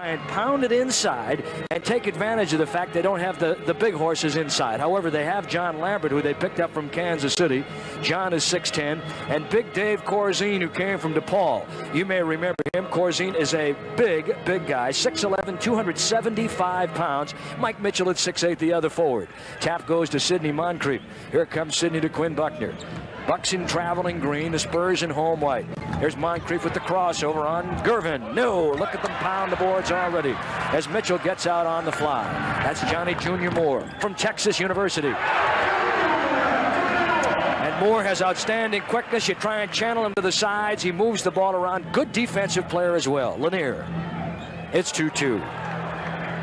And pound it inside and take advantage of the fact they don't have the big horses inside. However, they have John Lambert, who they picked up from Kansas City. John is 6'10", and Big Dave Corzine, who came from DePaul. You may remember him. Corzine is a big guy, 6'11", 275 pounds. Mike Mitchell at 6'8", the other forward. Tap goes to Sidney Moncrief. Here comes Sidney to Quinn Buckner. Bucks in traveling green, the Spurs in home white. There's Moncrief with the crossover on Gervin. No, look at them pound the boards already as Mitchell gets out on the fly. That's Johnny Jr. Moore from Texas University. And Moore has outstanding quickness. You try and channel him to the sides. He moves the ball around. Good defensive player as well. Lanier. It's 2-2.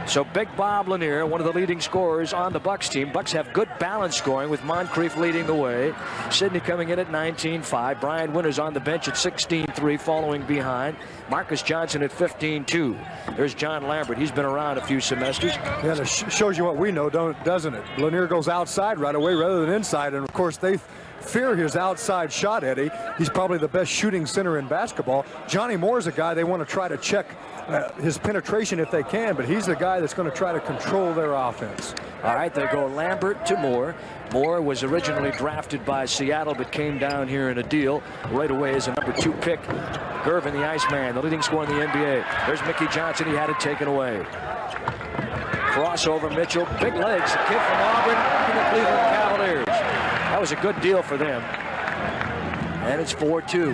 So Big Bob Lanier, one of the leading scorers on the Bucks team. Bucks have good balance scoring with Moncrief leading the way. Sidney coming in at 19-5. Brian Winters on the bench at 16-3, following behind. Marcus Johnson at 15-2. There's John Lambert. He's been around a few semesters. Yeah, that shows you what we know, doesn't it? Lanier goes outside right away rather than inside, and of course they fear his outside shot, Eddie. He's probably the best shooting center in basketball. Johnny Moore's a guy they want to try to check his penetration if they can, but he's the guy that's going to try to control their offense. All right, they go Lambert to Moore. Moore was originally drafted by Seattle, but came down here in a deal right away as a #2 pick. Gervin, the Iceman, the leading scorer in the NBA. There's Mickey Johnson. He had it taken away. Crossover, Mitchell. Big legs. A kid from Auburn and the Cleveland Cavaliers. That was a good deal for them. And it's 4-2.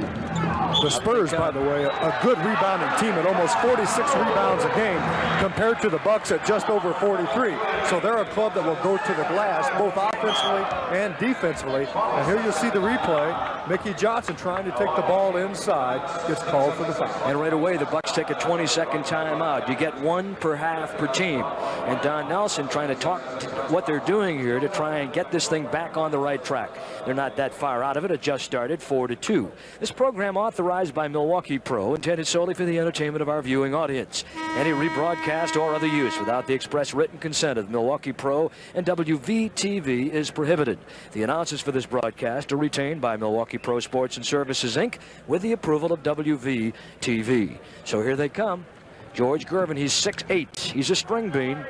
The Spurs, by the way, a good rebounding team at almost 46 rebounds a game compared to the Bucks at just over 43. So they're a club that will go to the glass both offensively and defensively. And here you'll see the replay. Mickey Johnson trying to take the ball inside, gets called for the foul. And right away the Bucks take a 20-second timeout. You get one per half per team. And Don Nelson trying to talk what they're doing here to try and get this thing back on the right track. They're not that far out of it. It just started 4-2. This program authorized by Milwaukee Pro, intended solely for the entertainment of our viewing audience. Any rebroadcast or other use without the express written consent of Milwaukee Pro and WVTV is prohibited. The announcers for this broadcast are retained by Milwaukee Pro Sports and Services, Inc. with the approval of WVTV. So here they come. George Gervin, he's 6'8". He's a string bean.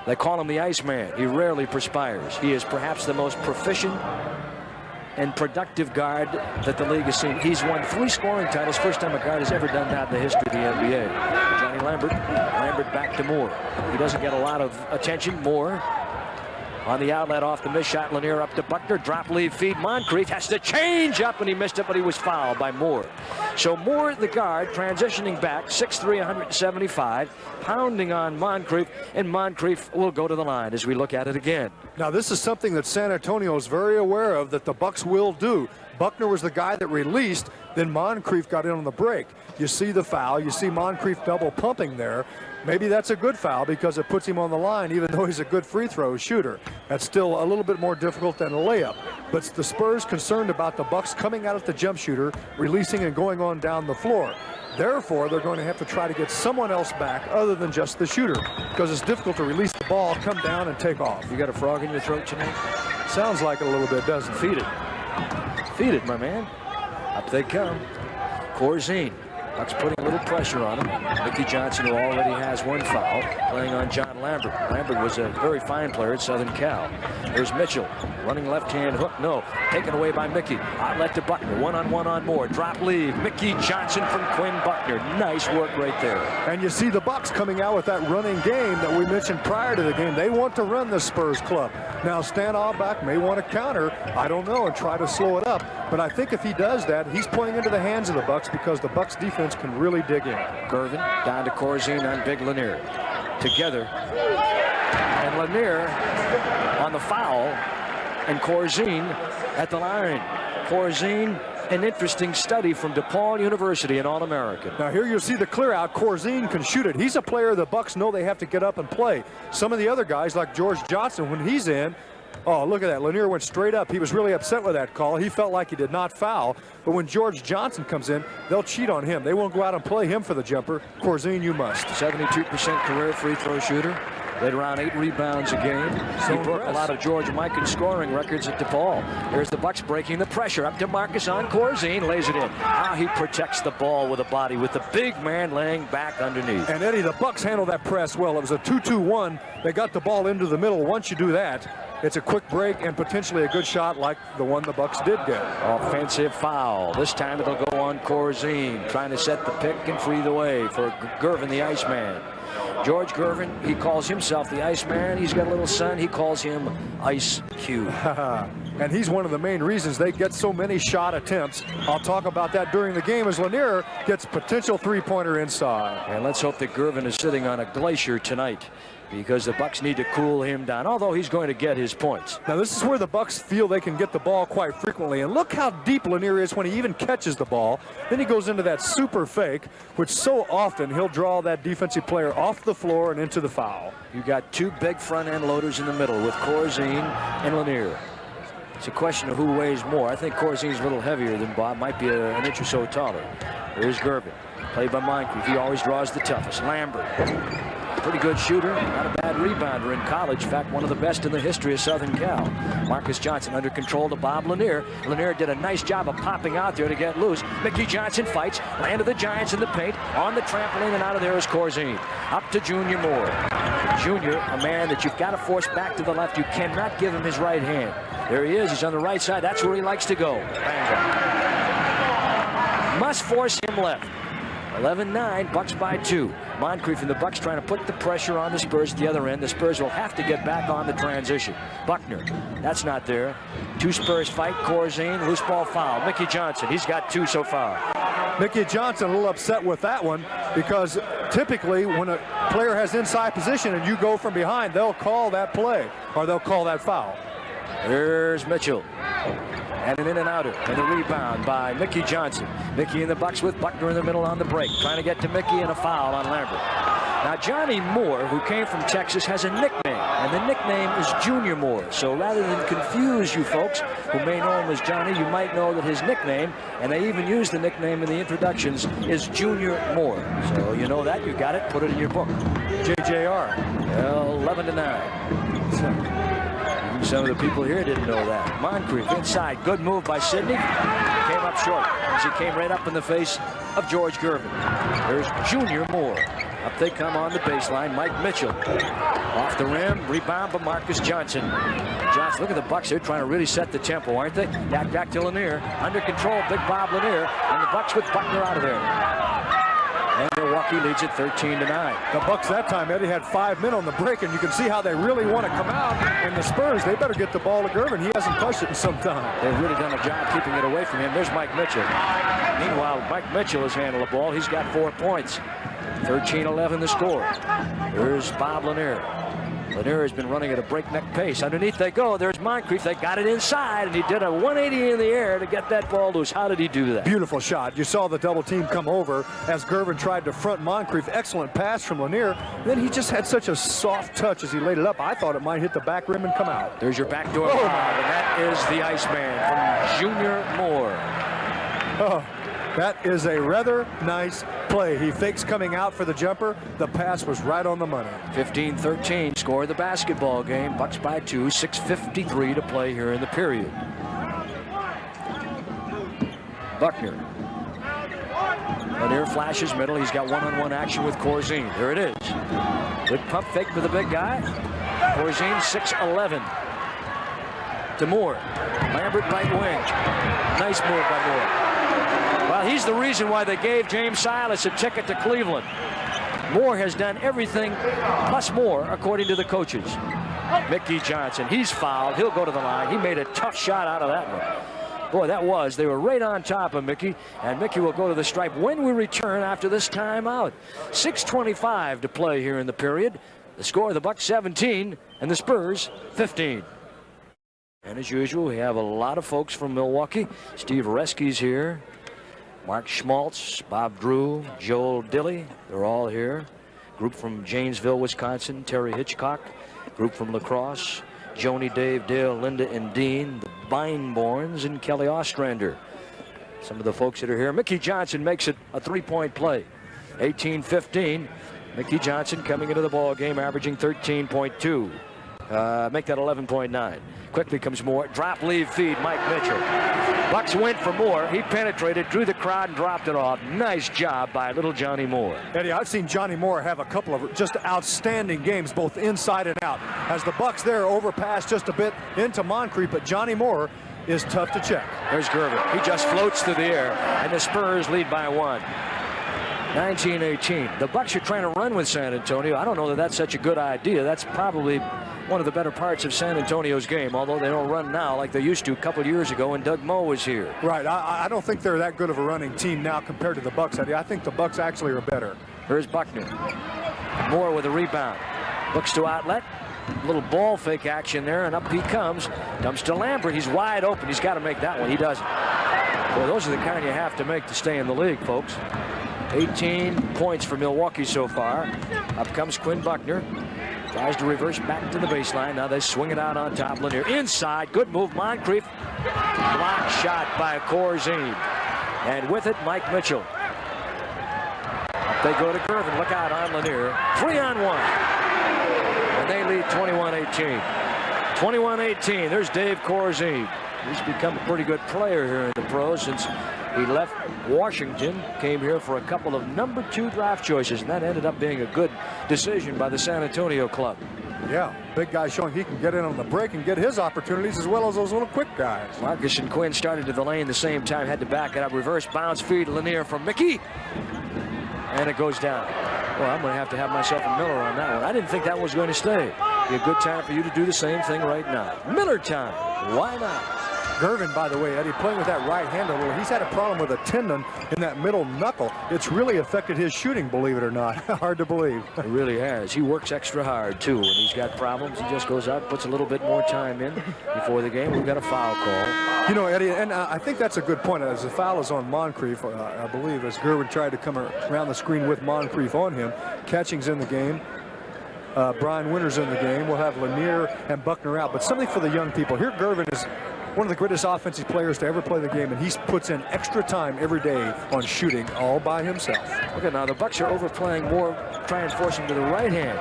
They call him the Iceman. He rarely perspires. He is perhaps the most proficient and productive guard that the league has seen. He's won 3 scoring titles. First time a guard has ever done that in the history of the NBA. Johnny Lambert. Lambert back to Moore. He doesn't get a lot of attention. Moore on the outlet off the miss shot. Lanier up to Buckner. Drop, leave, feed. Moncrief has to change up, and he missed it, but he was fouled by Moore. So Moore, the guard, transitioning back, 6'3", 175, pounding on Moncrief, and Moncrief will go to the line as we look at it again. Now this is something that San Antonio is very aware of, that the Bucks will do. Buckner was the guy that released, then Moncrief got in on the break. You see the foul, you see Moncrief double pumping there. Maybe that's a good foul because it puts him on the line, even though he's a good free throw shooter. That's still a little bit more difficult than a layup. But the Spurs concerned about the Bucks coming out at the jump shooter, releasing and going on down the floor. Therefore, they're going to have to try to get someone else back other than just the shooter, because it's difficult to release the ball, come down, and take off. You got a frog in your throat tonight? Sounds like it a little bit, doesn't it? Feed it. Feed it, my man. Up they come. Corzine. Bucks putting a little pressure on him. Mickey Johnson, who already has 1 foul, playing on John Lambert. Lambert was a very fine player at Southern Cal. There's Mitchell, running left-hand hook. No, taken away by Mickey. Outlet to Buckner, one-on-one on Moore. Drop, leave. Mickey Johnson from Quinn Buckner. Nice work right there. And you see the Bucks coming out with that running game that we mentioned prior to the game. They want to run the Spurs club. Now, Stan Auerbach may want to counter, I don't know, and try to slow it up. But I think if he does that, he's playing into the hands of the Bucks, because the Bucks defense can really dig in. Gervin down to Corzine on Big Lanier. Together. And Lanier on the foul. And Corzine at the line. Corzine, an interesting study from DePaul University, an All-American. Now here you'll see the clear out. Corzine can shoot it. He's a player the Bucks know they have to get up and play. Some of the other guys like George Johnson, when he's in, Oh, look at that. Lanier went straight up. He was really upset with that call. He felt like he did not foul. But when George Johnson comes in, they'll cheat on him. They won't go out and play him for the jumper. Corzine, you must. 72% career free throw shooter. Led around 8 rebounds a game. He broke a lot of George Mikan scoring records at DePaul. Here's the Bucks breaking the pressure. Up to Marcus on Corzine. Lays it in. Now he protects the ball with a body with the big man laying back underneath. And Eddie, the Bucks handled that press well. It was a 2-2-1. They got the ball into the middle. Once you do that, it's a quick break and potentially a good shot like the one the Bucks did get. Offensive foul. This time it'll go on Corzine, trying to set the pick and free the way for Gervin, the Iceman. George Gervin, he calls himself the Iceman. He's got a little son. He calls him Ice Cube. And he's one of the main reasons they get so many shot attempts. I'll talk about that during the game as Lanier gets potential three-pointer inside. And let's hope that Gervin is sitting on a glacier tonight, because the Bucks need to cool him down, although he's going to get his points. Now this is where the Bucks feel they can get the ball quite frequently, and look how deep Lanier is when he even catches the ball. Then he goes into that super fake, which so often he'll draw that defensive player off the floor and into the foul. You got two big front end loaders in the middle with Corzine and Lanier. It's a question of who weighs more. I think Corzine's a little heavier than Bob, might be an inch or so taller. Here's Gervin, played by Moncrief. He always draws the toughest. Lambert, pretty good shooter, not a bad rebounder in college. In fact, one of the best in the history of Southern Cal. Marcus Johnson under control to Bob Lanier. Lanier did a nice job of popping out there to get loose. Mickey Johnson fights, landed the Giants in the paint, on the trampoline, and out of there is Corzine. Up to Junior Moore. Junior, a man that you've got to force back to the left. You cannot give him his right hand. There he is. He's on the right side. That's where he likes to go. Bang. Must force him left. 11-9, Bucks by 2. Moncrief and the Bucks trying to put the pressure on the Spurs at the other end. The Spurs will have to get back on the transition. Buckner, that's not there. Two Spurs fight. Corzine, loose ball foul. Mickey Johnson, he's got 2 so far. Mickey Johnson a little upset with that one, because typically when a player has inside position and you go from behind, they'll call that play, or they'll call that foul. There's Mitchell. And an in and outer, and a rebound by Mickey Johnson. Mickey and the Bucks with Buckner in the middle on the break, trying to get to Mickey, and a foul on Lambert. Now Johnny Moore, who came from Texas, has a nickname, and the nickname is Junior Moore. So rather than confuse you folks who may know him as Johnny, you might know that his nickname, and they even use the nickname in the introductions, is Junior Moore. So you know that, you got it, put it in your book. JJR. Well, 11-9. Some of the people here didn't know that. Moncrief inside. Good move by Sidney. Came up short as he came right up in the face of George Gervin. There's Junior Moore. Up they come on the baseline. Mike Mitchell. Off the rim. Rebound by Marcus Johnson. Johnson, look at the Bucks. They're trying to really set the tempo, aren't they? Back to Lanier. Under control, Big Bob Lanier. And the Bucks with Buckner out of there. And Milwaukee leads it 13-9. The Bucks that time, Eddie, had 5 men on the break, and you can see how they really want to come out. And the Spurs, they better get the ball to Gervin. He hasn't touched it in some time. They've really done a job keeping it away from him. There's Mike Mitchell. Meanwhile, Mike Mitchell has handled the ball. He's got 4 points. 13-11 the score. There's Bob Lanier. Lanier has been running at a breakneck pace. Underneath they go. There's Moncrief. They got it inside, and he did a 180 in the air to get that ball loose. How did he do that? Beautiful shot. You saw the double team come over as Gervin tried to front Moncrief. Excellent pass from Lanier. Then he just had such a soft touch as he laid it up. I thought it might hit the back rim and come out. There's your backdoor foul, and that is the Iceman from Junior Moore. Oh, that is a rather nice play. He fakes coming out for the jumper. The pass was right on the money. 15-13, score of the basketball game. Bucks by 2, 6:53 to play here in the period. Buckner. Lanier flashes middle. He's got one-on-one action with Corzine. There it is. Good pump fake for the big guy. Corzine 6'11". To Moore. Lambert right wing. Nice move by Moore. Well, he's the reason why they gave James Silas a ticket to Cleveland. Moore has done everything plus more, according to the coaches. Mickey Johnson, he's fouled. He'll go to the line. He made a tough shot out of that one. Boy, they were right on top of Mickey, and Mickey will go to the stripe when we return after this timeout. 6:25 to play here in the period. The score, the Bucks 17 and the Spurs 15. And as usual, we have a lot of folks from Milwaukee. Steve Reski's here. Mark Schmaltz, Bob Drew, Joel Dilley, they're all here. Group from Janesville, Wisconsin, Terry Hitchcock. Group from La Crosse, Joni, Dave, Dale, Linda, and Dean, the Beinborns, and Kelly Ostrander. Some of the folks that are here. Mickey Johnson makes it a three-point play. 18-15. Mickey Johnson coming into the ball game, averaging 13.2. Make that 11.9. Quickly comes Moore. Drop, leave, feed, Mike Mitchell. Bucks went for Moore. He penetrated, drew the crowd, and dropped it off. Nice job by little Johnny Moore. Eddie, I've seen Johnny Moore have a couple of just outstanding games, both inside and out. As the Bucks there overpass just a bit into Moncrief, but Johnny Moore is tough to check. There's Gervin. He just floats through the air, and the Spurs lead by 1. 19-18. The Bucks are trying to run with San Antonio. I don't know that that's such a good idea. That's probably one of the better parts of San Antonio's game, although they don't run now like they used to a couple of years ago when Doug Moe was here. Right. I don't think they're that good of a running team now compared to the Bucks, Eddie. I think the Bucks actually are better. Here's Buckner. Moore with a rebound. Looks to outlet. A little ball fake action there, and up he comes. Dumps to Lambert. He's wide open. He's got to make that one. He doesn't. Well, those are the kind you have to make to stay in the league, folks. 18 points for Milwaukee so far. Up comes Quinn Buckner. Tries to reverse back to the baseline. Now they swing it out on top. Lanier inside. Good move. Moncrief. Block shot by Corzine. And with it, Mike Mitchell. Up they go to Gervin. Look out on Lanier. 3-on-1. And they lead 21-18. 21-18. There's Dave Corzine. He's become a pretty good player here in the pros since he left Washington, came here for a couple of #2 draft choices, and that ended up being a good decision by the San Antonio club. Yeah, big guy showing he can get in on the break and get his opportunities as well as those little quick guys. Marcus and Quinn started to the lane the same time, had to back it up. Reverse bounce feed, Lanier from Mickey. And it goes down. Well, I'm going to have myself a Miller on that one. I didn't think that was going to stay. Be a good time for you to do the same thing right now. Miller time. Why not? Gervin, by the way, Eddie, playing with that right hand a little. He's had a problem with a tendon in that middle knuckle. It's really affected his shooting, believe it or not. Hard to believe. It really has. He works extra hard, too. When he's got problems, he just goes out, puts a little bit more time in before the game. We've got a foul call. You know, Eddie, and I think that's a good point. As the foul is on Moncrief, I believe, as Gervin tried to come around the screen with Moncrief on him. Catching's in the game. Brian Winters in the game. We'll have Lanier and Buckner out. But something for the young people. Here, Gervin is one of the greatest offensive players to ever play the game, and he puts in extra time every day on shooting all by himself. Okay, now the Bucks are overplaying more, try and force him to the right hand.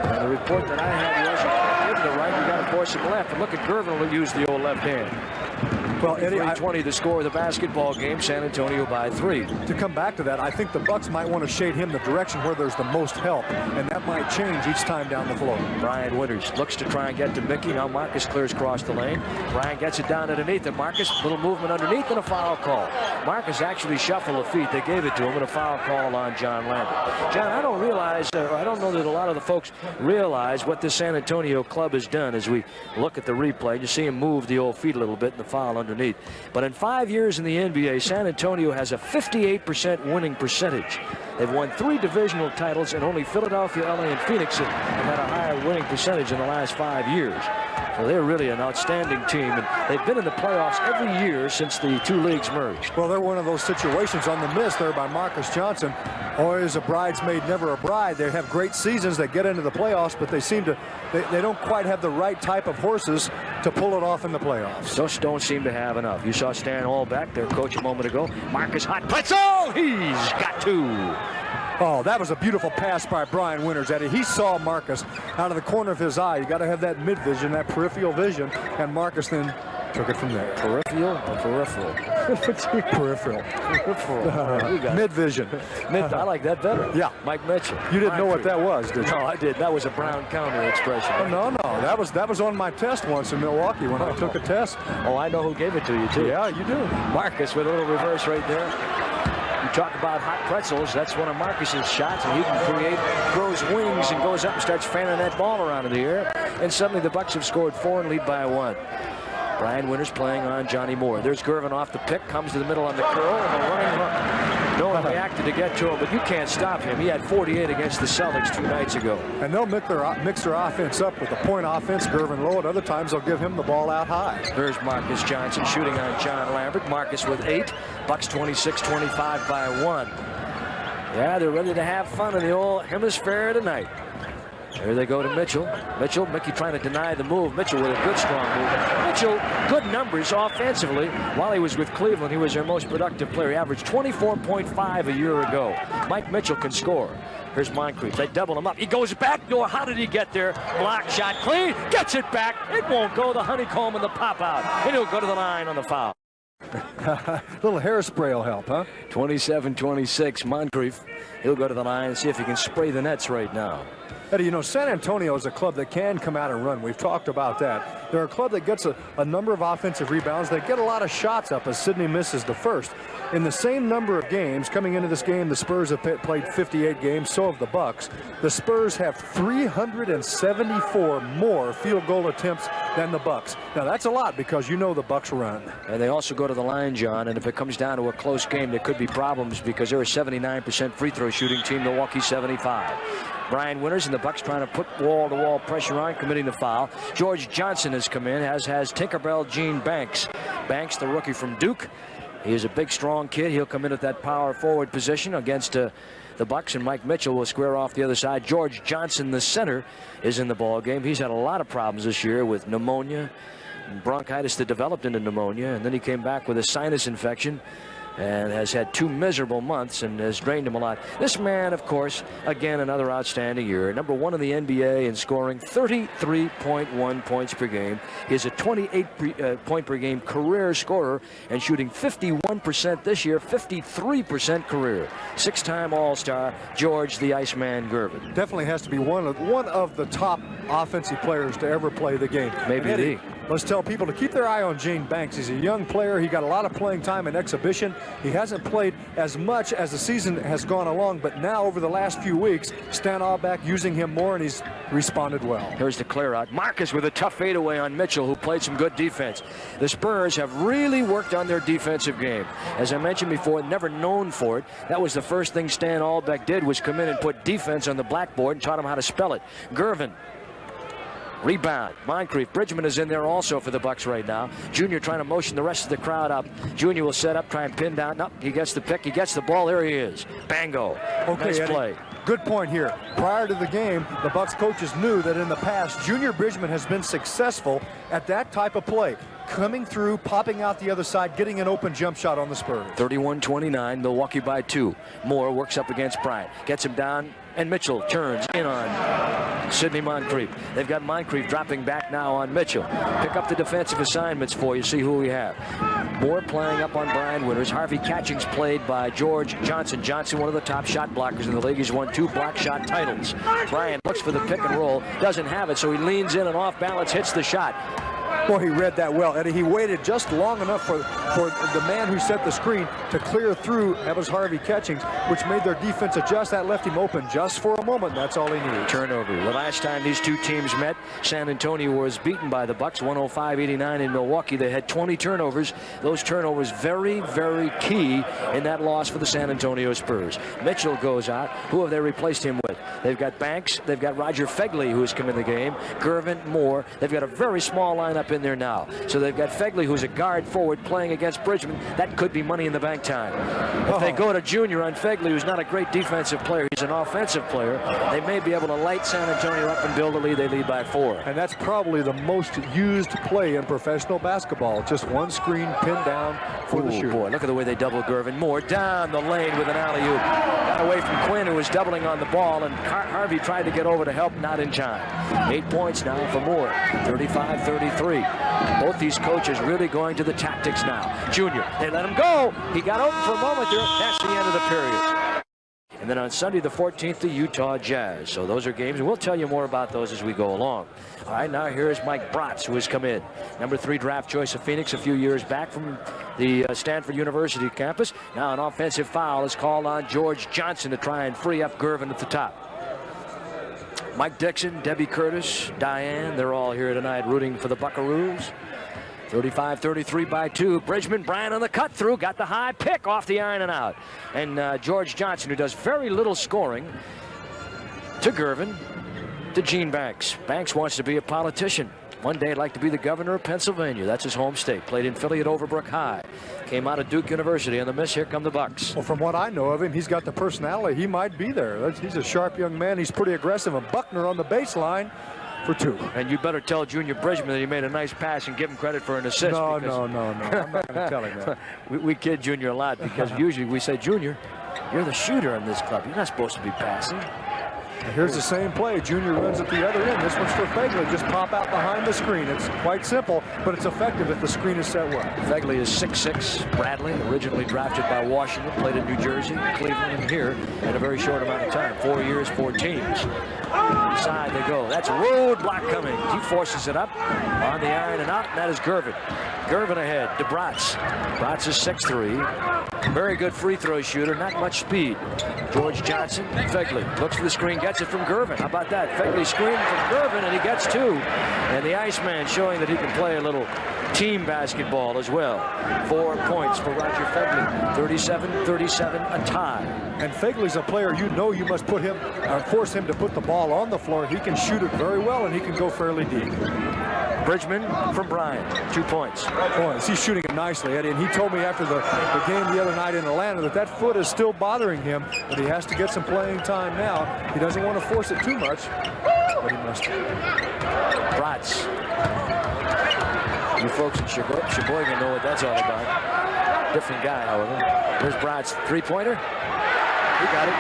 And the report that I had was you can't give the right, you got to force him left. And look at Gervin will use the old left hand. Well, Eddie, 20 the score of the basketball game. San Antonio by 3. To come back to that, I think the Bucks might want to shade him the direction where there's the most help, and that might change each time down the floor. Brian Winters looks to try and get to Mickey. Now Marcus clears across the lane. Brian gets it down underneath, and Marcus, little movement underneath, and a foul call. Marcus actually shuffled the feet. They gave it to him, and a foul call on John Lambert. John, I don't realize, I don't know that a lot of the folks realize what this San Antonio club has done as we look at the replay. You see him move the old feet a little bit, and the foul underneath. But in 5 years in the NBA, San Antonio has a 58% winning percentage. They've won 3 divisional titles, and only Philadelphia, LA, and Phoenix have had a higher winning percentage in the last 5 years. So they're really an outstanding team, and they've been in the playoffs every year since the 2 leagues merged. Well, they're one of those situations on the miss there by Marcus Johnson. Always a bridesmaid, never a bride. They have great seasons. They get into the playoffs, but they seem to, they don't quite have the right type of horses to pull it off in the playoffs. Just don't seem to have enough. You saw Stan Allback, their coach, a moment ago. Marcus hot pretzel. He's got 2. Oh, that was a beautiful pass by Brian Winters, Eddie. He saw Marcus out of the corner of his eye. You got to have that mid vision, that peripheral vision, and Marcus then took it from there. Peripheral or peripheral? Peripheral. Peripheral. Mid vision. I like that better. Yeah. Mike Mitchell. You didn't know what that was, did you? No, I did. That was a Brown counter expression. Oh, no. That was on my test once in Milwaukee when I took a test. Oh, I know who gave it to you, too. Yeah, you do. Marcus with a little reverse right there. You talk about hot pretzels. That's one of Marcus's shots, and he can create, grows wings and goes up and starts fanning that ball around in the air. And suddenly the Bucks have scored 4 and lead by 1. Brian Winters playing on Johnny Moore. There's Gervin off the pick, comes to the middle on the curl, and a running hook. No one reacted to get to him, but you can't stop him. He had 48 against the Celtics 2 nights ago. And they'll mix their offense up with a point offense, Gervin low, and other times they'll give him the ball out high. There's Marcus Johnson shooting on John Lambert. Marcus with 8. Bucks 26-25 by 1. Yeah, they're ready to have fun in the old hemisphere tonight. Here they go to Mitchell. Mickey trying to deny the move. Mitchell with a good strong move. Mitchell, good numbers offensively. While he was with Cleveland, he was their most productive player. He averaged 24.5 a year ago. Mike Mitchell can score. Here's Moncrief. They double him up. He goes back door. How did he get there? Block shot clean. Gets it back. It won't go. The honeycomb and the pop out. And he'll go to the line on the foul. Little hairspray will help, huh? 27-26. Moncrief. He'll go to the line and see if he can spray the nets right now. Eddie, you know, San Antonio is a club that can come out and run. We've talked about that. They're a club that gets a number of offensive rebounds. They get a lot of shots up as Sidney misses the first. In the same number of games, coming into this game, the Spurs have played 58 games, so have the Bucks. The Spurs have 374 more field goal attempts than the Bucks. Now, that's a lot because you know the Bucks run. And they also go to the line, John, and if it comes down to a close game, there could be problems because they're a 79% free throw shooting team, Milwaukee 75. Brian Winters and the Bucks trying to put wall-to-wall pressure on, committing the foul. George Johnson has come in, as has Tinkerbell Gene Banks. Banks, the rookie from Duke. He's a big, strong kid. He'll come in at that power forward position against the Bucks, and Mike Mitchell will square off the other side. George Johnson, the center, is in the ball game. He's had a lot of problems this year with pneumonia, and bronchitis that developed into pneumonia, and then he came back with a sinus infection and has had 2 miserable months and has drained him a lot. This man, of course, again, another outstanding year. Number 1 in the NBA in scoring 33.1 points per game. He's a 28 point per game career scorer and shooting 51% this year, 53% career. 6-time All-Star, George the Iceman Gervin. Definitely has to be one of the top offensive players to ever play the game. Maybe Eddie, the. Let's tell people to keep their eye on Gene Banks. He's a young player. He got a lot of playing time in exhibition. He hasn't played as much as the season has gone along, but now over the last few weeks, Stan Auerbach using him more, and he's responded well. Here's the clear out. Marcus with a tough fadeaway on Mitchell, who played some good defense. The Spurs have really worked on their defensive game. As I mentioned before, never known for it. That was the first thing Stan Auerbach did, was come in and put defense on the blackboard and taught him how to spell it. Gervin. Rebound. Moncrief. Bridgman is in there also for the Bucks right now. Junior trying to motion the rest of the crowd up. Junior will set up, try and pin down. No, he gets the pick. He gets the ball. There he is. Bango. Okay, nice Eddie, play. good point here. Prior to the game, the Bucks coaches knew that in the past, Junior Bridgman has been successful at that type of play. Coming through, popping out the other side, getting an open jump shot on the Spurs. 31-29, Milwaukee by 2. Moore works up against Bryant. Gets him down, and Mitchell turns in on Sidney Moncrief. They've got Moncrief dropping back now on Mitchell. Pick up the defensive assignments for you, see who we have. Moore playing up on Brian Winters. Harvey Catchings played by George Johnson. Johnson, one of the top shot blockers in the league. He's won 2 block shot titles. Bryant looks for the pick and roll, doesn't have it, so he leans in and off balance, hits the shot. Boy, he read that well, Eddie. He waited just long enough for the man who set the screen to clear through. That was Harvey Catchings, which made their defense adjust. That left him open just for a moment. That's all he needed. Turnover. The last time these two teams met, San Antonio was beaten by the Bucks 105-89 in Milwaukee. They had 20 turnovers. Those turnovers very, very key in that loss for the San Antonio Spurs. Mitchell goes out. Who have they replaced him with? They've got Banks. They've got Roger Fegley, who's come in the game. Gervin, Moore. They've got a very small lineup in there now. So they've got Fegley, who's a guard forward, playing against Bridgman. That could be money in the bank time. If they go to Junior on Fegley, who's not a great defensive player, he's an offensive player, they may be able to light San Antonio up and build a lead. They lead by 4. And that's probably the most used play in professional basketball. Just one screen pinned down for the shooter. Boy, look at the way they double Gervin. Moore down the lane with an alley-oop. Got away from Quinn, who was doubling on the ball, and Harvey tried to get over to help, not in time. 8 points now for Moore, 35-33. Both these coaches really going to the tactics now. Junior, they let him go. He got open for a moment there. That's the end of the period. And then on Sunday the 14th, the Utah Jazz. So those are games, and we'll tell you more about those as we go along. All right, now here's Mike Bratz, who has come in. Number 3 draft choice of Phoenix a few years back from the Stanford University campus. Now an offensive foul is called on George Johnson to try and free up Gervin at the top. Mike Dixon, Debbie Curtis, Diane, they're all here tonight rooting for the Buckaroos. 35-33 by 2. Bridgman, Bryant on the cut through, got the high pick off the iron and out. And George Johnson, who does very little scoring, to Gervin, to Gene Banks. Banks wants to be a politician. One day, I'd like to be the governor of Pennsylvania. That's his home state. Played in Philly at Overbrook High. Came out of Duke University on the miss. Here come the Bucks. Well, from what I know of him, he's got the personality. He might be there. He's a sharp young man. He's pretty aggressive. And Buckner on the baseline for 2. And you better tell Junior Bridgman that he made a nice pass and give him credit for an assist. No. I'm not going to tell him that. we kid Junior a lot because usually we say, Junior, you're the shooter in this club. You're not supposed to be passing. And here's the same play. Junior runs at the other end. This one's for Fegley. Just pop out behind the screen. It's quite simple, but it's effective if the screen is set well. Fegley is 6'6". Bradley, originally drafted by Washington, played in New Jersey, Cleveland, and here in a very short amount of time. 4 years, 4 teams. Inside they go. That's a roadblock coming. He forces it up on the iron and out, and that is Gervin. Gervin ahead to Bratz. Bratz is 6'3". Very good free throw shooter, not much speed. George Johnson, Fegley looks for the screen, gets it from Gervin. How about that? Fegley screen from Gervin, and he gets 2. And the Iceman showing that he can play a little team basketball as well. 4 points for Roger Fegley. 37-37, a tie. And Fegley's a player you know you must put him, force him to put the ball on the floor. He can shoot it very well, and he can go fairly deep. Bridgman from Bryant, 2 points. Boy, he's shooting it nicely, Eddie. And he told me after the game the other night in Atlanta that foot is still bothering him, but he has to get some playing time now. He doesn't want to force it too much, but he must. Bratz. You folks in Sheboygan know what that's all about. Different guy, however. There's Bratz, 3-pointer. He got it.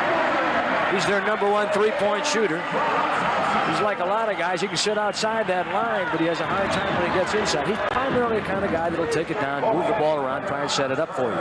He's their #1 3-point shooter. He's like a lot of guys. He can sit outside that line, but he has a hard time when he gets inside. He's primarily the kind of guy that'll take it down, move the ball around, try and set it up for you.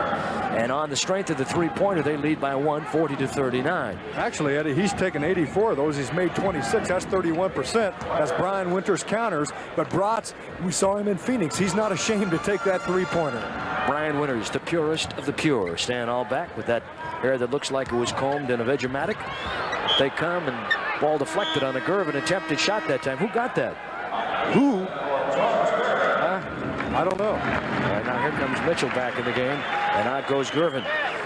And on the strength of the 3-pointer, they lead by 1, 40-39. Actually, Eddie, he's taken 84 of those. He's made 26. That's 31%. That's Brian Winters' counters. But Bratz, we saw him in Phoenix. He's not ashamed to take that 3-pointer. Brian Winters, the purest of the pure. Stand all back with that hair that looks like it was combed in a Vegematic. They come and ball deflected on a Gervin attempted shot that time. Who got that? Who? I don't know. All right, now here comes Mitchell back in the game, and out goes Gervin.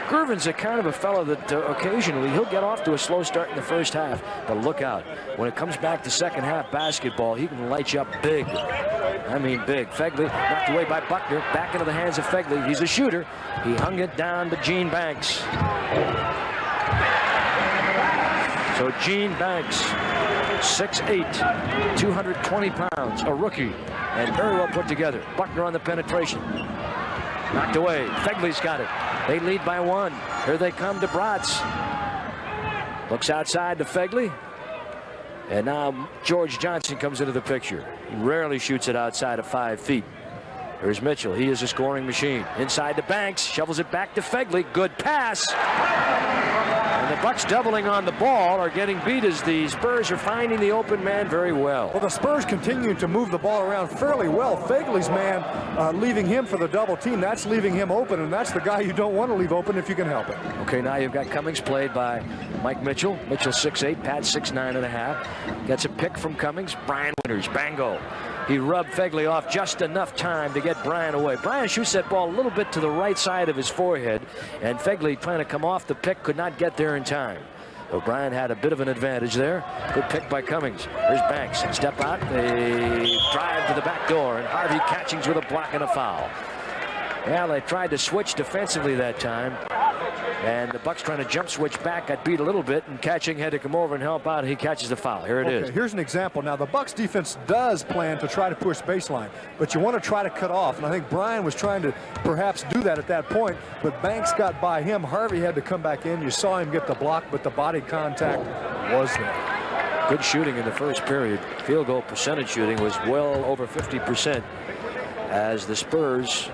Gervin's a kind of a fellow that occasionally he'll get off to a slow start in the first half, but look out. When it comes back to second half basketball, he can light you up big. I mean big. Fegley knocked away by Buckner. Back into the hands of Fegley. He's a shooter. He hung it down to Gene Banks. So Gene Banks, 6'8", 220 pounds, a rookie, and very well put together. Buckner on the penetration. Knocked away. Fegley's got it. They lead by 1. Here they come to Bratz. Looks outside to Fegley. And now George Johnson comes into the picture. He rarely shoots it outside of 5 feet. Here's Mitchell. He is a scoring machine. Inside to Banks. Shovels it back to Fegley. Good pass. And the Bucks doubling on the ball are getting beat as the Spurs are finding the open man very well. Well, the Spurs continue to move the ball around fairly well. Fegley's man leaving him for the double team. That's leaving him open, and that's the guy you don't want to leave open if you can help it. Okay, now you've got Cummings played by Mike Mitchell. Mitchell 6'8", Pat 6'9.5". Gets a pick from Cummings. Brian Winters, bango. He rubbed Fegley off just enough time to get Brian away. Brian shoots that ball a little bit to the right side of his forehead, and Fegley, trying to come off the pick, could not get there in time. So Brian had a bit of an advantage there. Good pick by Cummings. Here's Banks. Step out. They drive to the back door, and Harvey Catchings with a block and a foul. Well, they tried to switch defensively that time. And the Bucks trying to jump switch back, got beat a little bit, and Catching had to come over and help out. He catches the foul. Here it is. Here's an example. Now, the Bucks defense does plan to try to push baseline, but you want to try to cut off. And I think Brian was trying to perhaps do that at that point, but Banks got by him. Harvey had to come back in. You saw him get the block, but the body contact was there. Good shooting in the first period. Field goal percentage shooting was well over 50%, as the Spurs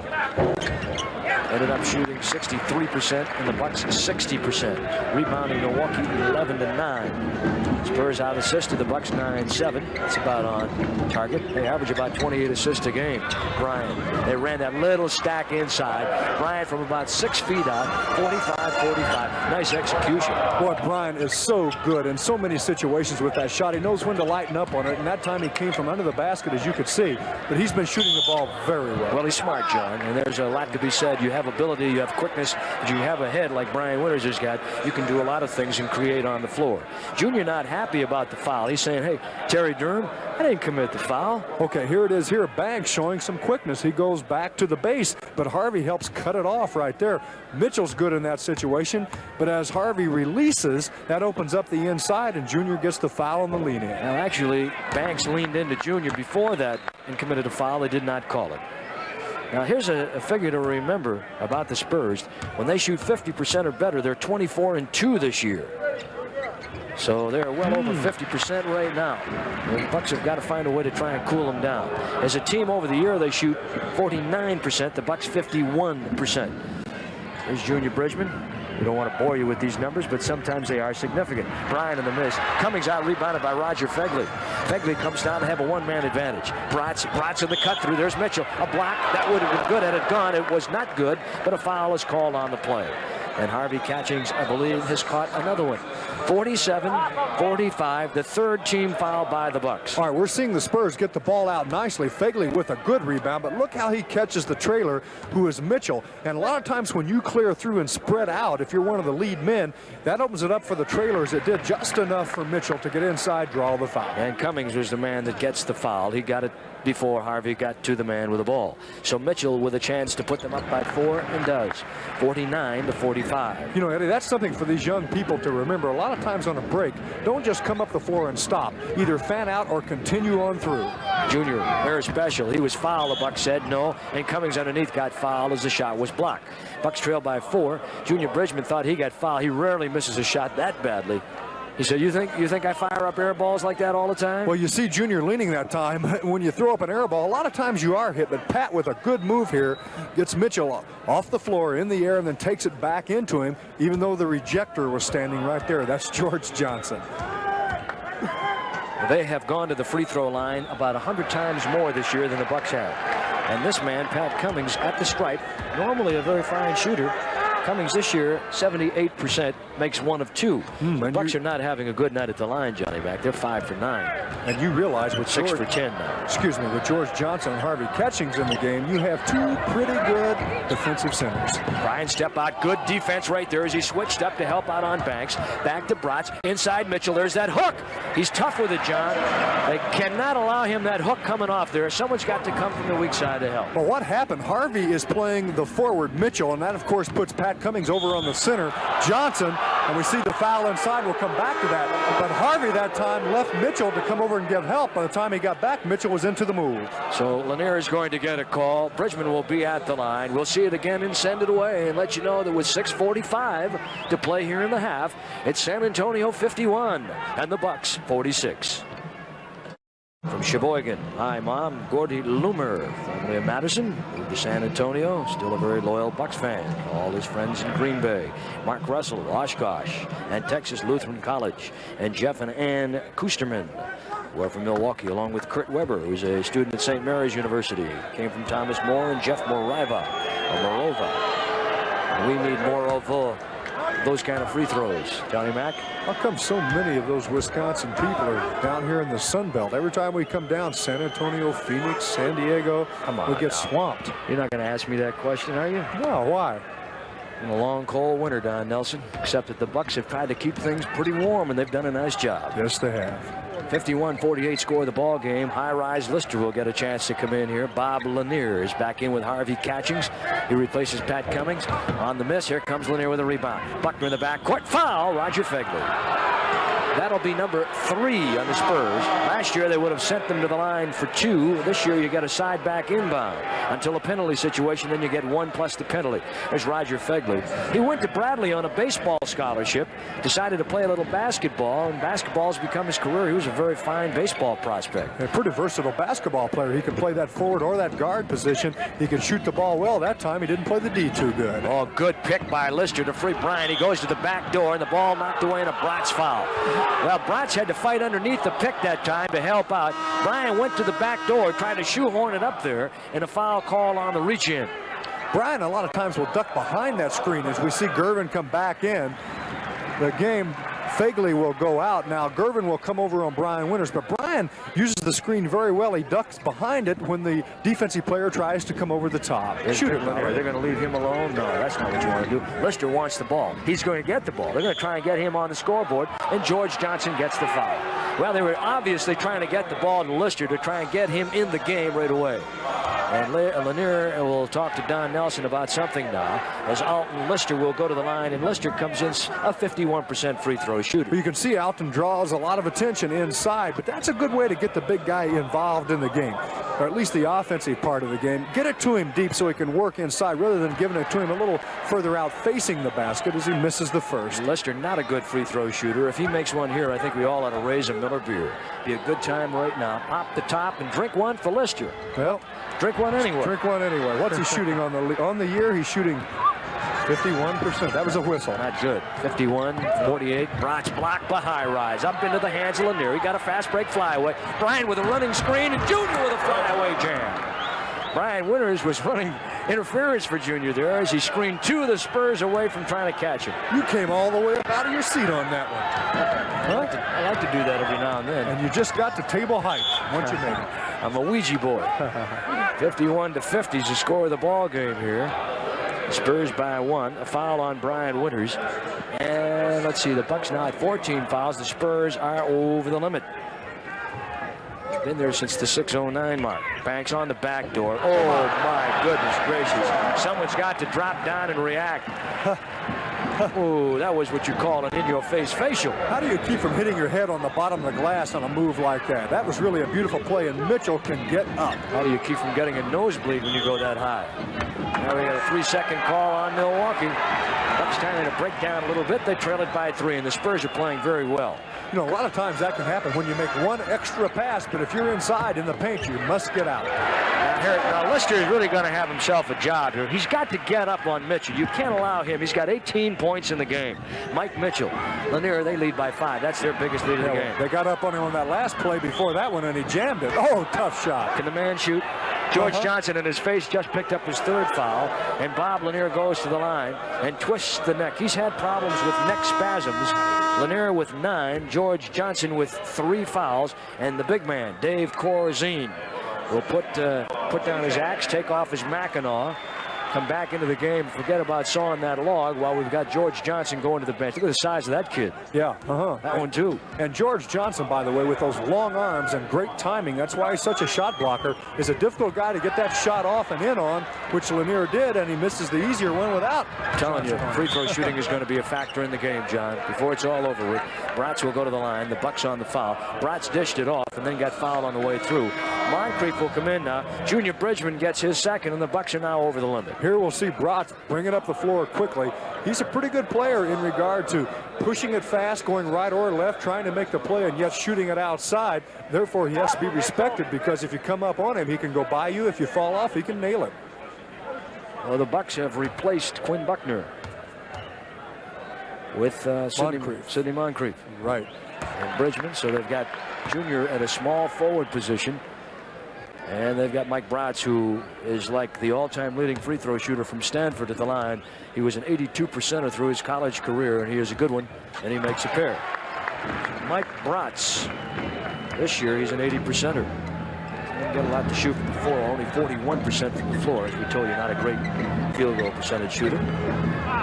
ended up shooting 63% and the Bucks 60%. Rebounding Milwaukee 11-9. Spurs out assisted the Bucks 9-7. That's about on target. They average about 28 assists a game. Bryant, they ran that little stack inside. Bryant from about 6 feet out, 45-45. Nice execution. Boy, Bryant is so good in so many situations with that shot. He knows when to lighten up on it, and that time he came from under the basket, as you could see. But he's been shooting the ball very well. Well, he's smart, John, and there's a lot to be said. You have ability, you have quickness, but you have a head like Brian Winters has got. You can do a lot of things and create on the floor. Junior not happy about the foul. He's saying, hey, Terry Durham, I didn't commit the foul. Okay, here it is here. Banks showing some quickness. He goes back to the base, but Harvey helps cut it off right there. Mitchell's good in that situation, but as Harvey releases, that opens up the inside, and Junior gets the foul on the lean-in. Now, actually, Banks leaned into Junior before that and committed a foul. They did not call it. Now, here's a figure to remember about the Spurs. When they shoot 50% or better, they're 24-2 this year. So they're well over 50% right now. The Bucks have got to find a way to try and cool them down. As a team over the year, they shoot 49%. The Bucks 51%. There's Junior Bridgman. We don't want to bore you with these numbers, but sometimes they are significant. Bryan in the miss. Cummings out rebounded by Roger Fegley. Fegley comes down to have a one-man advantage. Bratz in the cut through. There's Mitchell. A block. That would have been good had it gone. It was not good, but a foul is called on the play. And Harvey Catchings, I believe, has caught another one. 47-45, the third team foul by the Bucks. All right, we're seeing the Spurs get the ball out nicely. Fegley with a good rebound, but look how he catches the trailer, who is Mitchell. And a lot of times when you clear through and spread out, if you're one of the lead men, that opens it up for the trailers. It did just enough for Mitchell to get inside, draw the foul. And Cummings was the man that gets the foul. He got it before Harvey got to the man with the ball. So Mitchell with a chance to put them up by 4 and does. 49-45. You know, Eddie, that's something for these young people to remember. A lot of times on a break, don't just come up the floor and stop. Either fan out or continue on through. Junior, very special. He was fouled, the Bucks said no, and Cummings underneath got fouled as the shot was blocked. Bucks trail by 4. Junior Bridgman thought he got fouled. He rarely misses a shot that badly. He said, you think I fire up air balls like that all the time? Well, you see Junior leaning that time. When you throw up an air ball, a lot of times you are hit, but Pat with a good move here gets Mitchell off the floor in the air and then takes it back into him, even though the rejector was standing right there. That's George Johnson. They have gone to the free throw line about 100 times more this year than the Bucks have. And this man, Pat Cummings, at the stripe, normally a very fine shooter. Cummings this year, 78%, makes 1 of 2. The Bucks are not having a good night at the line, Johnny Mac. They're 5 for 9. And you realize with 6 for 10 now. Excuse me, with George Johnson and Harvey Catchings in the game, you have 2 pretty good defensive centers. Bryan step out, good defense right there as he switched up to help out on Banks. Back to Bratz, inside Mitchell. There's that hook. He's tough with it, John. They cannot allow him that hook coming off there. Someone's got to come from the weak side to help. Well, what happened? Harvey is playing the forward Mitchell, and that, of course, puts Pat Cummings over on the center. Johnson, and we see the foul inside. We'll come back to that. But Harvey that time left Mitchell to come over and give help. By the time he got back, Mitchell was into the move. So Lanier is going to get a call. Bridgman will be at the line. We'll see it again and send it away and let you know that with 6:45 to play here in the half, it's San Antonio 51 and the Bucks 46. From Sheboygan, hi, Mom. Gordy Loomer, family of Madison, moved to San Antonio, still a very loyal Bucks fan. All his friends in Green Bay. Mark Russell, Oshkosh, and Texas Lutheran College. And Jeff and Ann Kusterman, who are from Milwaukee, along with Kurt Weber, who's a student at St. Mary's University. Came from Thomas More and Jeff Morova. We need more of those kind of free throws. Johnny Mac? How come so many of those Wisconsin people are down here in the Sun Belt? Every time we come down, San Antonio, Phoenix, San Diego, we get swamped. You're not going to ask me that question, are you? No, why? In a long, cold winter, Don Nelson. Except that the Bucks have tried to keep things pretty warm, and they've done a nice job. Yes, they have. 51-48 score of the ball game. High-rise Lister will get a chance to come in here. Bob Lanier is back in with Harvey Catchings. He replaces Pat Cummings. On the miss, here comes Lanier with a rebound. Buckner in the backcourt. Foul, Roger Fegley. That'll be number 3 on the Spurs. Last year, they would have sent them to the line for 2. This year, you get a side back inbound until a penalty situation. Then you get 1 plus the penalty. There's Roger Fegley. He went to Bradley on a baseball scholarship, decided to play a little basketball, and basketball's become his career. He was a very fine baseball prospect. A pretty versatile basketball player. He can play that forward or that guard position. He can shoot the ball well. That time, he didn't play the D too good. Oh, good pick by Lister to free Bryan. He goes to the back door, and the ball knocked away in a Bratz foul. Well, Bratz had to fight underneath the pick that time to help out. Bryan went to the back door, trying to shoehorn it up there, and a foul call on the reach-in. Bryan a lot of times will duck behind that screen as we see Gervin come back in. The game Fagley will go out. Now Gervin will come over on Brian Winters, but Brian uses the screen very well. He ducks behind it when the defensive player tries to come over the top. Shoot it, Lanier. They're going to leave him alone? No, that's not what you want to do. Lister wants the ball. He's going to get the ball. They're going to try and get him on the scoreboard, and George Johnson gets the foul. Well, they were obviously trying to get the ball to Lister to try and get him in the game right away. And Lanier will talk to Don Nelson about something now, as Alton Lister will go to the line, and Lister comes in a 51% free throw shooter. You can see Alton draws a lot of attention inside, but that's a good way to get the big guy involved in the game, or at least the offensive part of the game. Get it to him deep so he can work inside rather than giving it to him a little further out facing the basket as he misses the first. Lister not a good free throw shooter. If he makes one here, I think we all ought to raise a Miller beer. Be a good time right now. Pop the top and drink one for Lister. Well, drink one anyway. Drink one anyway. What's he shooting on the year? He's shooting 51%. That was a whistle. Not good. 51, 48. Brotch blocked by high rise. Up into the hands of Lanier. He got a fast break flyaway. Brian with a running screen, and Junior with a flyaway jam. Brian Winters was running interference for Junior there as he screened two of the Spurs away from trying to catch him. You came all the way up out of your seat on that one. I like to do that every now and then. And you just got to table height once you made it. I'm a Ouija boy. 51-50 is the score of the ball game here. Spurs by 1. A foul on Brian Winters. And let's see, the Bucks now at 14 fouls. The Spurs are over the limit. Been there since the 6:09 mark. Banks on the back door. Oh, my goodness gracious. Someone's got to drop down and react. Oh, that was what you call an in-your-face facial. How do you keep from hitting your head on the bottom of the glass on a move like that? That was really a beautiful play, and Mitchell can get up. How do you keep from getting a nosebleed when you go that high? Now we got a 3-second call on Milwaukee. Bucks trying to break down a little bit. They trail it by 3, and the Spurs are playing very well. You know, a lot of times that can happen when you make one extra pass, but if you're inside in the paint, you must get out. Now Lister is really going to have himself a job here. He's got to get up on Mitchell. You can't allow him. He's got 18 points in the game. Mike Mitchell, Lanier, they lead by 5. That's their biggest lead in the game. They got up on him on that last play before that one, and he jammed it. Oh, tough shot. Can the man shoot? George Johnson in his face just picked up his 3rd foul, and Bob Lanier goes to the line and twists the neck. He's had problems with neck spasms. Lanier with 9, George Johnson with 3 fouls, and the big man, Dave Corzine, will put down his axe, take off his Mackinac, come back into the game, forget about sawing that log while we've got George Johnson going to the bench. Look at the size of that kid. Yeah, that one too. And George Johnson, by the way, with those long arms and great timing, that's why he's such a shot blocker, is a difficult guy to get that shot off and in on, which Lanier did, and he misses the easier one without. I'm telling you, free throw shooting is going to be a factor in the game, John, before it's all over with. Bratz will go to the line. The Bucks on the foul. Bratz dished it off and then got fouled on the way through. Moncrief will come in now. Junior Bridgman gets his 2nd, and the Bucks are now over the limit. Here we'll see Bratz bring it up the floor quickly. He's a pretty good player in regard to pushing it fast, going right or left, trying to make the play, and yet shooting it outside. Therefore, he has to be respected, because if you come up on him, he can go by you. If you fall off, he can nail it. Well, the Bucks have replaced Quinn Buckner with Sidney Moncrief. Right. And Bridgman, so they've got Junior at a small forward position. And they've got Mike Bratz, who is like the all-time leading free throw shooter from Stanford at the line. He was an 82%er through his college career, and he is a good one, and he makes a pair. Mike Bratz, this year he's an 80%er. Didn't get a lot to shoot from the floor, only 41% from the floor. As we told you, not a great field goal percentage shooter.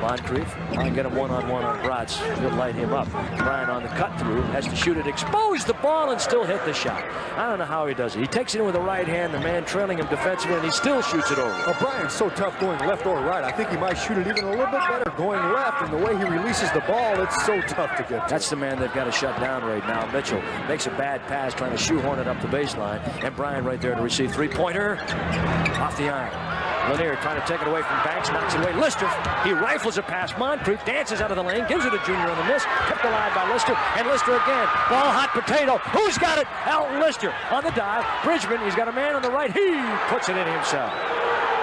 Moncrief, try and get him one-on-one on Bratz. He'll light him up. Brian on the cut through, has to shoot it, expose the ball, and still hit the shot. I don't know how he does it. He takes it in with the right hand, the man trailing him defensively, and he still shoots it over. Well, Brian's so tough going left or right. I think he might shoot it even a little bit better going left, and the way he releases the ball, it's so tough to get to. That's the man they've got to shut down right now. Mitchell makes a bad pass, trying to shoehorn it up the baseline, and Brian right there to receive. 3-pointer off the iron. Lanier trying to take it away from Banks, knocks it away. Lister, he rifles a pass. Moncrief dances out of the lane, gives it to Junior on the miss. Kept alive by Lister, and Lister again. Ball hot potato. Who's got it? Alton Lister on the dive. Bridgman, he's got a man on the right. He puts it in himself.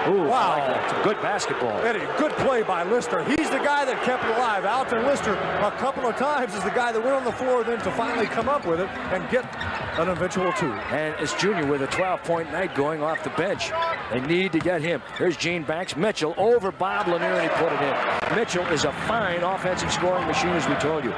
Ooh, wow. I like that. Some good basketball. Eddie, good play by Lister. He's the guy that kept it alive. Alton Lister, a couple of times, is the guy that went on the floor then to finally come up with it and get an eventual 2. And it's Junior with a 12-point night going off the bench. They need to get him. Here's Gene Banks. Mitchell over Bob Lanier, and he put it in. Mitchell is a fine offensive scoring machine, as we told you.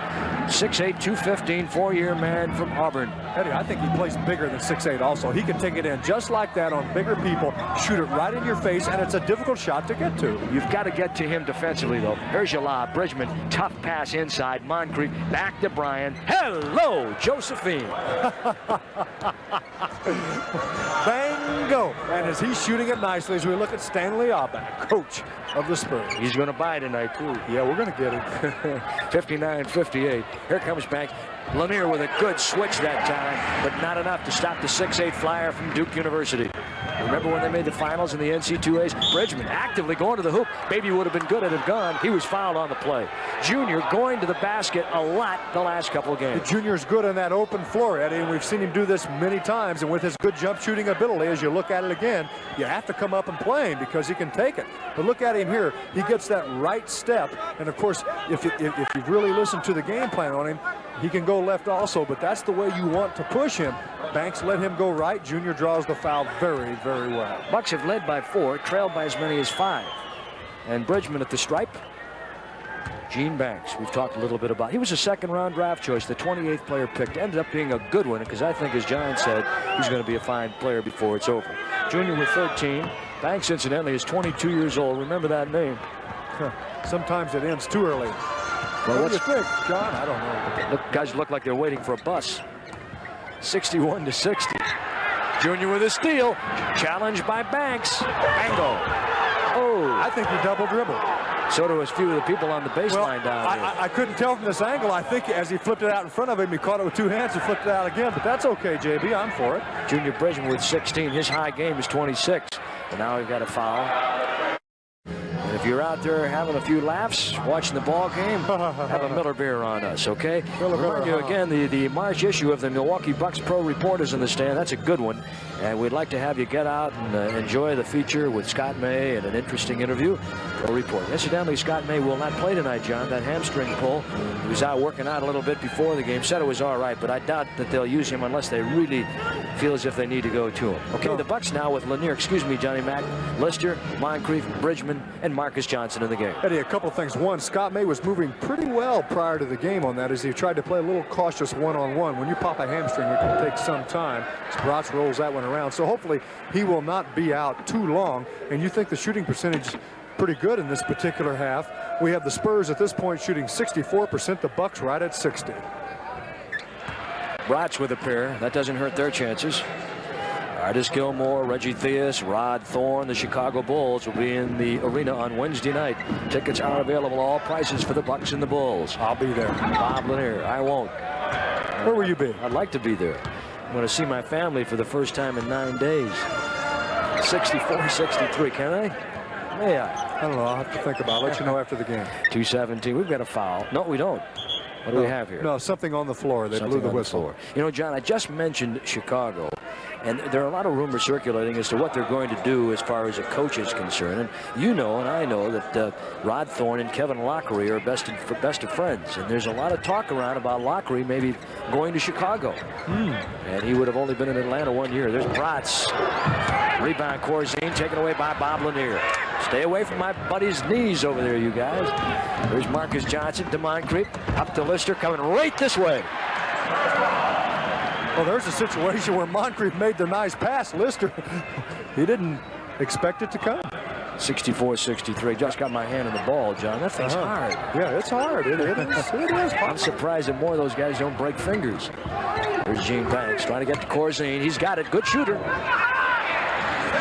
6'8", 215, 4-year man from Auburn. Eddie, I think he plays bigger than 6'8" also. He can take it in just like that on bigger people, shoot it right in your face, and it's a difficult shot to get to. You've got to get to him defensively, though. Here's your lob. Bridgman, tough pass inside. Moncrief, back to Bryan. Hello, Josephine. Bango! And as he's shooting it nicely, as we look at Stanley Aubach, coach of the Spurs. He's going to buy tonight, too. Yeah, we're going to get him. 59-58. Here comes Banks. Lanier with a good switch that time, but not enough to stop the 6'8" flyer from Duke University. Remember when they made the finals in the NC2As? Bridgman actively going to the hoop. Maybe would have been good had it gone. He was fouled on the play. Junior going to the basket a lot the last couple of games. The junior's good on that open floor, Eddie, and we've seen him do this many times. And with his good jump shooting ability, as you look at it again, you have to come up and play him because he can take it. But look at him here. He gets that right step. And, of course, if you've really listened to the game plan on him, he can go left also, but that's the way you want to push him. Banks let him go right. Junior draws the foul very, very well. Bucks have led by 4, trailed by as many as 5. And Bridgman at the stripe. Gene Banks, we've talked a little bit about. He was a second-round draft choice, the 28th player picked. Ended up being a good one because I think, as John said, he's going to be a fine player before it's over. Junior with 13. Banks, incidentally, is 22 years old. Remember that name. Sometimes it ends too early. Well, what do you think, John? I don't know. Look, guys look like they're waiting for a bus. 61-60. Junior with a steal. Challenged by Banks. Bango. Oh. I think he double dribbled. So do a few of the people on the baseline down there. I couldn't tell from this angle. I think as he flipped it out in front of him, he caught it with 2 hands and flipped it out again. But that's okay, JB. I'm for it. Junior Bridgman with 16. His high game is 26. And now we've got a foul. And if you're out there having a few laughs, watching the ball game, have a Miller beer on us, okay? Remind you again, the March issue of the Milwaukee Bucks Pro Report is in the stand. That's a good one. And we'd like to have you get out and enjoy the feature with Scott May and an interesting interview. Pro Report. Incidentally, Scott May will not play tonight, John. That hamstring pull. He was out working out a little bit before the game. Said it was all right, but I doubt that they'll use him unless they really feel as if they need to go to him. Okay, the Bucks now with Lanier, excuse me, Johnny Mac, Lister, Moncrief, Bridgman, and Marcus Johnson in the game. Eddie, a couple of things. One, Scott May was moving pretty well prior to the game on that as he tried to play a little cautious one-on-one. When you pop a hamstring, it can take some time. Bratz rolls that one around. So hopefully he will not be out too long. And you think the shooting percentage is pretty good in this particular half. We have the Spurs at this point shooting 64%, the Bucks right at 60. Bratz with a pair. That doesn't hurt their chances. Artis Gilmore, Reggie Theus, Rod Thorne, the Chicago Bulls will be in the arena on Wednesday night. Tickets are available, all prices for the Bucks and the Bulls. I'll be there. Bob Lanier, I won't. Where will you be? I'd like to be there. I'm going to see my family for the first time in 9 days. 64-63, can I? May I? I don't know. I'll have to think about it. I'll let you know after the game. 2:17. We've got a foul. No, we don't. What do we have here? No, something on the floor. They blew the whistle. You know, John, I just mentioned Chicago, and there are a lot of rumors circulating as to what they're going to do as far as a coach is concerned. And you know, and I know that Rod Thorne and Kevin Lockery are best of friends. And there's a lot of talk around about Lockery maybe going to Chicago. And he would have only been in Atlanta 1 year. There's Bratz. Rebound, Corzine, taken away by Bob Lanier. Stay away from my buddy's knees over there, you guys. There's Marcus Johnson to Moncrief, up to Lister, coming right this way. Well, there's a situation where Moncrief made the nice pass. Lister, he didn't expect it to come. 64-63. Just got my hand on the ball, John. That thing's hard. Yeah, it's hard. It is. I'm surprised that more of those guys don't break fingers. There's Gene Banks trying to get to Corzine. He's got it. Good shooter.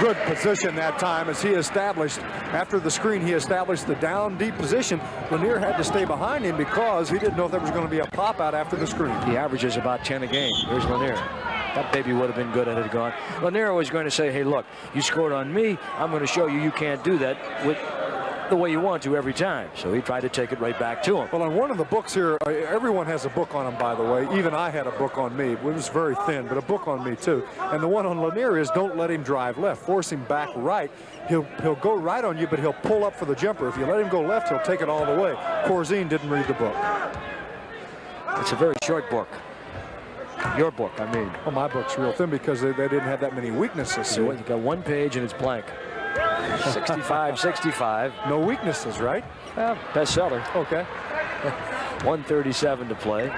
Good position that time as he established, after the screen, he established the down deep position. Lanier had to stay behind him because he didn't know if there was going to be a pop out after the screen. He averages about 10 a game. Here's Lanier. That baby would have been good had it gone. Lanier was going to say, hey, look, you scored on me. I'm going to show you can't do that with the way you want to every time. So he tried to take it right back to him. Well, on one of the books here, everyone has a book on him, by the way. Even I had a book on me. It was very thin, but a book on me, too. And the one on Lanier is don't let him drive left. Force him back right. He'll go right on you, but he'll pull up for the jumper. If you let him go left, he'll take it all the way. Corzine didn't read the book. It's a very short book. Your book, I mean. Well, my book's real thin because they didn't have that many weaknesses. So you got one page and it's blank. 65-65. No weaknesses, right? Well, bestseller. Okay. 1:37 to play.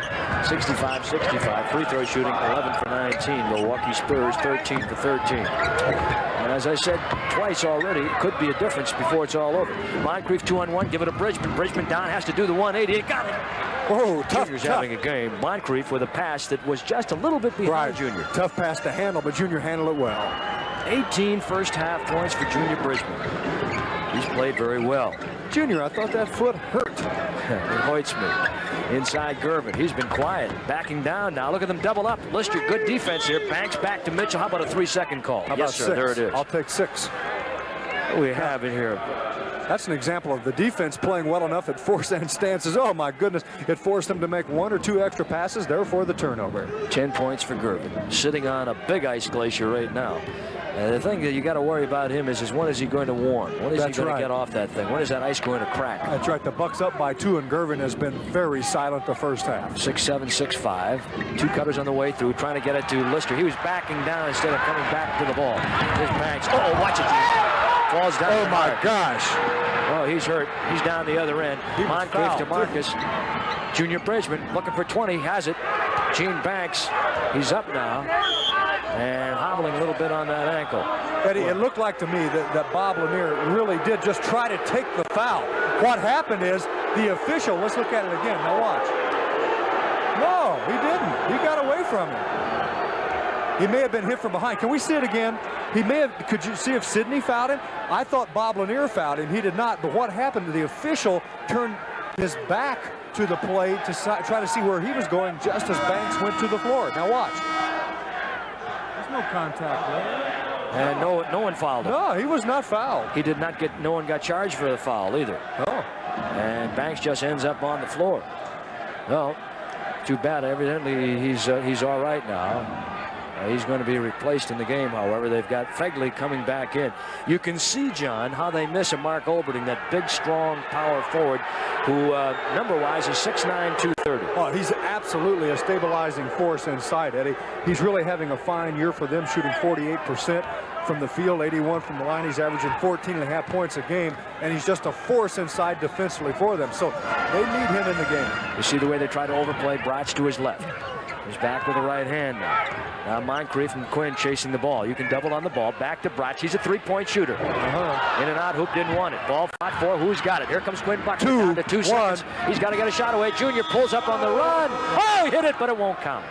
65-65. Free throw shooting 11 for 19. Milwaukee Spurs 13 for 13. And as I said twice already, it could be a difference before it's all over. Moncrief 2-on-1. Give it to Bridgman. Bridgman down. Has to do the 180. He got it. Whoa, tough. Junior's having a game. Moncrief with a pass that was just a little bit behind Junior. Tough pass to handle, but Junior handled it well. 18 first half points for Junior Bridgman. He's played very well. Junior, I thought that foot hurt. It hurts me. Inside Gervin. He's been quiet. Backing down now. Look at them double up. Lister, good defense here. Banks back to Mitchell. How about a 3-second call? Yes, sir. 6? There it is. I'll take 6. What do we have in here? That's an example of the defense playing well enough at force-end stances. Oh, my goodness. It forced them to make 1 or 2 extra passes, therefore the turnover. 10 points for Gervin. Sitting on a big ice glacier right now. And the thing that you got to worry about him is when is he going to warm? When is he going to get off that thing? When is that ice going to crack? That's right. The Bucks up by 2, and Gervin has been very silent the first half. 6'7", 6'5". 2 cutters on the way through, trying to get it to Lister. He was backing down instead of coming back to the ball. Here's Banks. Oh, watch it. Falls down. Oh, my gosh. Oh, he's hurt. He's down the other end. Moncrief to Marcus. Junior Bridgman looking for 20. Has it. Gene Banks. He's up now. And hobbling a little bit on that ankle. Eddie, it looked like to me that Bob Lanier really did just try to take the foul. What happened is the official, let's look at it again. Now watch. No, he didn't. He got away from him. He may have been hit from behind. Can we see it again? He may have. Could you see if Sidney fouled him? I thought Bob Lanier fouled him. He did not. But what happened? The official turned his back to the play to try to see where he was going just as Banks went to the floor. Now watch. There's no contact there. And no one fouled him. No, he was not fouled. He did not get. No one got charged for the foul either. Oh. And Banks just ends up on the floor. Well, too bad. Evidently he's all right now. He's going to be replaced in the game, however. They've got Fegley coming back in. You can see, John, how they miss a Mark Olberding, that big, strong power forward who, number-wise, is 6'9", 230. Oh, he's absolutely a stabilizing force inside, Eddie. He's really having a fine year for them, shooting 48% from the field, 81 from the line. He's averaging 14.5 points a game, and he's just a force inside defensively for them. So they need him in the game. You see the way they try to overplay Bratz to his left. He's back with the right hand now. Now Moncrief and Quinn chasing the ball. You can double on the ball. Back to Bratz. He's a three-point shooter. In and out. Hoop didn't want it. Ball fought for. Who's got it? Here comes Quinn Buckner. Down to 2 seconds. He's got to get a shot away. Junior pulls up on the run. Oh, he hit it, but it won't count.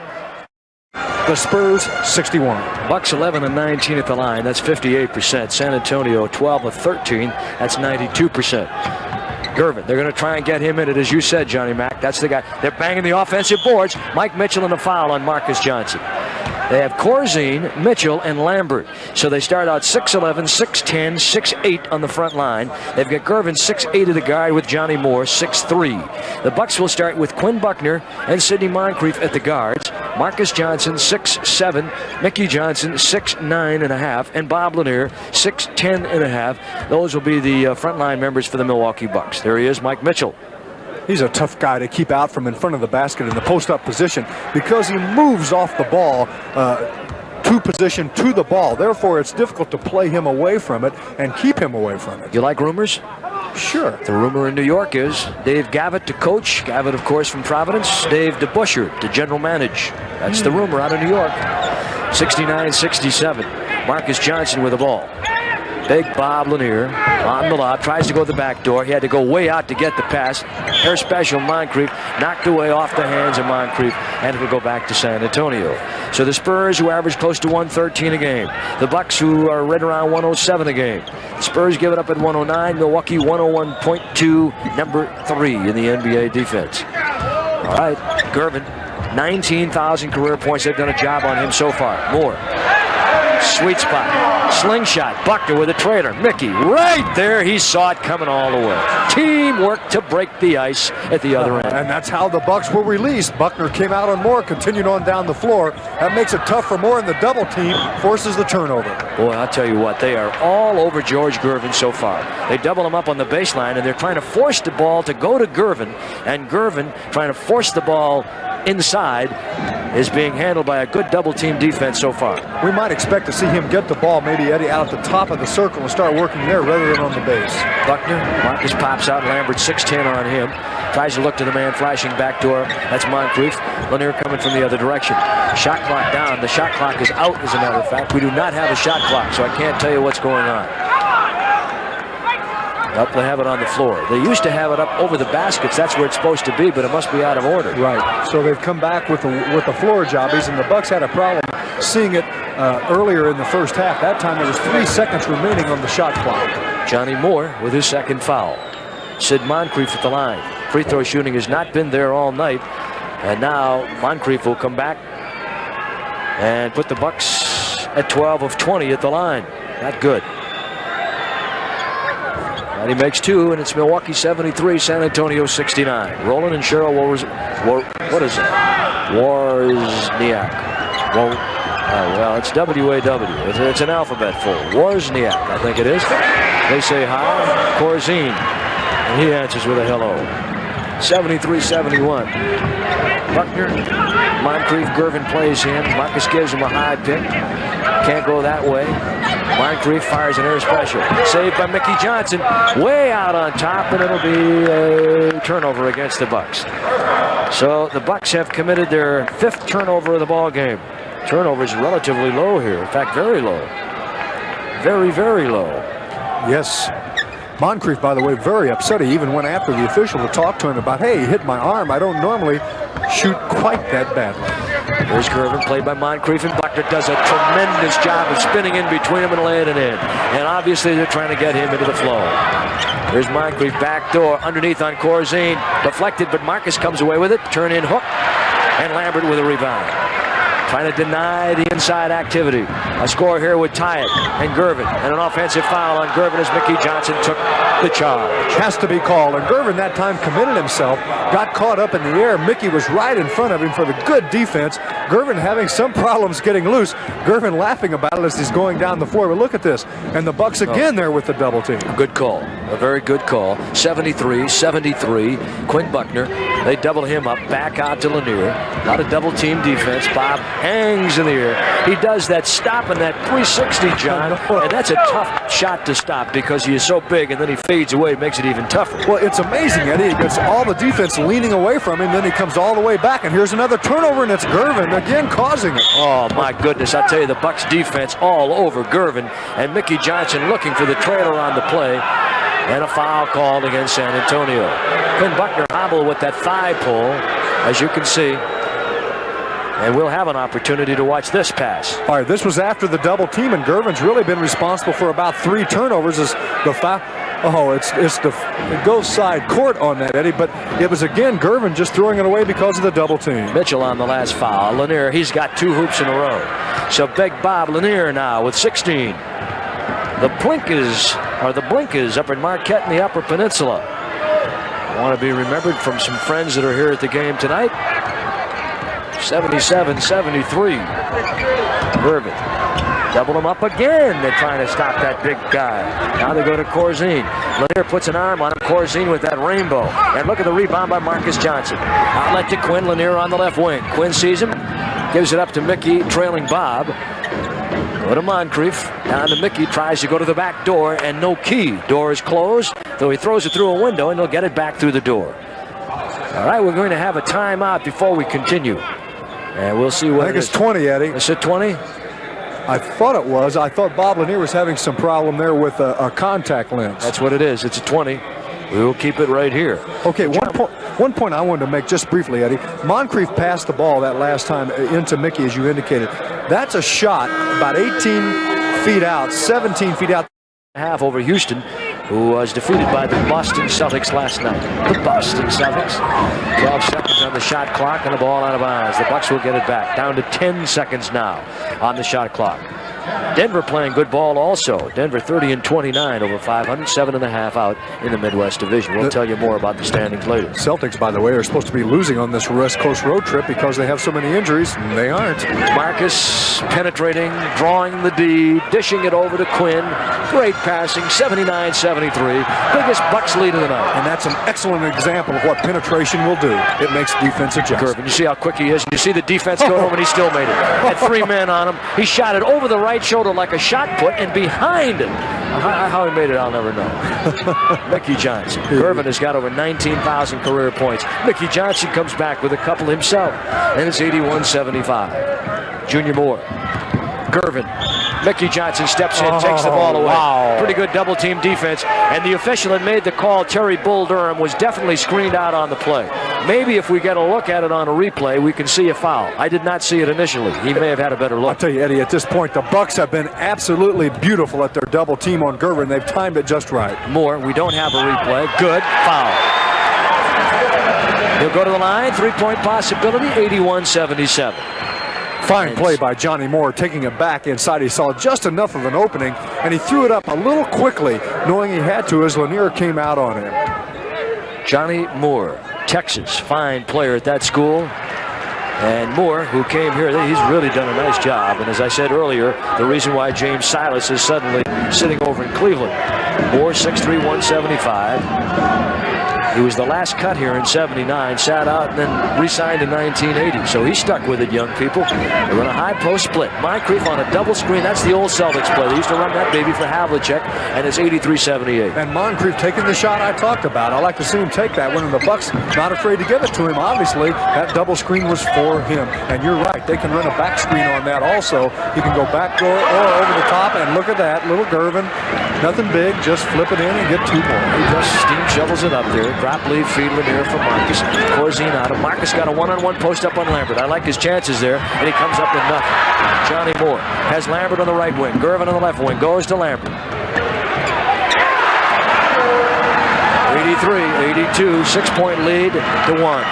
The Spurs 61. Bucks 11 and 19 at the line. That's 58%. San Antonio 12 of 13. That's 92%. Gervin, they're going to try and get him in it, as you said, Johnny Mac. That's the guy. They're banging the offensive boards. Mike Mitchell and a foul on Marcus Johnson. They have Corzine, Mitchell, and Lambert. So they start out 6'11", 6'10", 6'8 on the front line. They've got Gervin 6'8 of the guard with Johnny Moore 6'3. The Bucks will start with Quinn Buckner and Sidney Moncrief at the guards. Marcus Johnson 6'7", Mickey Johnson 6'9.5", and Bob Lanier 6'10.5". Those will be the frontline members for the Milwaukee Bucks. There he is, Mike Mitchell. He's a tough guy to keep out from in front of the basket in the post-up position because he moves off the ball to position to the ball. Therefore, it's difficult to play him away from it and keep him away from it. You like rumors? Sure. The rumor in New York is Dave Gavitt to coach. Gavitt, of course, from Providence. Dave DeBusschere to general manage. That's the rumor out of New York. 69-67. Marcus Johnson with the ball. Big Bob Lanier on the lob, tries to go the back door. He had to go way out to get the pass. Air special Moncrief knocked away off the hands of Moncrief, and it will go back to San Antonio. So the Spurs, who average close to 113 a game. The Bucks, who are right around 107 a game. The Spurs give it up at 109. Milwaukee 101.2, number 3 in the NBA defense. All right, Gervin, 19,000 career points. They've done a job on him so far. Moore. Sweet spot. Slingshot. Buckner with a trailer. Mickey right there. He saw it coming all the way. Teamwork to break the ice at the other end. And that's how the Bucks were released. Buckner came out on Moore, continued on down the floor. That makes it tough for Moore, and the double team forces the turnover. Boy, I'll tell you what, they are all over George Gervin so far. They double him up on the baseline, and they're trying to force the ball to go to Gervin, and Gervin trying to force the ball inside. is being handled by a good double-team defense so far. We might expect to see him get the ball, maybe Eddie, out at the top of the circle and start working there rather than on the base. Buckner, Marcus pops out. Lambert 6'10" on him. Tries to look to the man flashing back door. That's Moncrief. Lanier coming from the other direction. Shot clock down. The shot clock is out, as a matter of fact. We do not have a shot clock, so I can't tell you what's going on. Up, they have it on the floor. They used to have it up over the baskets. That's where it's supposed to be, but it must be out of order. Right. So they've come back with the floor jobbies, and the Bucks had a problem seeing it earlier in the first half. That time there was 3 seconds remaining on the shot clock. Johnny Moore with his second foul. Sid Moncrief at the line. Free throw shooting has not been there all night, and now Moncrief will come back and put the Bucks at 12 of 20 at the line. Not good. And he makes 2, and it's Milwaukee 73, San Antonio 69. Roland and Cheryl what is it? Wozniak. Well, it's W-A-W. It's an alphabet full. Wozniak, I think it is. They say hi. Corzine. And he answers with a hello. 73-71. Buckner, Moncrief, Gervin plays in. Marcus gives him a high pick. Can't go that way. Moncrief fires an air special. Saved by Mickey Johnson. Way out on top, and it'll be a turnover against the Bucks. So the Bucks have committed their 5th turnover of the ball game. Turnover is relatively low here. In fact, very low. Very, very low. Yes. Moncrief, by the way, very upset. He even went after the official to talk to him about, hey, he hit my arm. I don't normally shoot quite that badly. There's Gervin, played by Moncrief, and Buckner does a tremendous job of spinning in between them and laying it in. And obviously they're trying to get him into the flow. There's Moncrief, back door, underneath on Corzine. Deflected, but Marcus comes away with it. Turn in hook, and Lambert with a rebound. Trying to deny the inside activity. A score here would tie it. And Gervin, and an offensive foul on Gervin as Mickey Johnson took the charge. Has to be called. And Gervin that time committed himself. Got caught up in the air. Mickey was right in front of him for the good defense. Gervin having some problems getting loose. Gervin laughing about it as he's going down the floor. But look at this. And the Bucks again there with the double team. Good call. A very good call. 73-73. Quinn Buckner. They double him up. Back out to Lanier. A lot of double team defense. Bob hangs in the air. He does that stop and that 360, John, and that's a tough shot to stop because he is so big, and then he fades away. It makes it even tougher. Well, it's amazing, Eddie. He gets all the defense leaning away from him, then he comes all the way back, and here's another turnover, and it's Gervin again causing it. Oh, my goodness. I tell you, the Bucks defense all over Gervin, and Mickey Johnson looking for the trailer on the play, and a foul called against San Antonio. Quinn Buckner hobbled with that thigh pull, as you can see. And we'll have an opportunity to watch this pass. All right, this was after the double team, and Gervin's really been responsible for about 3 turnovers as the foul. Oh, it goes side court on that, Eddie, but it was again Gervin just throwing it away because of the double team. Mitchell on the last foul. Lanier, he's got 2 hoops in a row. So Big Bob Lanier now with 16. The Blinkers up in Marquette in the Upper Peninsula. Want to be remembered from some friends that are here at the game tonight. 77-73. Gervin. Double him up again. They're trying to stop that big guy. Now they go to Corzine. Lanier puts an arm on him. Corzine with that rainbow. And look at the rebound by Marcus Johnson. Outlet to Quinn. Lanier on the left wing. Quinn sees him. Gives it up to Mickey, trailing Bob. Go to Moncrief. Down to Mickey. Tries to go to the back door, and no key. Door is closed, though he throws it through a window, and he'll get it back through the door. All right, we're going to have a timeout before we continue. And we'll see what I think it's 20, Eddie. Is it 20? I thought it was. I thought Bob Lanier was having some problem there with a contact lens. That's what it is. It's a 20. We will keep it right here. Okay, one point I wanted to make just briefly, Eddie. Moncrief passed the ball that last time into Mickey, as you indicated. That's a shot about 18 feet out, 17 feet out. Half over Houston, who was defeated by the Boston Celtics last night. The Boston Celtics. 12 seconds on the shot clock and the ball out of bounds. The Bucks will get it back. Down to 10 seconds now on the shot clock. Denver playing good ball also. Denver 30-29 over 500, 7.5 out in the Midwest Division. We'll tell you more about the standings later. Celtics, by the way, are supposed to be losing on this West Coast road trip because they have so many injuries. They aren't. Marcus penetrating, drawing the D, dishing it over to Quinn. Great passing, 79-73. Biggest Bucks lead of the night. And that's an excellent example of what penetration will do. It makes defense adjust. Gervin, you see how quick he is? You see the defense go over, and he still made it. Had 3 men on him. He shot it over the right shoulder like a shot put and behind it. How he made it, I'll never know. Mickey Johnson. Gervin has got over 19,000 career points. Mickey Johnson comes back with a couple himself. And it's 81-75. Junior Moore. Gervin. Mickey Johnson steps in, takes the ball away. Wow. Pretty good double team defense. And the official that made the call, Terry Bull Durham, was definitely screened out on the play. Maybe if we get a look at it on a replay, we can see a foul. I did not see it initially. He may have had a better look. I'll tell you, Eddie, at this point, the Bucks have been absolutely beautiful at their double team on Gervin. They've timed it just right. Moore, we don't have a replay. Good. Foul. He'll go to the line. 3-point possibility, 81-77. Fine play by Johnny Moore, taking it back inside. He saw just enough of an opening, and he threw it up a little quickly, knowing he had to as Lanier came out on him. Johnny Moore, Texas, fine player at that school. And Moore, who came here, he's really done a nice job. And as I said earlier, the reason why James Silas is suddenly sitting over in Cleveland. Moore, 6'3", 175. He was the last cut here in 79, sat out, and then re-signed in 1980. So he stuck with it, young people. They run a high post split. Moncrief on a double screen. That's the old Celtics play. They used to run that baby for Havlicek, and it's 83-78. And Moncrief taking the shot I talked about. I like to see him take that one, and the Bucks not afraid to give it to him. Obviously, that double screen was for him. And you're right, they can run a back screen on that also. He can go back door or over the top, and look at that, little Gervin. Nothing big, just flip it in and get 2 more. He just steam shovels it up there. Drop lead, feed Lanier for Marcus. Corzine out of Marcus, got a one-on-one post up on Lambert. I like his chances there, and he comes up with nothing. Johnny Moore has Lambert on the right wing. Gervin on the left wing. Goes to Lambert. 83-82, 6-point lead to 1.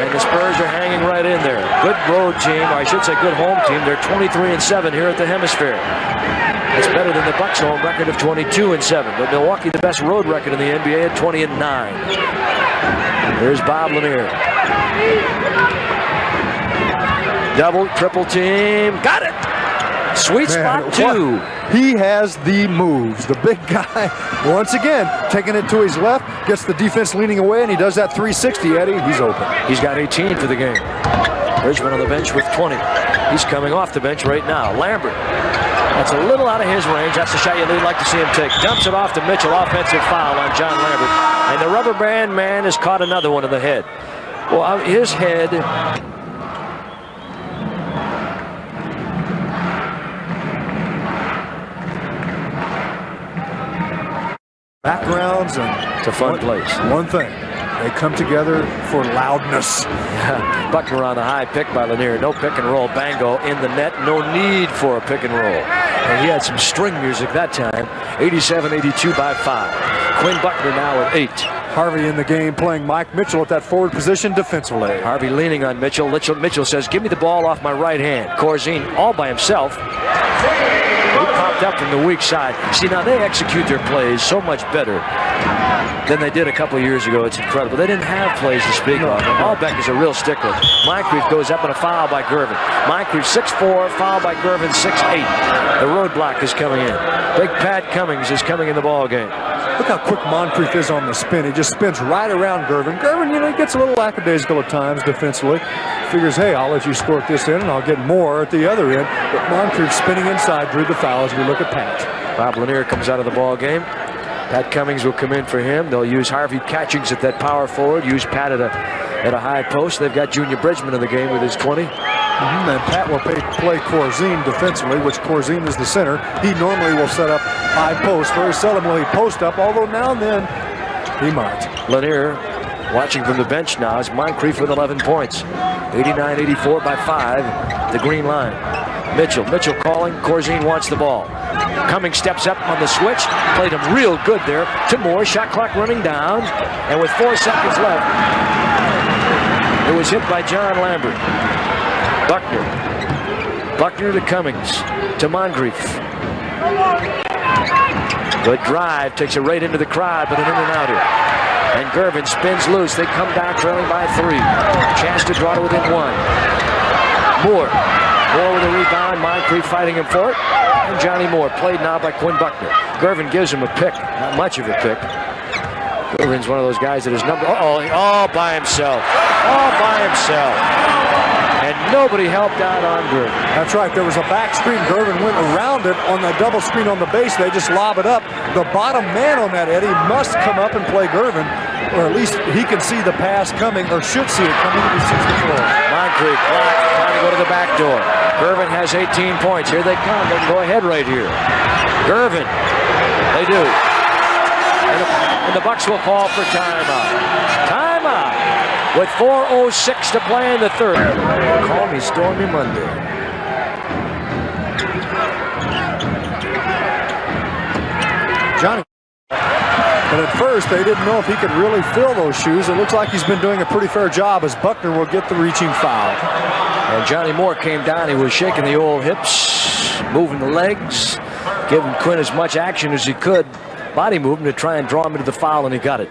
And the Spurs are hanging right in there. Good road team, or I should say good home team. They're 23-7 here at the Hemisphere. It's better than the Bucks' home record of 22-7. But Milwaukee, the best road record in the NBA at 20-9. Here's Bob Lanier. Double, triple team. Got it! Sweet spot 2. He has the moves. The big guy, once again, taking it to his left, gets the defense leaning away, and he does that 360, Eddie. He's open. He's got 18 for the game. Bridgman on the bench with 20. He's coming off the bench right now. Lambert. That's a little out of his range. That's the shot you'd like to see him take. Dumps it off to Mitchell. Offensive foul on John Lambert. And the rubber band man has caught another one in the head. Well, his head... Backgrounds, and it's a fun place. One thing, they come together for loudness. Yeah. Buckner on the high pick by Lanier. No pick and roll. Bango in the net. No need for a pick and roll. And he had some string music that time. 87-82 by 5. Quinn Buckner now with 8. Harvey in the game playing Mike Mitchell at that forward position defensively. Harvey leaning on Mitchell. Mitchell says, give me the ball off my right hand. Corzine all by himself. He popped up from the weak side. See, now they execute their plays so much better than they did a couple of years ago. It's incredible. They didn't have plays to speak of. Allbeck is a real stickler. Moncrief goes up in a foul by Gervin. Moncrief 6'4", foul by Gervin 6'8". The roadblock is coming in. Big Pat Cummings is coming in the ball game. Look how quick Moncrief is on the spin. He just spins right around Gervin. Gervin, he gets a little lackadaisical at times defensively. Figures, hey, I'll let you squirt this in, and I'll get more at the other end. But Moncrief spinning inside, drew the foul as we look at Pat. Bob Lanier comes out of the ball game. Pat Cummings will come in for him. They'll use Harvey Catchings at that power forward. Use Pat at a high post. They've got Junior Bridgman in the game with his 20. And Pat will play Corzine defensively, which Corzine is the center. He normally will set up high post. Very seldom will he post up, although now and then he might. Lanier watching from the bench now is Moncrief with 11 points. 89-84 by 5. The green line. Mitchell calling. Corzine wants the ball. Cummings steps up on the switch. Played him real good there to Moore. Shot clock running down. And with 4 seconds left, it was hit by John Lambert. Buckner Buckner to Cummings to Moncrief. Good drive, takes it right into the crowd, but an in and out here. And Gervin spins loose. They come down trailing by 3. Chance to draw to within 1. Moore with a rebound. Moncrief fighting him for it. And Johnny Moore played now by Quinn Buckner. Gervin gives him a pick. Not much of a pick. Gervin's one of those guys that is all by himself. All by himself. And nobody helped out on Gervin. That's right. There was a back screen. Gervin went around it on the double screen on the base. They just lob it up. The bottom man on that, Eddie, must come up and play Gervin, or at least he can see the pass coming, or should see it coming if he sees the floor. Moncrief trying to go to the back door. Gervin has 18 points. Here they come. They can go ahead right here. Gervin. They do. And the Bucks will call for timeout. Timeout. With 4:06 to play in the third. Call me Stormy Monday. Johnny. But at first, they didn't know if he could really fill those shoes. It looks like he's been doing a pretty fair job as Buckner will get the reaching foul. And Johnny Moore came down. He was shaking the old hips, moving the legs, giving Quinn as much action as he could, body movement to try and draw him into the foul, and he got it.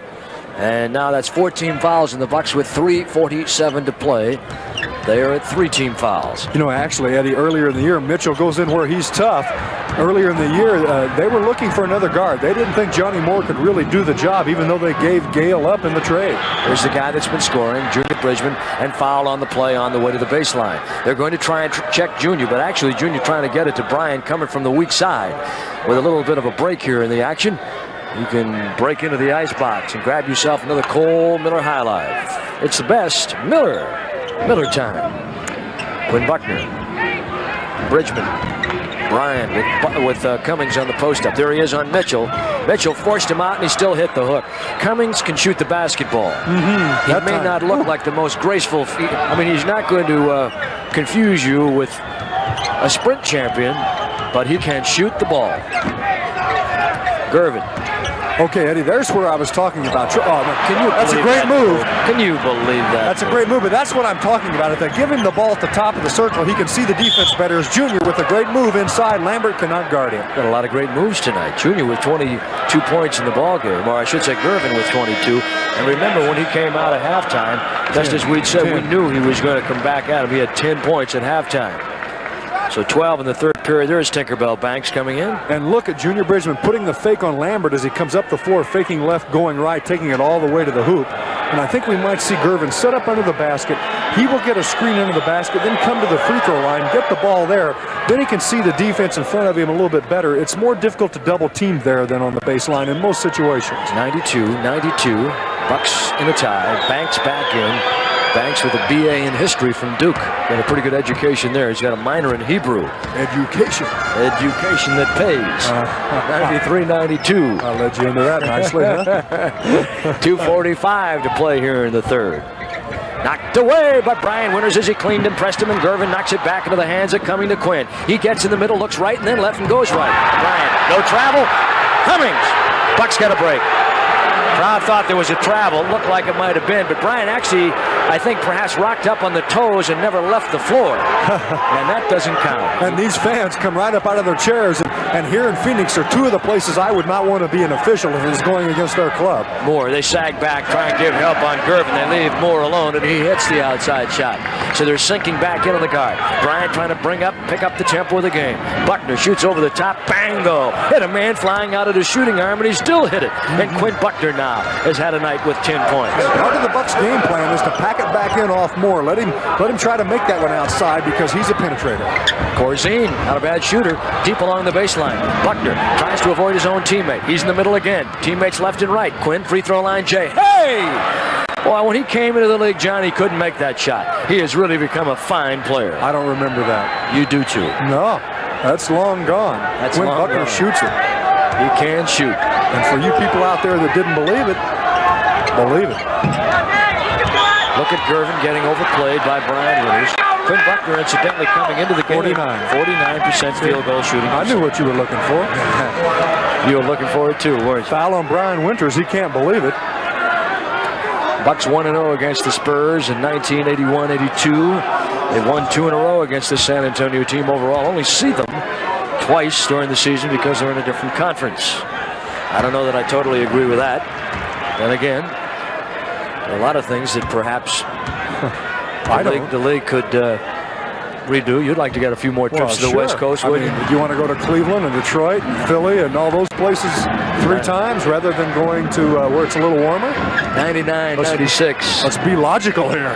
And now that's 14 fouls in the Bucks with 3:47 to play. They are at 3 team fouls. You know, actually, Eddie, earlier in the year, Mitchell goes in where he's tough. Earlier in the year, they were looking for another guard. They didn't think Johnny Moore could really do the job, even though they gave Gale up in the trade. Here's the guy that's been scoring, Junior Bridgman, and foul on the play on the way to the baseline. They're going to try and check Junior, but actually Junior trying to get it to Brian coming from the weak side. With a little bit of a break here in the action, you can break into the ice box and grab yourself another Cole Miller High Life. It's the best. Miller time. Quinn Buckner, Bridgman, Brian with Cummings on the post-up. There he is on Mitchell. Mitchell forced him out, and he still hit the hook. Cummings can shoot the basketball. He may not look like the most graceful. I mean, he's not going to confuse you with a sprint champion, but he can shoot the ball. Gervin. Okay, Eddie, there's where I was talking about. That's a great that move. Can you believe that? That's a great move, but that's what I'm talking about. If they give him the ball at the top of the circle, he can see the defense better. As Junior with a great move inside, Lambert cannot guard him. Got a lot of great moves tonight. Junior with 22 points in the ball game, or I should say Gervin with 22. And remember when he came out at halftime, just as we'd said, we knew he was going to come back at him. He had 10 points at halftime. So 12 in the third period. There's Tinkerbell Banks coming in. And look at Junior Bridgman putting the fake on Lambert as he comes up the floor, faking left, going right, taking it all the way to the hoop. And I think we might see Gervin set up under the basket. He will get a screen under the basket, then come to the free throw line, get the ball there. Then he can see the defense in front of him a little bit better. It's more difficult to double team there than on the baseline in most situations. 92-92. Bucks in a tie. Banks back in. Banks with a BA in history from Duke. Got a pretty good education there. He's got a minor in Hebrew. Education that pays. 93-92. I'll let you into that nicely, huh? 2:45 to play here in the third. Knocked away by Brian Winters as he cleaned and pressed him, and Gervin knocks it back into the hands of Cummings to Quinn. He gets in the middle, looks right, and then left and goes right. Brian, no travel. Cummings. Bucks got a break. Crowd thought there was a travel. Looked like it might have been, but Brian actually, I think, perhaps rocked up on the toes and never left the floor. And that doesn't count. And these fans come right up out of their chairs. And here in Phoenix are two of the places I would not want to be an official if it was going against our club. Moore, they sag back, try and give help on Gervin. They leave Moore alone, and he hits the outside shot. So they're sinking back into the guard. Brian trying to pick up the tempo of the game. Buckner shoots over the top. Bango! Hit a man flying out of the shooting arm, and he still hit it. And Quinn Buckner now has had a night with 10 points. Part of the Bucks' game plan is to pack it back in off Moore. Let him try to make that one outside because he's a penetrator. Corzine, not a bad shooter, deep along the baseline. Buckner tries to avoid his own teammate. He's in the middle again. Teammates left and right. Quinn, free throw line, Jay. Hey! Boy, when he came into the league, John, he couldn't make that shot. He has really become a fine player. I don't remember that. You do too. No, that's long gone. When Buckner shoots it. He can shoot. And for you people out there that didn't believe it, believe it. Look at Gervin getting overplayed by Brian Winters. Quinn Buckner, incidentally, coming into the game. 49% field goal shooting. I knew what you were looking for. You were looking for it too, weren't you? Foul on Brian Winters. He can't believe it. Bucks 1-0 against the Spurs in 1981-82. They won 2 in a row against the San Antonio team overall. Only see them twice during the season because they're in a different conference. I don't know that I totally agree with that. Then again, a lot of things that perhaps the league could redo. You'd like to get a few more trips to the West Coast, wouldn't you? Do you want to go to Cleveland and Detroit and Philly and all those places 3 times rather than going to where it's a little warmer? 99, 96. Let's be logical here.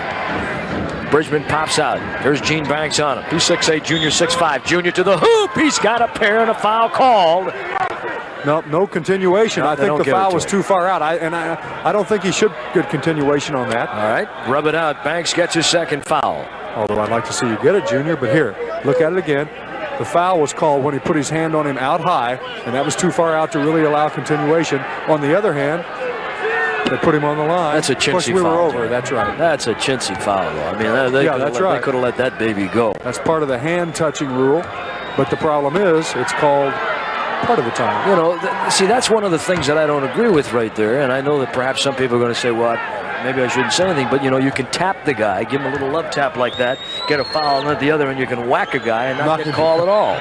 Bridgman pops out. There's Gene Banks on him. He's 6'8", Junior 6'5". Junior to the hoop. He's got a pair and a foul called. No continuation. No, I think the foul was too far out. I don't think he should get continuation on that. All right, rub it out. Banks gets his second foul. Although I'd like to see you get it, Junior. But here, look at it again. The foul was called when he put his hand on him out high, and that was too far out to really allow continuation. On the other hand, they put him on the line. That's a chintzy foul. Plus, we were over. That's right. That's a chintzy foul, though. I mean, they could have let that baby go. That's part of the hand-touching rule. But the problem is, it's called part of the time. You know, see, that's one of the things that I don't agree with right there. And I know that perhaps some people are going to say, well, maybe I shouldn't say anything. But, you know, you can tap the guy, give him a little love tap like that, get a foul, and at the other end you can whack a guy and not get called at all.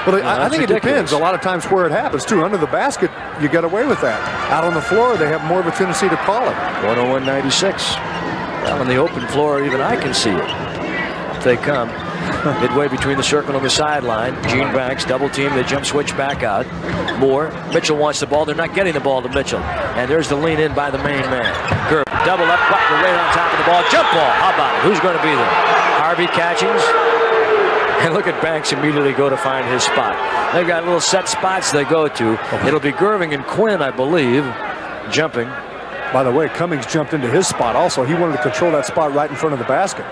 But I think it depends a lot of times where it happens, too. Under the basket, you get away with that. Out on the floor, they have more of a tendency to call it. 101-96. Well, on the open floor, even I can see it. If they come. Midway between the circle and the sideline. Gene Banks, double team. They jump switch back out. Moore. Mitchell wants the ball. They're not getting the ball to Mitchell. And there's the lean in by the main man. Gervin. Double up. Butler right on top of the ball. Jump ball. How about it? Who's going to be there? Harvey Catchings. And look at Banks immediately go to find his spot. They've got little set spots they go to. It'll be Gervin and Quinn, I believe, jumping. By the way, Cummings jumped into his spot also. He wanted to control that spot right in front of the basket.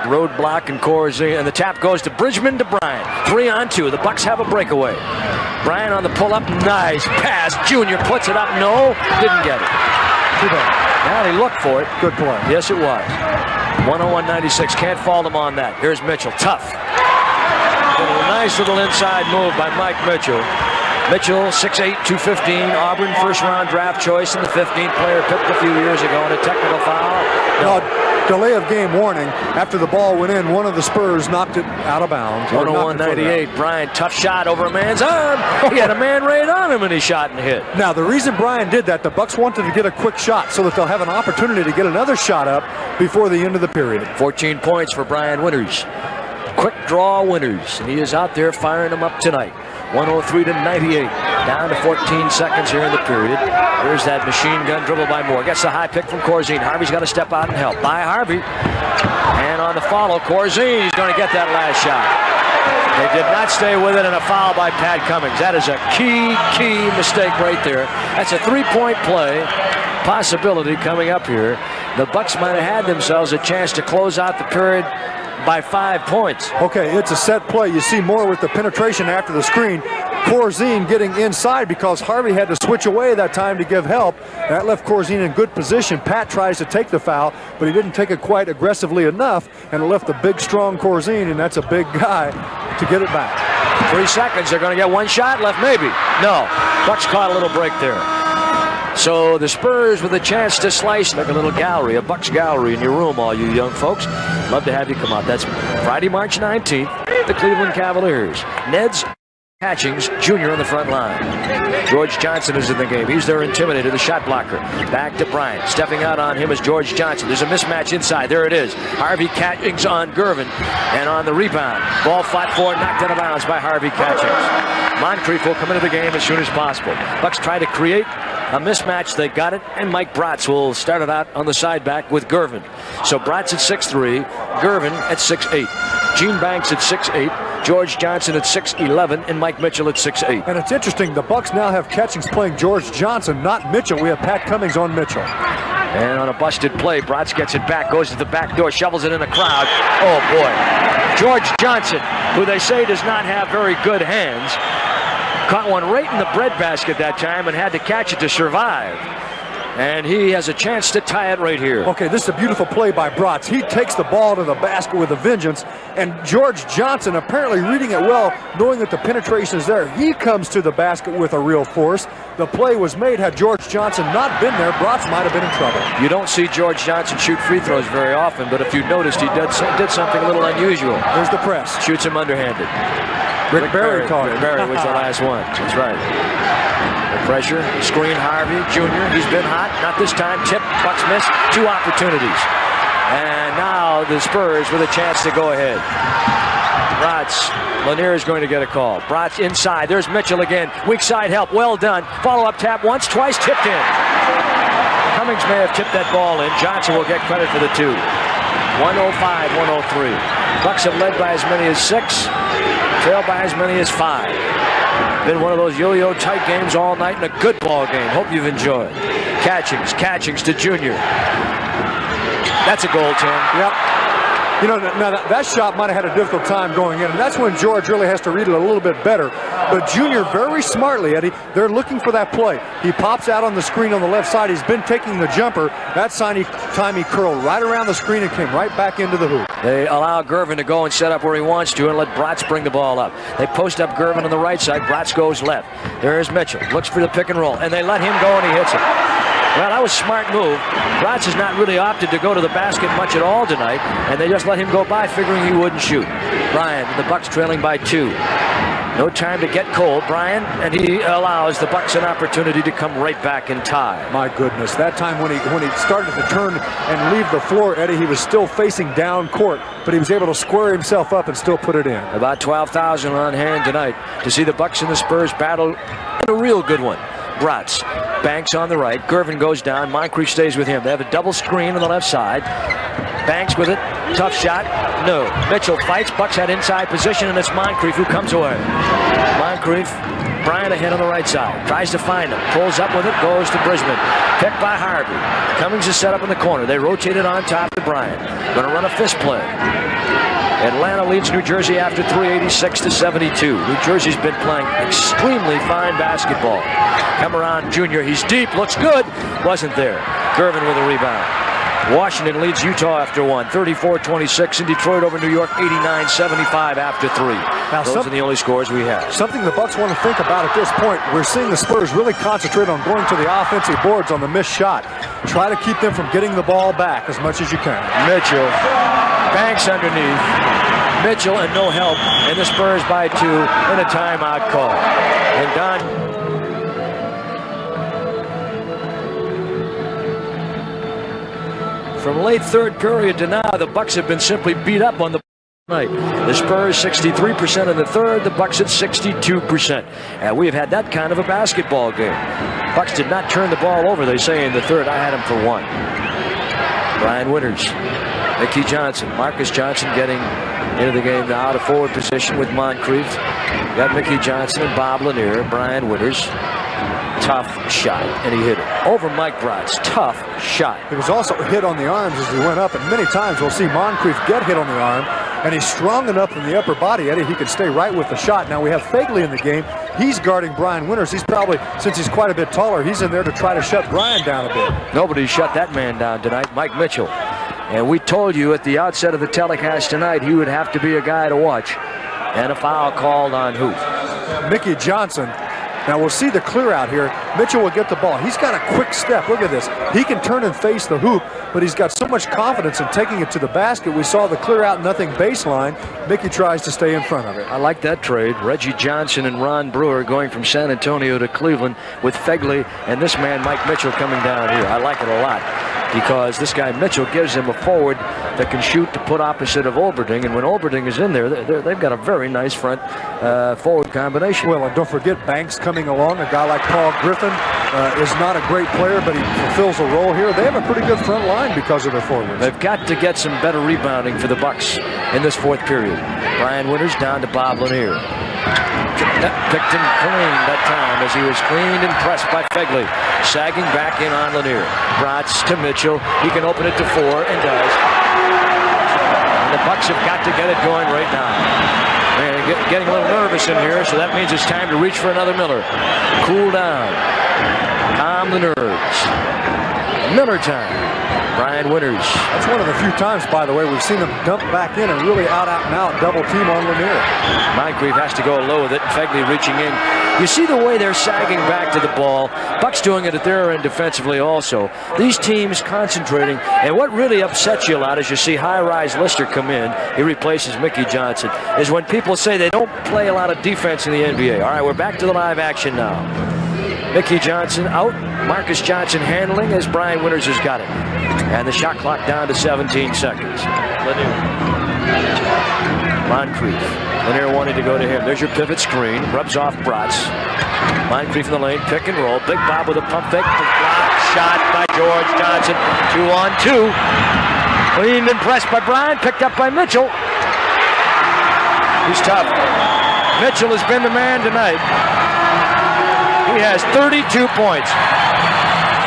Roadblock and Corzine, and the tap goes to Bridgman to Bryant. 3-on-2. The Bucks have a breakaway. Bryant on the pull-up. Nice pass. Junior puts it up. No, didn't get it. Too bad. Now he looked for it. Good play. Yes, it was. 101-96. Can't fault him on that. Here's Mitchell. Tough. A nice little inside move by Mike Mitchell. Mitchell, 6'8", 215. Auburn first-round draft choice and the 15th player picked a few years ago in a technical foul. No. Delay of game warning. After the ball went in, one of the Spurs knocked it out of bounds. 101-98. Bryant, tough shot over a man's arm. He had a man right on him and he shot and hit. Now, the reason Bryant did that, the Bucks wanted to get a quick shot so that they'll have an opportunity to get another shot up before the end of the period. 14 points for Brian Winters. Quick draw Winters, and he is out there firing them up tonight. 103-98. Down to 14 seconds here in the period. Here's that machine gun dribble by Moore. Gets the high pick from Corzine. Harvey's got to step out and help. By Harvey. And on the follow, Corzine. He's going to get that last shot. They did not stay with it, and a foul by Pat Cummings. That is a key mistake right there. That's a three-point play possibility coming up here. The Bucks might have had themselves a chance to close out the period by 5 points. Okay, it's a set play. You see Moore with the penetration after the screen. Corzine getting inside because Harvey had to switch away that time to give help. That left Corzine in good position. Pat tries to take the foul, but he didn't take it quite aggressively enough, and it left the big, strong Corzine, and that's a big guy, to get it back. 3 seconds. They're going to get one shot left, maybe. No. Bucks caught a little break there. So the Spurs with a chance to slice like a little gallery, a Bucks gallery in your room, all you young folks. Love to have you come out. That's Friday, March 19th, the Cleveland Cavaliers. Ned's Catchings Jr. on the front line. George Johnson is in the game. He's their intimidator, the shot blocker. Back to Bryant. Stepping out on him is George Johnson. There's a mismatch inside. There it is. Harvey Catchings on Gervin. And on the rebound, ball flat forward, knocked out of bounds by Harvey Catchings. Moncrief will come into the game as soon as possible. Bucks try to create a mismatch. They got it, and Mike Bratz will start it out on the side back with Gervin. So Bratz at 6'3", Gervin at 6'8". Gene Banks at 6'8", George Johnson at 6'11", and Mike Mitchell at 6'8". And it's interesting, the Bucks now have Catchings playing George Johnson, not Mitchell. We have Pat Cummings on Mitchell. And on a busted play, Bratz gets it back, goes to the back door, shovels it in the crowd. Oh, boy. George Johnson, who they say does not have very good hands, caught one right in the breadbasket that time and had to catch it to survive. And he has a chance to tie it right here. Okay, this is a beautiful play by Bratz. He takes the ball to the basket with a vengeance, and George Johnson, apparently reading it well, knowing that the penetration is there, he comes to the basket with a real force. The play was made. Had George Johnson not been there, Bratz might have been in trouble. You don't see George Johnson shoot free throws very often, but if you noticed, he did something a little unusual. There's the press. Shoots him underhanded. Rick Barry caught it. Barry was the last one. That's right. The pressure, screen Harvey Jr. He's been hot. Not this time. Tip, Bucks miss. 2 opportunities. And now the Spurs with a chance to go ahead. Bratz. Lanier is going to get a call. Bratz inside. There's Mitchell again. Weak side help. Well done. Follow-up tap once, twice. Tipped in. Cummings may have tipped that ball in. Johnson will get credit for the 2. 105-103. Bucks have led by as many as 6. Trail by as many as 5. Been one of those yo-yo tight games all night and a good ball game. Hope you've enjoyed. Catchings to Junior. That's a goal, Tim. Yep. You know, now that shot might have had a difficult time going in, and that's when George really has to read it a little bit better. But Junior, very smartly, Eddie, they're looking for that play. He pops out on the screen on the left side. He's been taking the jumper. That time he curled right around the screen and came right back into the hoop. They allow Gervin to go and set up where he wants to and let Bratz bring the ball up. They post up Gervin on the right side. Bratz goes left. There's Mitchell. Looks for the pick and roll, and they let him go, and he hits it. Well, that was a smart move. Bratz has not really opted to go to the basket much at all tonight, and they just let him go by, figuring he wouldn't shoot. Bryant, the Bucks trailing by 2. No time to get cold, Bryant, and he allows the Bucks an opportunity to come right back and tie. My goodness, that time when he started to turn and leave the floor, Eddie, he was still facing down court, but he was able to square himself up and still put it in. About 12,000 on hand tonight to see the Bucks and the Spurs battle in a real good one. Bratz banks on the right. Gervin goes down. Moncrief stays with him. They have a double screen on the left side. Banks with it. Tough shot. No. Mitchell fights. Bucks had inside position, and it's Moncrief who comes away. Moncrief. Bryant ahead on the right side. Tries to find him. Pulls up with it. Goes to Brisbane. Picked by Harvey. Cummings is set up in the corner. They rotate it on top to Bryant. Going to run a fist play. Atlanta leads New Jersey after 386-72. New Jersey's been playing extremely fine basketball. Come around, Junior. He's deep. Looks good. Wasn't there. Gervin with a rebound. Washington leads Utah after 1. 34-26. In Detroit over New York. 89-75 after 3. Now, those are the only scores we have. Something the Bucks want to think about at this point. We're seeing the Spurs really concentrate on going to the offensive boards on the missed shot. Try to keep them from getting the ball back as much as you can. Mitchell. Banks underneath. Mitchell and no help, and the Spurs by 2 in a timeout call. And Don. From late third period to now, the Bucks have been simply beat up on the night. The Spurs 63% in the third, the Bucks at 62%. And we've had that kind of a basketball game. Bucks did not turn the ball over, they say, in the third. I had him for 1. Brian Winters. Mickey Johnson. Marcus Johnson getting into the game now to forward position with Moncrief. Got Mickey Johnson and Bob Lanier. Brian Winters. Tough shot, and he hit it. Over Mike Bratz. Tough shot. He was also hit on the arms as he went up, and many times we'll see Moncrief get hit on the arm, and he's strong enough in the upper body, Eddie, he can stay right with the shot. Now we have Fagley in the game. He's guarding Brian Winters. He's probably, since he's quite a bit taller, he's in there to try to shut Brian down a bit. Nobody shut that man down tonight, Mike Mitchell. And we told you at the outset of the telecast tonight he would have to be a guy to watch. And a foul called on who? Mickey Johnson. Now we'll see the clear out here. Mitchell will get the ball. He's got a quick step. Look at this. He can turn and face the hoop, but he's got so much confidence in taking it to the basket. We saw the clear out, nothing baseline. Mickey tries to stay in front of it. I like that trade. Reggie Johnson and Ron Brewer going from San Antonio to Cleveland with Fagley and this man Mike Mitchell coming down here. I like it a lot because this guy Mitchell gives him a forward that can shoot to put opposite of Olberding, and when Olberding is in there, they've got a very nice front forward combination. Well, and don't forget Banks coming along. A guy like Paul Griffin is not a great player, but he fulfills a role here. They have a pretty good front line because of their forwards. They've got to get some better rebounding for the Bucks in this fourth period. Brian Winters down to Bob Lanier. Picked him clean that time as he was cleaned and pressed by Fagley. Sagging back in on Lanier. Bratz to Mitchell. He can open it to 4 and does. And the Bucks have got to get it going right now. Man, getting a little nervous in here, so that means it's time to reach for another Miller. Cool down. Calm from the Nerds. Miller time. Brian Winters. That's one of the few times, by the way, we've seen them dump back in and really out and out double team on Lanier. Moncrief has to go low with it. Fegley reaching in. You see the way they're sagging back to the ball. Buck's doing it at their end defensively also. These teams concentrating. And what really upsets you a lot is you see high-rise Lister come in. He replaces Mickey Johnson. Is when people say they don't play a lot of defense in the NBA. All right, we're back to the live action now. Mickey Johnson out. Marcus Johnson handling as Brian Winters has got it. And the shot clock down to 17 seconds. Lanier. Moncrief. Lanier wanted to go to him. There's your pivot screen. Rubs off Bratz. Moncrief in the lane. Pick and roll. Big Bob with a pump fake. Block shot by George Johnson. 2-on-2. Clean and pressed by Brian. Picked up by Mitchell. He's tough. Mitchell has been the man tonight. He has 32 points.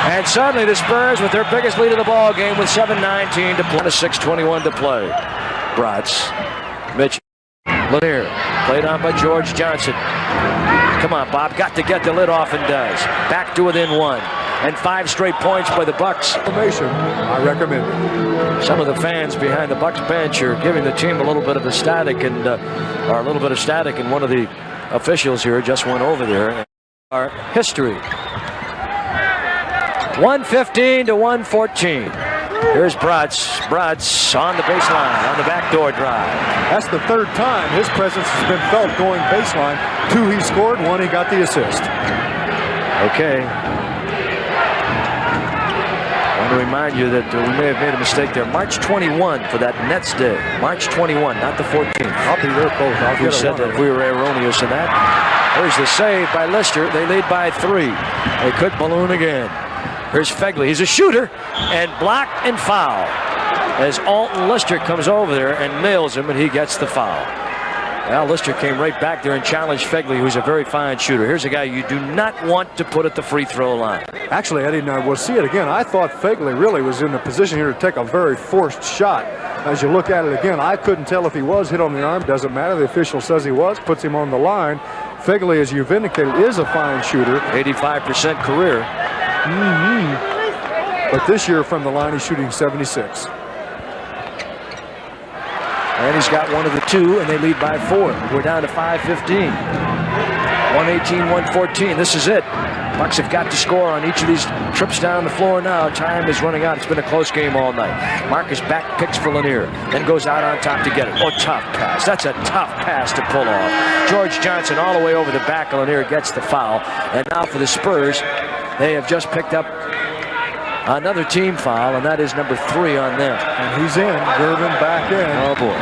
And suddenly the Spurs with their biggest lead of the ball game with 7:19 to play, 6:21 to play. Bratz, Mitchell, Lanier, played on by George Johnson. Come on, Bob, got to get the lid off and does. Back to within one. And 5 straight points by the Bucks. I recommend it. Some of the fans behind the Bucks bench are giving the team a little bit of a static and one of the officials here just went over there. Our history. 115 to 114. Here's Bratz. Bratz on the baseline on the backdoor drive. That's the third time his presence has been felt going baseline. 2 he scored, 1 he got the assist. Okay. I want to remind you that we may have made a mistake there. March 21 for that Nets day. March 21, not the 14th. I'll be there both. Who said that we were erroneous in that? There's the save by Lister. They lead by 3. They could balloon again. Here's Fegley. He's a shooter. And blocked and foul. As Alton Lister comes over there and nails him, and he gets the foul. Well, Lister came right back there and challenged Fegley, who's a very fine shooter. Here's a guy you do not want to put at the free throw line. Actually, Eddie, now we'll see it again. I thought Fegley really was in a position here to take a very forced shot. As you look at it again, I couldn't tell if he was hit on the arm. Doesn't matter. The official says he was. Puts him on the line. Fegley, as you've indicated, is a fine shooter. 85% career. But this year from the line, he's shooting 76. And he's got one of the 2, and they lead by 4. We're down to 5:15. 118-114. This is it. Bucks have got to score on each of these trips down the floor now. Time is running out. It's been a close game all night. Marcus back picks for Lanier, then goes out on top to get it. Oh, tough pass. That's a tough pass to pull off. George Johnson all the way over the back of Lanier gets the foul. And now for the Spurs, they have just picked up another team foul, and that is number 3 on them. And he's in. Gervin back in. Oh, boy.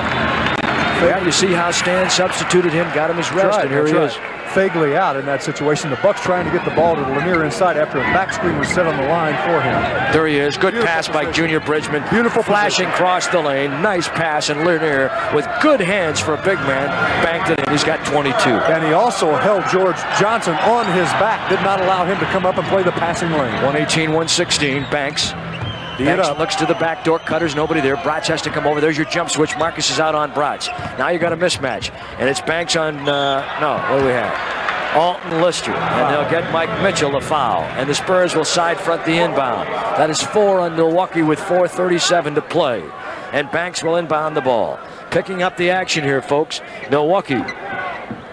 Yeah, you see how Stan substituted him, got him his rest, and here he is. Fegley out in that situation. The Bucks trying to get the ball to Lanier inside after a back screen was set on the line for him. There he is. Good pass by Junior Bridgman. Beautiful flashing across the lane. Nice pass, and Lanier with good hands for a big man banked it in. He's got 22. And he also held George Johnson on his back. Did not allow him to come up and play the passing lane. 118-116. Banks. Banks looks to the back door. Cutter's nobody there. Bratz has to come over. There's your jump switch. Marcus is out on Bratz. Now you got a mismatch. And it's Banks on, what do we have? Alton Lister. And they'll get Mike Mitchell a foul. And the Spurs will side front the inbound. That is 4 on Milwaukee with 4:37 to play. And Banks will inbound the ball. Picking up the action here, folks. Milwaukee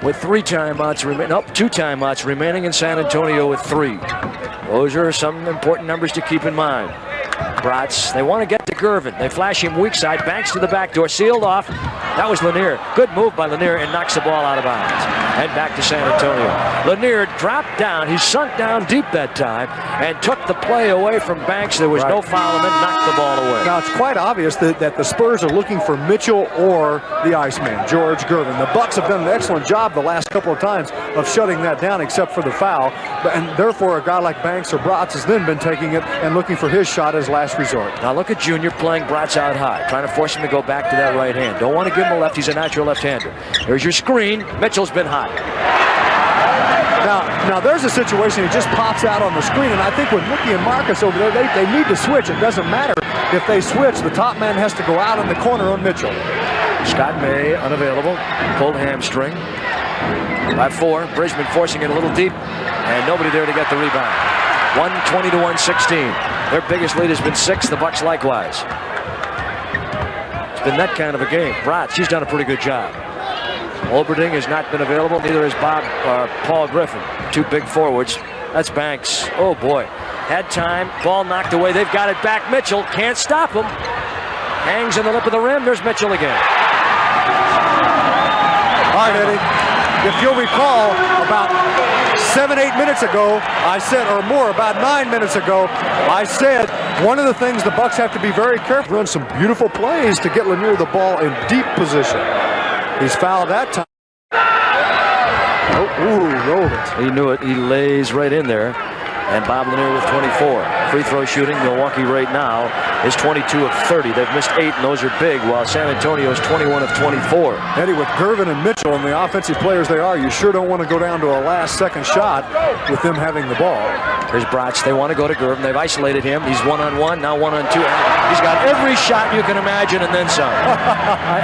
with 2 timeouts remaining in San Antonio with 3. Those are some important numbers to keep in mind. Bratz, they want to get to Gervin. They flash him weak side. Banks to the back door. Sealed off. That was Lanier. Good move by Lanier and knocks the ball out of bounds. And back to San Antonio. Lanier dropped down. He sunk down deep that time and took the play away from Banks. There was no foul and then knocked the ball away. Now, it's quite obvious that the Spurs are looking for Mitchell or the Iceman, George Gervin. The Bucks have done an excellent job the last couple of times of shutting that down except for the foul. And therefore, a guy like Banks or Bratz has then been taking it and looking for his shot as last resort. Now look at Junior playing Bratz out high, trying to force him to go back to that right hand. Don't want to give him a left. He's a natural left-hander. There's your screen. Mitchell's been hot. Now there's a situation. He just pops out on the screen, and I think with Mickey and Marcus over there, they need to switch. It doesn't matter if they switch. The top man has to go out in the corner on Mitchell. Scott May unavailable. Pulled hamstring. By 4. Bridgman forcing it a little deep, and nobody there to get the rebound. 120 to 116. Their biggest lead has been 6. The Bucks likewise. It's been that kind of a game. Bratz, he's done a pretty good job. Olberding has not been available. Neither has Paul Griffin. 2 big forwards. That's Banks. Oh boy. Had time. Ball knocked away. They've got it back. Mitchell can't stop him. Hangs in the lip of the rim. There's Mitchell again. All right, Eddie. If you'll recall, about 7-8 minutes ago, I said, or more, about 9 minutes ago, I said one of the things the Bucks have to be very careful. Run some beautiful plays to get Lanier the ball in deep position. He's fouled that time. Oh, ooh, rolled it. He knew it. He lays right in there. And Bob Lanier with 24. Free throw shooting, Milwaukee right now is 22 of 30. They've missed 8, and those are big, while San Antonio is 21 of 24. Eddie, with Gervin and Mitchell and the offensive players they are, you sure don't want to go down to a last-second shot with them having the ball. Here's Bratz. They want to go to Gervin. They've isolated him. He's 1-on-1, now 1-on-2. He's got every shot you can imagine and then some.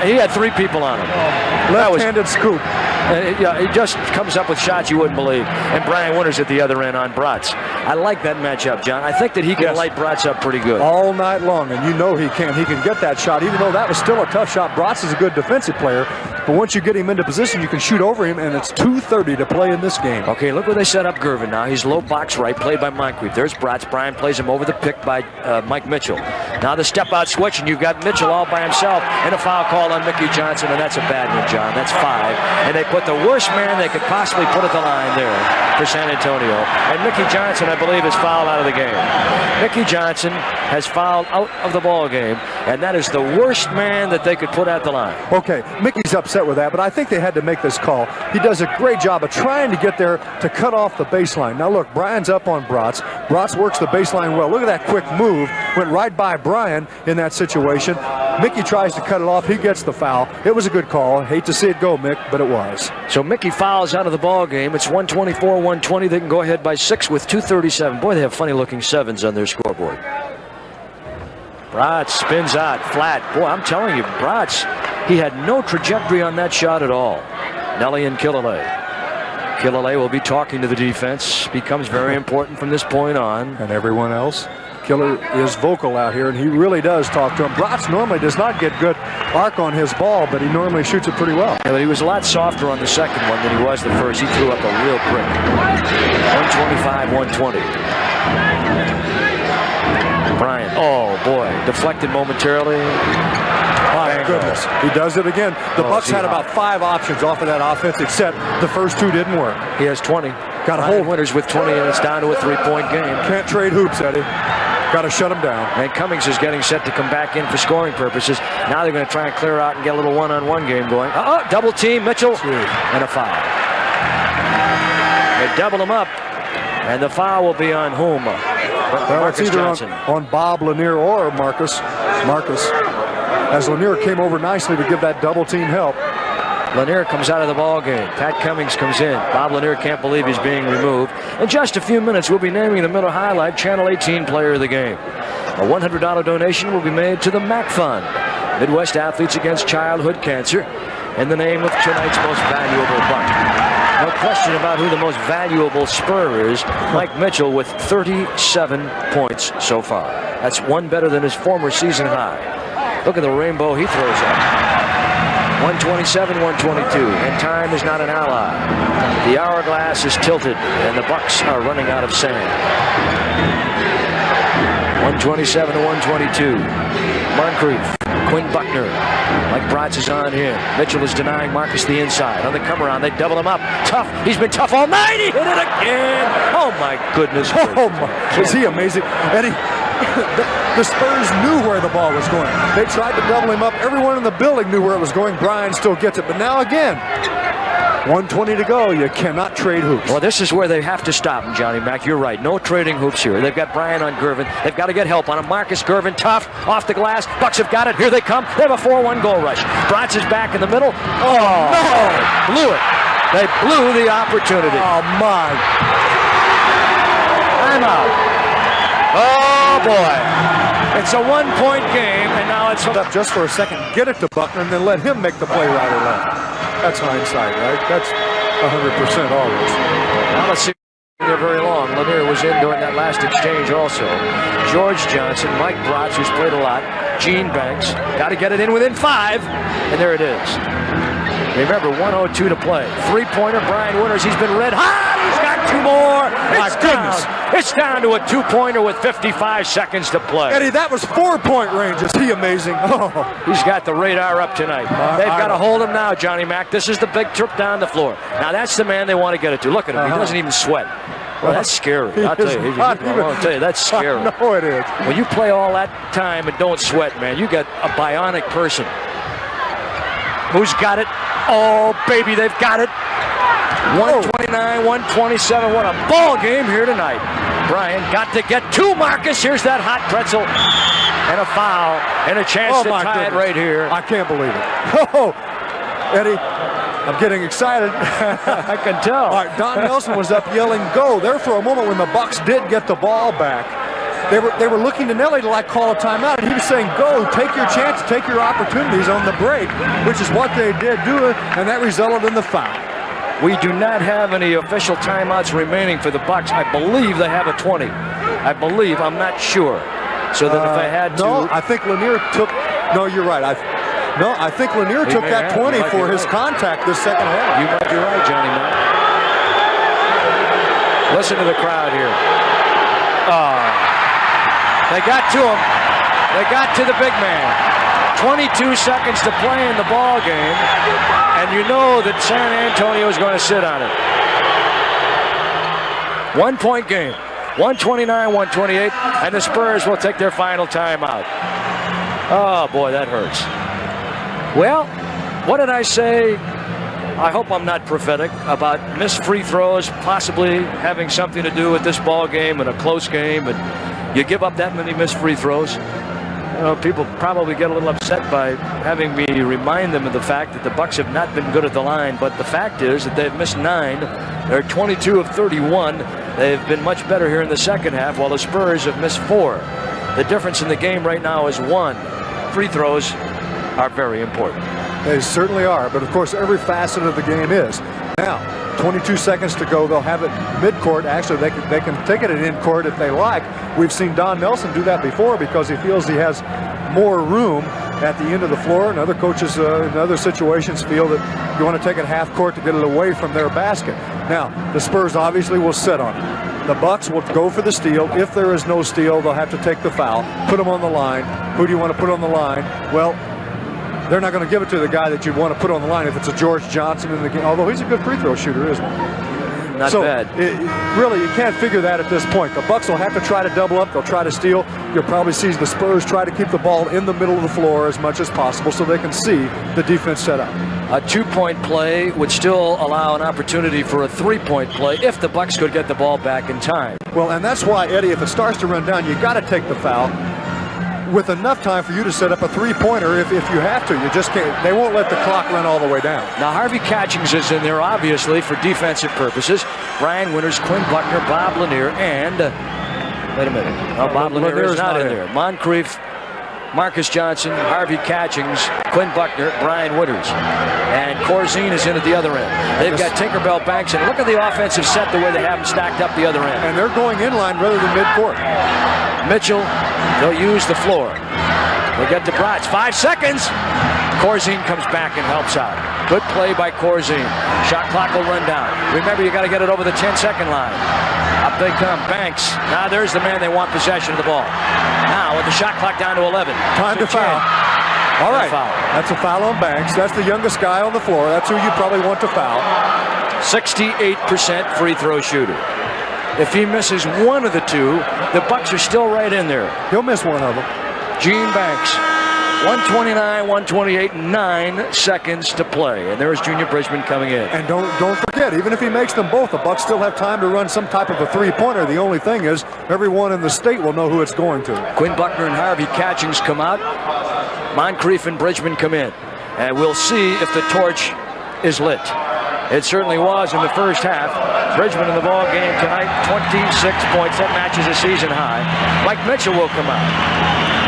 He had 3 people on him. Left-handed scoop. Yeah, he just comes up with shots you wouldn't believe. And Brian Winters at the other end on Bratz. I like that matchup, John. I think that he can light Bratz up pretty good. All night long, and you know he can. He can get that shot, even though that was still a tough shot. Bratz is a good defensive player, but once you get him into position, you can shoot over him, and it's 2:30 to play in this game. Okay, look where they set up Gervin now. He's low box right, played by Moncrief. There's Bratz. Brian plays him over the pick by Mike Mitchell. Now the step-out switch, and you've got Mitchell all by himself, and a foul call on Mickey Johnson, and that's a bad one, John. That's 5. And they put the worst man they could possibly put at the line there for San Antonio. And Mickey Johnson, I believe, is fouled out of the game. Mickey Johnson has fouled out of the ball game, and that is the worst man that they could put at the line. Okay, Mickey's upset with that, but I think they had to make this call. He does a great job of trying to get there to cut off the baseline. Now look, Brian's up on Bratz. Bratz works the baseline well. Look at that quick move. Went right by Brian in that situation. Mickey tries to cut it off. He gets the foul. It was a good call. Hate to see it go, Mick, but it was. So Mickey fouls out of the ball game. It's 124-120. They can go ahead by 6 with 2:37. Boy, they have funny-looking 7s on their scoreboard. Bratz spins out flat. Boy, I'm telling you, Bratz, he had no trajectory on that shot at all. Nelly and Killalay. Killalay will be talking to the defense. Becomes very important from this point on. And everyone else. Killer is vocal out here, and he really does talk to him. Bratz normally does not get good arc on his ball, but he normally shoots it pretty well. Yeah, but he was a lot softer on the second one than he was the first. He threw up a real brick. 125-120. Bryant, oh boy, deflected momentarily. My goodness, he does it again. The Bucks had about 5 options off of that offensive set. The first 2 didn't work. He has 20. Got a hold. Winters with 20, and it's down to a 3-point game. Can't trade hoops, Eddie. Got to shut him down. And Cummings is getting set to come back in for scoring purposes. Now they're going to try and clear out and get a little one-on-one game going. Double team, Mitchell, and a foul. They double him up, and the foul will be on whom? Well, it's either on Bob Lanier or Marcus, as Lanier came over nicely to give that double team help. Lanier comes out of the ball game. Pat Cummings comes in. Bob Lanier can't believe he's being removed. In just a few minutes, we'll be naming the Miller Highlight Channel 18 Player of the Game. A $100 donation will be made to the MAC Fund, Midwest Athletes Against Childhood Cancer, in the name of tonight's most valuable Buck. No question about who the most valuable Spur is. Mike Mitchell with 37 points so far. That's 1 better than his former season high. Look at the rainbow he throws up. 127-122, and time is not an ally. The hourglass is tilted, and the Bucks are running out of sand. 127-122. Moncrief, Quinn Buckner. Mike Bratz is on him. Mitchell is denying Marcus the inside. On the come around, they double him up. Tough. He's been tough all night. He hit it again. Oh my goodness. Oh my. Is he amazing? Eddie, the Spurs knew where the ball was going. They tried to double him up. Everyone in the building knew where it was going. Brian still gets it. But now again, 1:20 to go. You cannot trade hoops. Well, this is where they have to stop him, Johnny Mac. You're right. No trading hoops here. They've got Brian on Gervin. They've got to get help on him. Marcus Gervin, tough, off the glass. Bucks have got it. Here they come. They have a 4-1 goal rush. Bratz is back in the middle. Oh, no! Blew it. They blew the opportunity. Oh, my. I'm out. Oh, boy. It's a 1-point game, and now it's up just for a second. Get it to Buckner, and then let him make the play right or left. That's hindsight, right? That's 100% always. Now let's see. There very long. Lanier was in during that last exchange also. George Johnson, Mike Bratz, who's played a lot, Gene Banks. Got to get it in within 5, and there it is. Remember, 1:02 to play. Three-pointer, Brian Winters. He's been red hot. He's got 2 more. My goodness. It's down to a 2-pointer with 55 seconds to play. Eddie, that was 4-point range. Is he amazing? Oh. He's got the radar up tonight. They've got to hold him now, Johnny Mac. This is the big trip down the floor. Now, that's the man they want to get it to. Look at him. He doesn't even sweat. Well, that's scary. I'll tell you, that's scary. No, it is. When you play all that time and don't sweat, man, you got a bionic person. Who's got it? Oh, baby, they've got it. 129, 127. What a ball game here tonight. Brian got to get 2, Marcus. Here's that hot pretzel. And a foul. And a chance to tie it right here. I can't believe it. Oh, Eddie, I'm getting excited. I can tell. All right, Don Nelson was up yelling, go. There for a moment when the Bucks did get the ball back. They were looking to Nelly to call a timeout, and he was saying, go, take your chance, take your opportunities on the break, which is what they did do, and that resulted in the foul. We do not have any official timeouts remaining for the Bucks. I believe they have a 20. I believe, I'm not sure. So that if I had to... No, I think Lanier took... No, you're right. I think Lanier took that 20 for his contact this second half. You might be right, Johnny Mac. Listen to the crowd here. They got to him. They got to the big man. 22 seconds to play in the ball game, and you know that San Antonio is going to sit on it. 1-point game. 129-128, and the Spurs will take their final timeout. Oh, boy, that hurts. Well, what did I say? I hope I'm not prophetic about missed free throws possibly having something to do with this ball game and a close game, and you give up that many missed free throws. You know, people probably get a little upset by having me remind them of the fact that the Bucks have not been good at the line, but the fact is that they've missed 9. They're 22 of 31. They've been much better here in the second half, while the Spurs have missed 4. The difference in the game right now is 1. Free throws are very important. They certainly are, but of course every facet of the game is. Now, 22 seconds to go. They'll have it midcourt. Actually, they can take it at in-court if they like. We've seen Don Nelson do that before because he feels he has more room at the end of the floor, and other coaches in other situations feel that you want to take it half court to get it away from their basket. Now, the Spurs obviously will sit on it. The Bucks will go for the steal. If there is no steal, they'll have to take the foul, put them on the line. Who do you want to put on the line? Well, they're not going to give it to the guy that you want to put on the line if it's a George Johnson in the game, although he's a good free throw shooter, isn't he? Not bad. Really, you can't figure that at this point. The Bucks will have to try to double up. They'll try to steal. You'll probably see the Spurs try to keep the ball in the middle of the floor as much as possible so they can see the defense set up. A 2-point play would still allow an opportunity for a 3-point play if the Bucks could get the ball back in time. Well, and that's why, Eddie, if it starts to run down, you got to take the foul with enough time for you to set up a 3-pointer if you have to. You just can't. They won't let the clock run all the way down. Now, Harvey Catchings is in there, obviously, for defensive purposes. Brian Winters, Quinn Buckner, Bob Lanier, and... wait a minute. Oh, Bob Lanier is not in there. Moncrief, Marcus Johnson, Harvey Catchings, Quinn Buckner, Brian Winters. And Corzine is in at the other end. They've got Tinkerbell, Banks, and look at the offensive set the way they have them stacked up the other end. And they're going inline rather than midcourt. Mitchell, they'll use the floor. They get to Bratz. 5 seconds. Corzine comes back and helps out. Good play by Corzine. Shot clock will run down. Remember, you got to get it over the 10-second line. Up they come. Banks. Now there's the man they want possession of the ball. Now with the shot clock down to 11. Time to foul. All right. That's a foul on Banks. That's the youngest guy on the floor. That's who you probably want to foul. 68% free throw shooter. If he misses one of the 2, the Bucks are still right in there. He'll miss one of them. Gene Banks. 129, 128, 9 seconds to play. And there's Junior Bridgman coming in. And don't forget, even if he makes them both, the Bucks still have time to run some type of a 3-pointer. The only thing is, everyone in the state will know who it's going to. Quinn Buckner and Harvey Catchings come out. Moncrief and Bridgman come in. And we'll see if the torch is lit. It certainly was in the first half. Bridgman in the ball game tonight, 26 points. That matches a season high. Mike Mitchell will come out.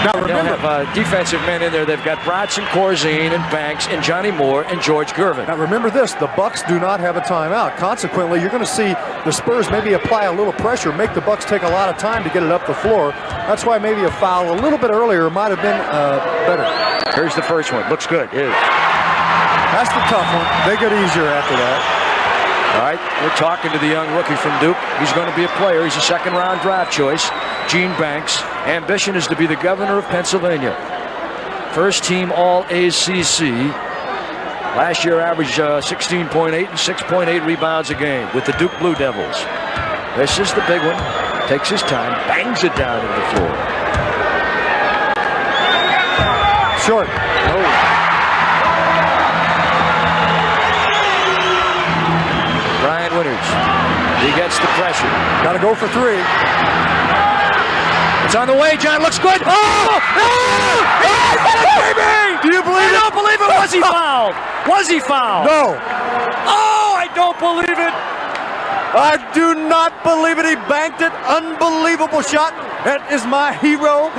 Now They'll remember, have defensive men in there. They've got Brodson, Corzine, and Banks, and Johnny Moore, and George Gervin. now remember this, the Bucks do not have a timeout. Consequently, you're going to see the Spurs maybe apply a little pressure, make the Bucks take a lot of time to get it up the floor. That's why maybe a foul a little bit earlier might have been better. Here's the first one. Looks good. That's the tough one. They get easier after that. All right, we're talking to the young rookie from Duke. He's going to be a player. He's a second-round draft choice. Gene Banks. Ambition is to be the governor of Pennsylvania. First team All-ACC. Last year averaged 16.8 and 6.8 rebounds a game with the Duke Blue Devils. This is the big one. Takes his time, bangs it down to the floor. Short. Oh. Brian Winters. He gets the pressure. Got to go for three. It's on the way. John looks good. Oh! Do you believe it? I don't believe it. Was he fouled? Was he fouled? No. Oh, I don't believe it. I do not believe it. He banked it. Unbelievable shot. That is my hero.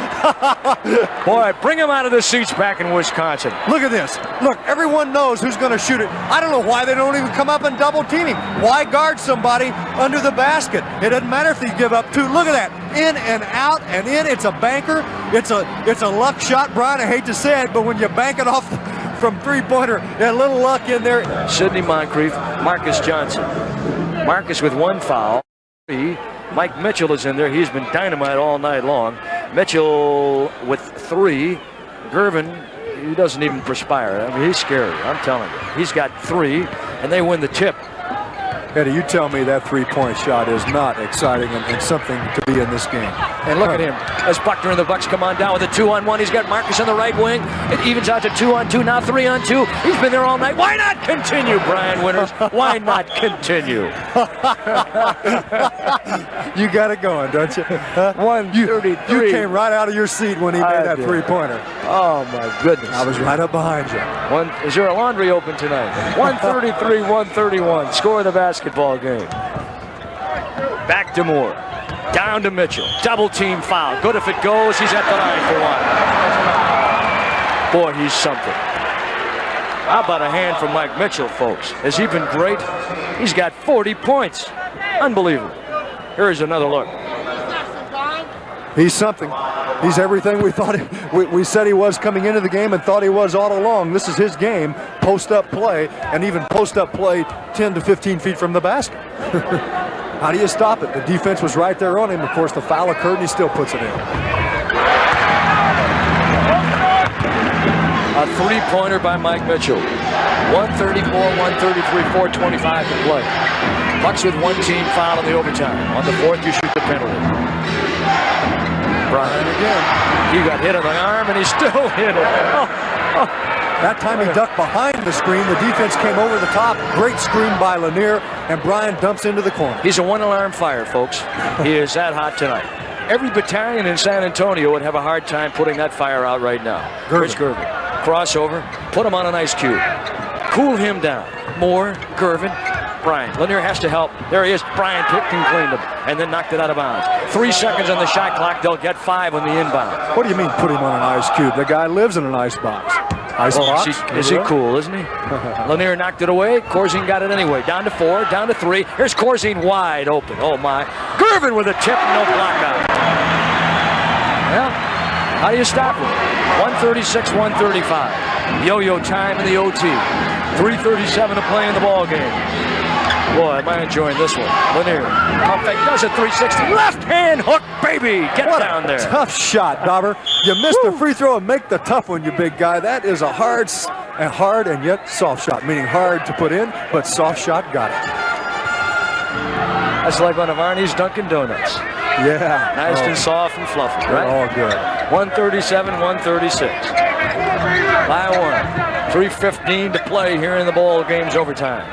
Boy, bring him out of the seats back in Wisconsin. Look at this. Look, everyone knows who's going to shoot it. I don't know why they don't even come up and double team him. Why guard somebody under the basket? It doesn't matter if they give up two. Look at that. In and out and in. It's a banker. It's a luck shot, Brian. I hate to say it, but when you bank it off from three-pointer, a little luck in there. Sidney, Moncrief, Marcus Johnson. Marcus with one foul. Mike Mitchell is in there. He's been dynamite all night long. Mitchell with three. Gervin, he doesn't even perspire. I mean, he's scary. I'm telling you. He's got three, and they win the tip. Eddie, you tell me that three-point shot is not exciting and something to be in this game. And look at him as Buckner and the Bucks come on down with a 2-on-1. He's got Marcus on the right wing. It evens out to 2-on-2, now 3-on-2. He's been there all night. Why not continue, Brian Winters? Why not continue? You got it going, don't you? 133. You came right out of your seat when he made that three-pointer. Oh, my goodness. I was right up behind you. Is your laundry open tonight? 133, 131. Score of the basketball game. Back to Moore. Down to Mitchell. Double team foul. Good if it goes. He's at the line for one. Boy, he's something. How about a hand from Mike Mitchell, folks? Has he been great? He's got 40 points. Unbelievable. Here's another look. He's something. He's everything we thought we said he was coming into the game and thought he was all along. This is his game, post-up play, and even post-up play 10 to 15 feet from the basket. How do you stop it? The defense was right there on him. Of course, the foul occurred, and he still puts it in. A three-pointer by Mike Mitchell. 134, 133, 4:25 to play. Bucks with one team foul in the overtime. On the fourth, you shoot the penalty. Brian again. He got hit on the arm, and he still hit it. That time he ducked behind the screen. The defense came over the top. Great screen by Lanier, and Brian dumps into the corner. He's a one-alarm fire, folks. He is that hot tonight. Every battalion in San Antonio would have a hard time putting that fire out right now. Here's Gervin. Crossover. Put him on an ice cube. Cool him down. Moore, Gervin, Brian. Lanier has to help. There he is. Brian picked and cleaned him and then knocked it out of bounds. 3 seconds on the shot clock. They'll get 5 on the inbound. What do you mean put him on an ice cube? The guy lives in an ice box. Ice box? Is he cool, isn't he? Lanier knocked it away. Corzine got it anyway. Down to 4, down to 3. Here's Corzine wide open. Oh, my. Gervin with a tip, no block out. Well, how do you stop him? 136, 135. Yo-yo time in the OT. 3:37 to play in the ball game. Boy, am I enjoying this one. Lanier. Pump fake does it. 360. Left hand hook, baby. Get down there. Tough shot, Dauber. You missed the free throw and make the tough one, you big guy. That is a hard and yet soft shot, meaning hard to put in, but soft shot got it. That's like one of Arnie's Dunkin' Donuts. Yeah. Nice and soft and fluffy, right? All good. 137, 136. By 1. 3:15 to play here in the ball game's overtime.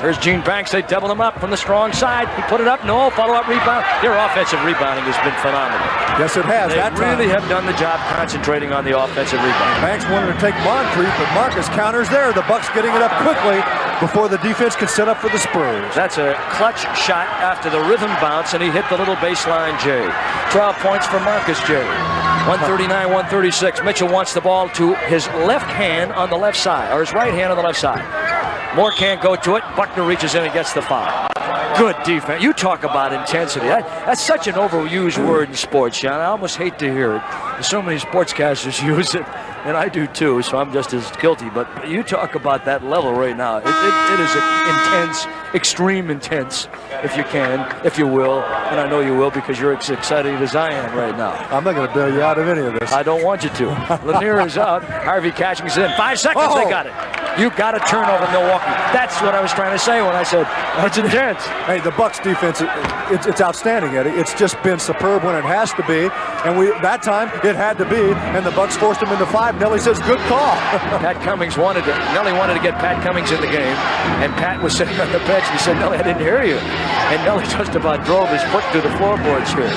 Here's Gene Banks. They doubled him up from the strong side. He put it up. No follow-up rebound. Their offensive rebounding has been phenomenal. Yes, it has. They really have done the job concentrating on the offensive rebound. Banks wanted to take Moncrief, but Marcus counters there. The Bucks getting it up quickly before the defense can set up for the Spurs. That's a clutch shot after the rhythm bounce, and he hit the little baseline J. 12 points for Marcus J. 139, 136. Mitchell wants the ball to his left hand on the left side, or his right hand on the left side. Moore can't go to it. Buckner reaches in and gets the foul. Good defense. You talk about intensity. That's such an overused word in sports, Sean. I almost hate to hear it. So many sportscasters use it, and I do too, so I'm just as guilty. But you talk about that level right now. It is intense, extreme intense, if you can, if you will. And I know you will because you're as excited as I am right now. I'm not going to bail you out of any of this. I don't want you to. Lanier is out. Harvey Catching's in. 5 seconds, They got it. You got a turnover, Milwaukee. That's what I was trying to say when I said that's intense. Hey, the Bucks defense, it's outstanding, Eddie. It's just been superb when it has to be. And that time, it had to be. And the Bucks forced him into 5. Nelly says, good call. Nelly wanted to get Pat Cummings in the game. And Pat was sitting on the bench. And he said, Nelly, I didn't hear you. And Nelly just about drove his foot through the floorboards here.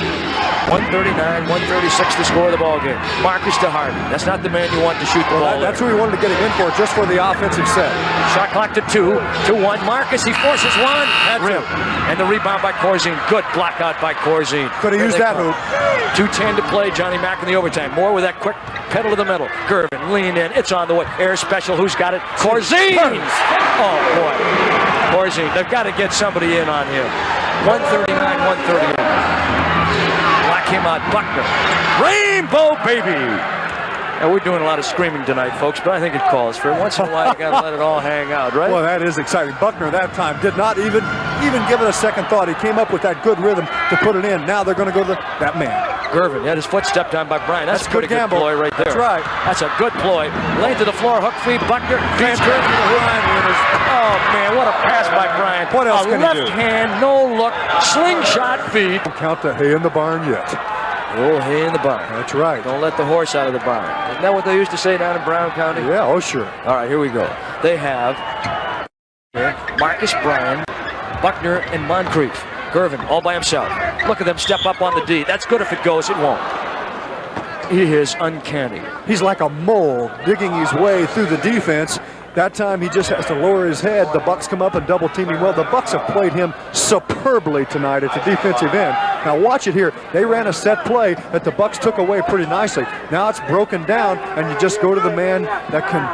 139, 136 to score the ball game. Marcus to Harden. That's not the man you want to shoot the ball. That's who we wanted to get him in for, just for the offensive set. Shot clock to 2, 2-1. Marcus, he forces one. Rim. And the rebound by Corzine. Good block out by Corzine. Could have used that hoop. 2:10 to play. Johnny Mack in the overtime. Moore with that quick pedal to the middle. Gervin, lean in. It's on the way. Air special. Who's got it? Corzine. Oh, boy. Corzine. They've got to get somebody in on him. 139, 138. Black him out. Buckner. Rainbow, baby. And we're doing a lot of screaming tonight, folks, but I think it calls for it. Once in a while, you got to let it all hang out, right? Well, that is exciting. Buckner that time did not even give it a second thought. He came up with that good rhythm to put it in. Now they're going to go to that man. Gervin had his foot stepped on by Bryant. That's a pretty good ploy right there. That's right. That's a good ploy. Lane to the floor, hook feed, Buckner. Oh, man, what a pass by Bryant. What else can he do? Left hand, no look, slingshot feed. Don't count the hay in the barn yet. Oh, hay in the barn. That's right. Don't let the horse out of the barn. Isn't that what they used to say down in Brown County? Yeah, oh, sure. All right, here we go. They have Marcus Bryant, Buckner, and Moncrief. Gervin all by himself. Look at them step up on the D. That's good if it goes. It won't. He is uncanny. He's like a mole digging his way through the defense. That time he just has to lower his head. The Bucks come up and double team him well. The Bucks have played him superbly tonight at the defensive end. Now watch it here. They ran a set play that the Bucks took away pretty nicely. Now it's broken down, and you just go to the man that can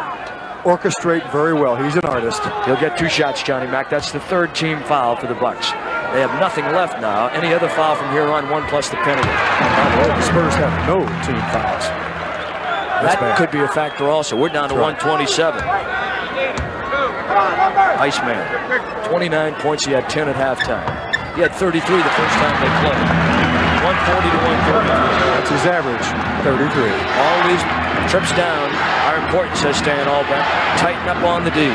orchestrate very well. He's an artist. He'll get 2 shots, Johnny Mack. That's the 3rd team foul for the Bucks. They have nothing left now. Any other foul from here on, 1 plus the penalty. The Spurs have no team fouls. That could be a factor also. We're down to 127. Iceman, 29 points. He had 10 at halftime. He had 33 the first time they played. 140 to 133. That's his average, 33. All these trips down are important, says Stan Albeck. Tighten up on the D.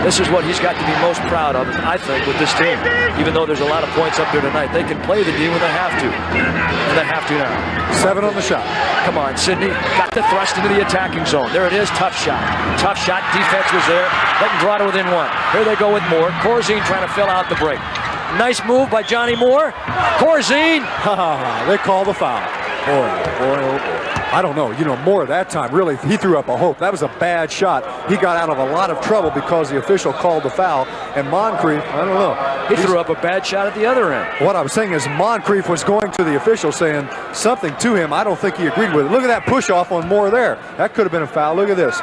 This is what he's got to be most proud of, I think, with this team. Even though there's a lot of points up there tonight, they can play the D when they have to. And they have to now. 7 on the shot. Come on, Sidney. Got the thrust into the attacking zone. There it is. Tough shot. Tough shot. Defense was there. They can draw to within 1. Here they go with Moore. Corzine trying to fill out the break. Nice move by Johnny Moore. Corzine. They call the foul. Boy, oh boy. I don't know. You know, Moore that time, really, he threw up a hope. That was a bad shot. He got out of a lot of trouble because the official called the foul. And Moncrief, I don't know. He threw up a bad shot at the other end. What I was saying is Moncrief was going to the official saying something to him. I don't think he agreed with it. Look at that push off on Moore there. That could have been a foul. Look at this.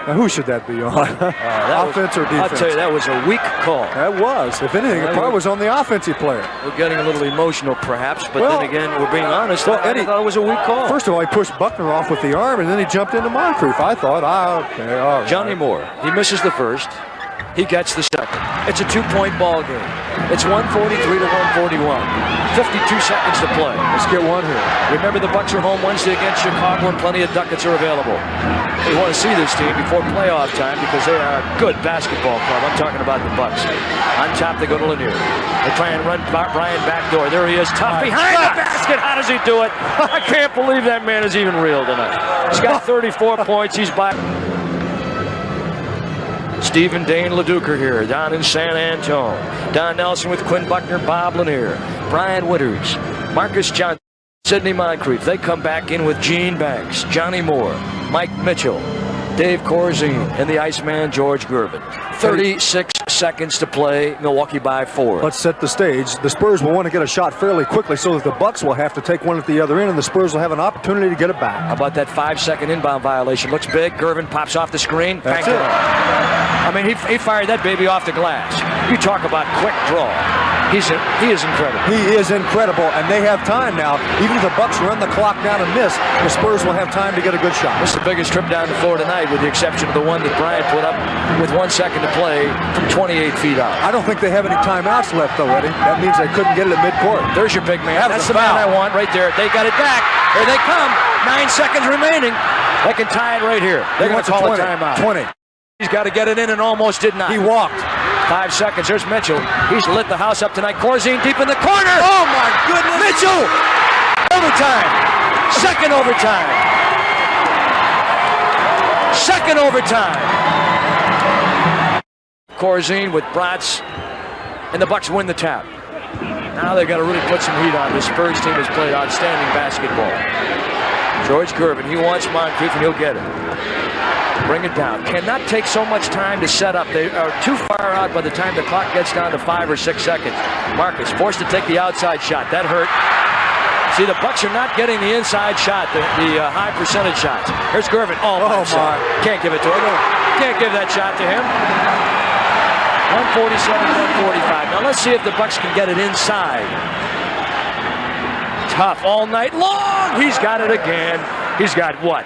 Now, who should that be on? Offense or defense? I'll tell you, that was a weak call. That was. If anything, it probably was on the offensive player. We're getting a little emotional, perhaps, but then again, we're being honest. I thought it was a weak call. First of all, he pushed Buckner off with the arm, and then he jumped into Moncrief. I thought, okay, all right. Johnny Moore, he misses the first. He gets the second. It's a 2-point ball game. It's 143 to 141. 52 seconds to play. Let's get one here. Remember, the Bucks are home Wednesday against Chicago, and plenty of ducats are available. We want to see this team before playoff time because they are a good basketball club. I'm talking about the Bucks. On top, they go to Lanier. They try and run Bryant back door. There he is, tough behind the basket. How does he do it? I can't believe that man is even real tonight. He's got 34 points. He's by. Stephen Dane LeDuc here down in San Antonio. Don Nelson with Quinn Buckner, Bob Lanier, Brian Winters, Marcus Johnson, Sidney Moncrief. They come back in with Gene Banks, Johnny Moore, Mike Mitchell, Dave Corzine and the Iceman George Gervin. 36 seconds to play. Milwaukee by 4. Let's set the stage. The Spurs will want to get a shot fairly quickly so that the Bucks will have to take one at the other end, and the Spurs will have an opportunity to get it back. How about that 5-second inbound violation? Looks big. Gervin pops off the screen. That's it. I mean, he fired that baby off the glass. You talk about quick draw. He is incredible. He is incredible, and they have time now. Even if the Bucks run the clock down and miss, the Spurs will have time to get a good shot. This is the biggest trip down the floor tonight, with the exception of the one that Bryant put up with 1 second to play from 28 feet out. I don't think they have any timeouts left, though, Eddie. That means they couldn't get it at midcourt. There's your big man. That's the man I want right there. They got it back. Here they come. 9 seconds remaining. They can tie it right here. They're going to call a timeout. 20. He's got to get it in and almost did not. He walked. 5 seconds. There's Mitchell. He's lit the house up tonight. Corzine deep in the corner. Oh, my goodness. Mitchell. Overtime. Second overtime. Second overtime. Corzine with Bratz. And the Bucks win the tap. Now they've got to really put some heat on. The Spurs team has played outstanding basketball. George Gervin. He wants Moncrief, and he'll get it. Bring it down. Cannot take so much time to set up. They are too far out by the time the clock gets down to 5 or 6 seconds. Marcus forced to take the outside shot. That hurt. See, the Bucks are not getting the inside shot, the high percentage shots. Here's Gervin. Oh my. Can't give it to him. Can't give that shot to him. 147, 145. Now let's see if the Bucks can get it inside. Tough all night long. He's got it again. He's got what?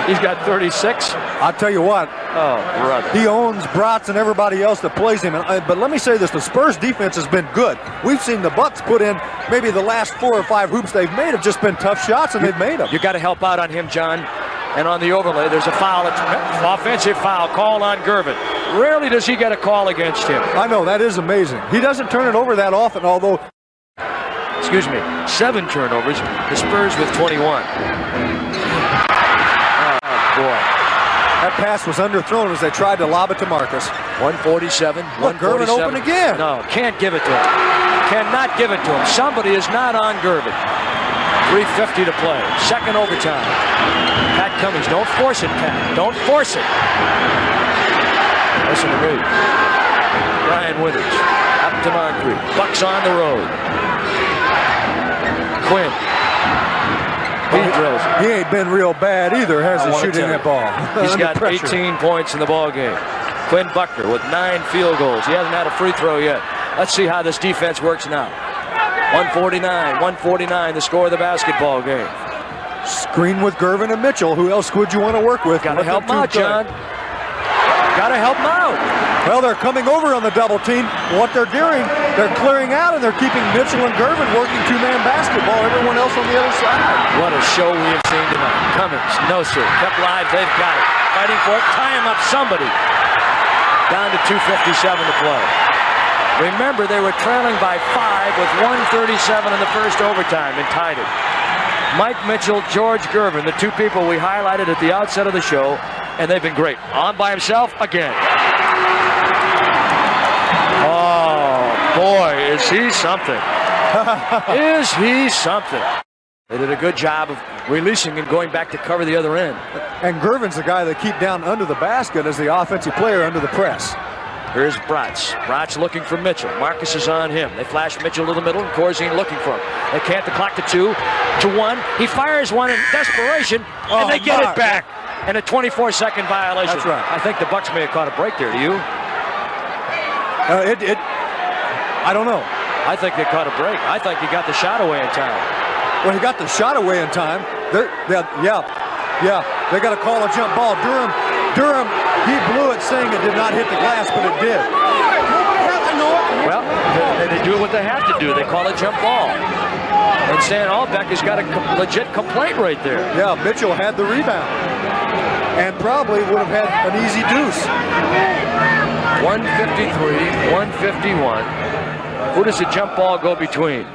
He's got 36. I'll tell you what. Oh, brother. He owns Bratz and everybody else that plays him. But let me say this. The Spurs defense has been good. We've seen the Bucks put in maybe the last 4 or 5 hoops they've made have just been tough shots, and they've made them. You got to help out on him, John. And on the overlay, there's a foul. Offensive foul call on Gervin. Rarely does he get a call against him. I know. That is amazing. He doesn't turn it over that often, although... Excuse me. 7 turnovers. The Spurs with 21. Boy. That pass was underthrown as they tried to lob it to Marcus. 147. Look, Gervin open again. No, can't give it to him. Cannot give it to him. Somebody is not on Gervin. 3:50 to play. Second overtime. Pat Cummings. Don't force it, Pat. Don't force it. Listen to me. Brian Withers. Up to Moncrief. Bucks on the road. Quinn. He drills it. He ain't been real bad either, has he, shooting that ball? He's got 18 points in the ball game. Quinn Buckner with 9 field goals. He hasn't had a free throw yet. Let's see how this defense works now. 149, the score of the basketball game. Screen with Gervin and Mitchell. Who else would you want to work with? Got to help him out, John. Got to help him out. Well, they're coming over on the double team. What they're doing, they're clearing out, and they're keeping Mitchell and Gervin working 2-man basketball. Everyone else on the other side. What a show we have seen tonight. Cummings, no sir. Kept live, they've got it. Fighting for it. Tie him up, somebody. Down to 2:57 to play. Remember, they were trailing by 5 with 1:37 in the first overtime and tied it. Mike Mitchell, George Gervin, the 2 people we highlighted at the outset of the show, and they've been great. On by himself again. Oh, boy, is he something. Is he something. They did a good job of releasing and going back to cover the other end. And Gervin's the guy they keep down under the basket as the offensive player under the press. Here's Bratz. Bratz looking for Mitchell. Marcus is on him. They flash Mitchell to the middle, and Corzine looking for him. They can't. The clock to 2, to 1. He fires one in desperation, and they get it back. And a 24-second violation. That's right. I think the Bucks may have caught a break there. Do you? I don't know. I think they caught a break. I think he got the shot away in time. Well, he got the shot away in time. Yeah. They got to call a jump ball. Durham, he blew it saying it did not hit the glass, but it did. Well, they do what they have to do. They call a jump ball. And Stan Albeck has got a legit complaint right there. Yeah, Mitchell had the rebound. And probably would have had an easy deuce. 153, 151. Who does the jump ball go between?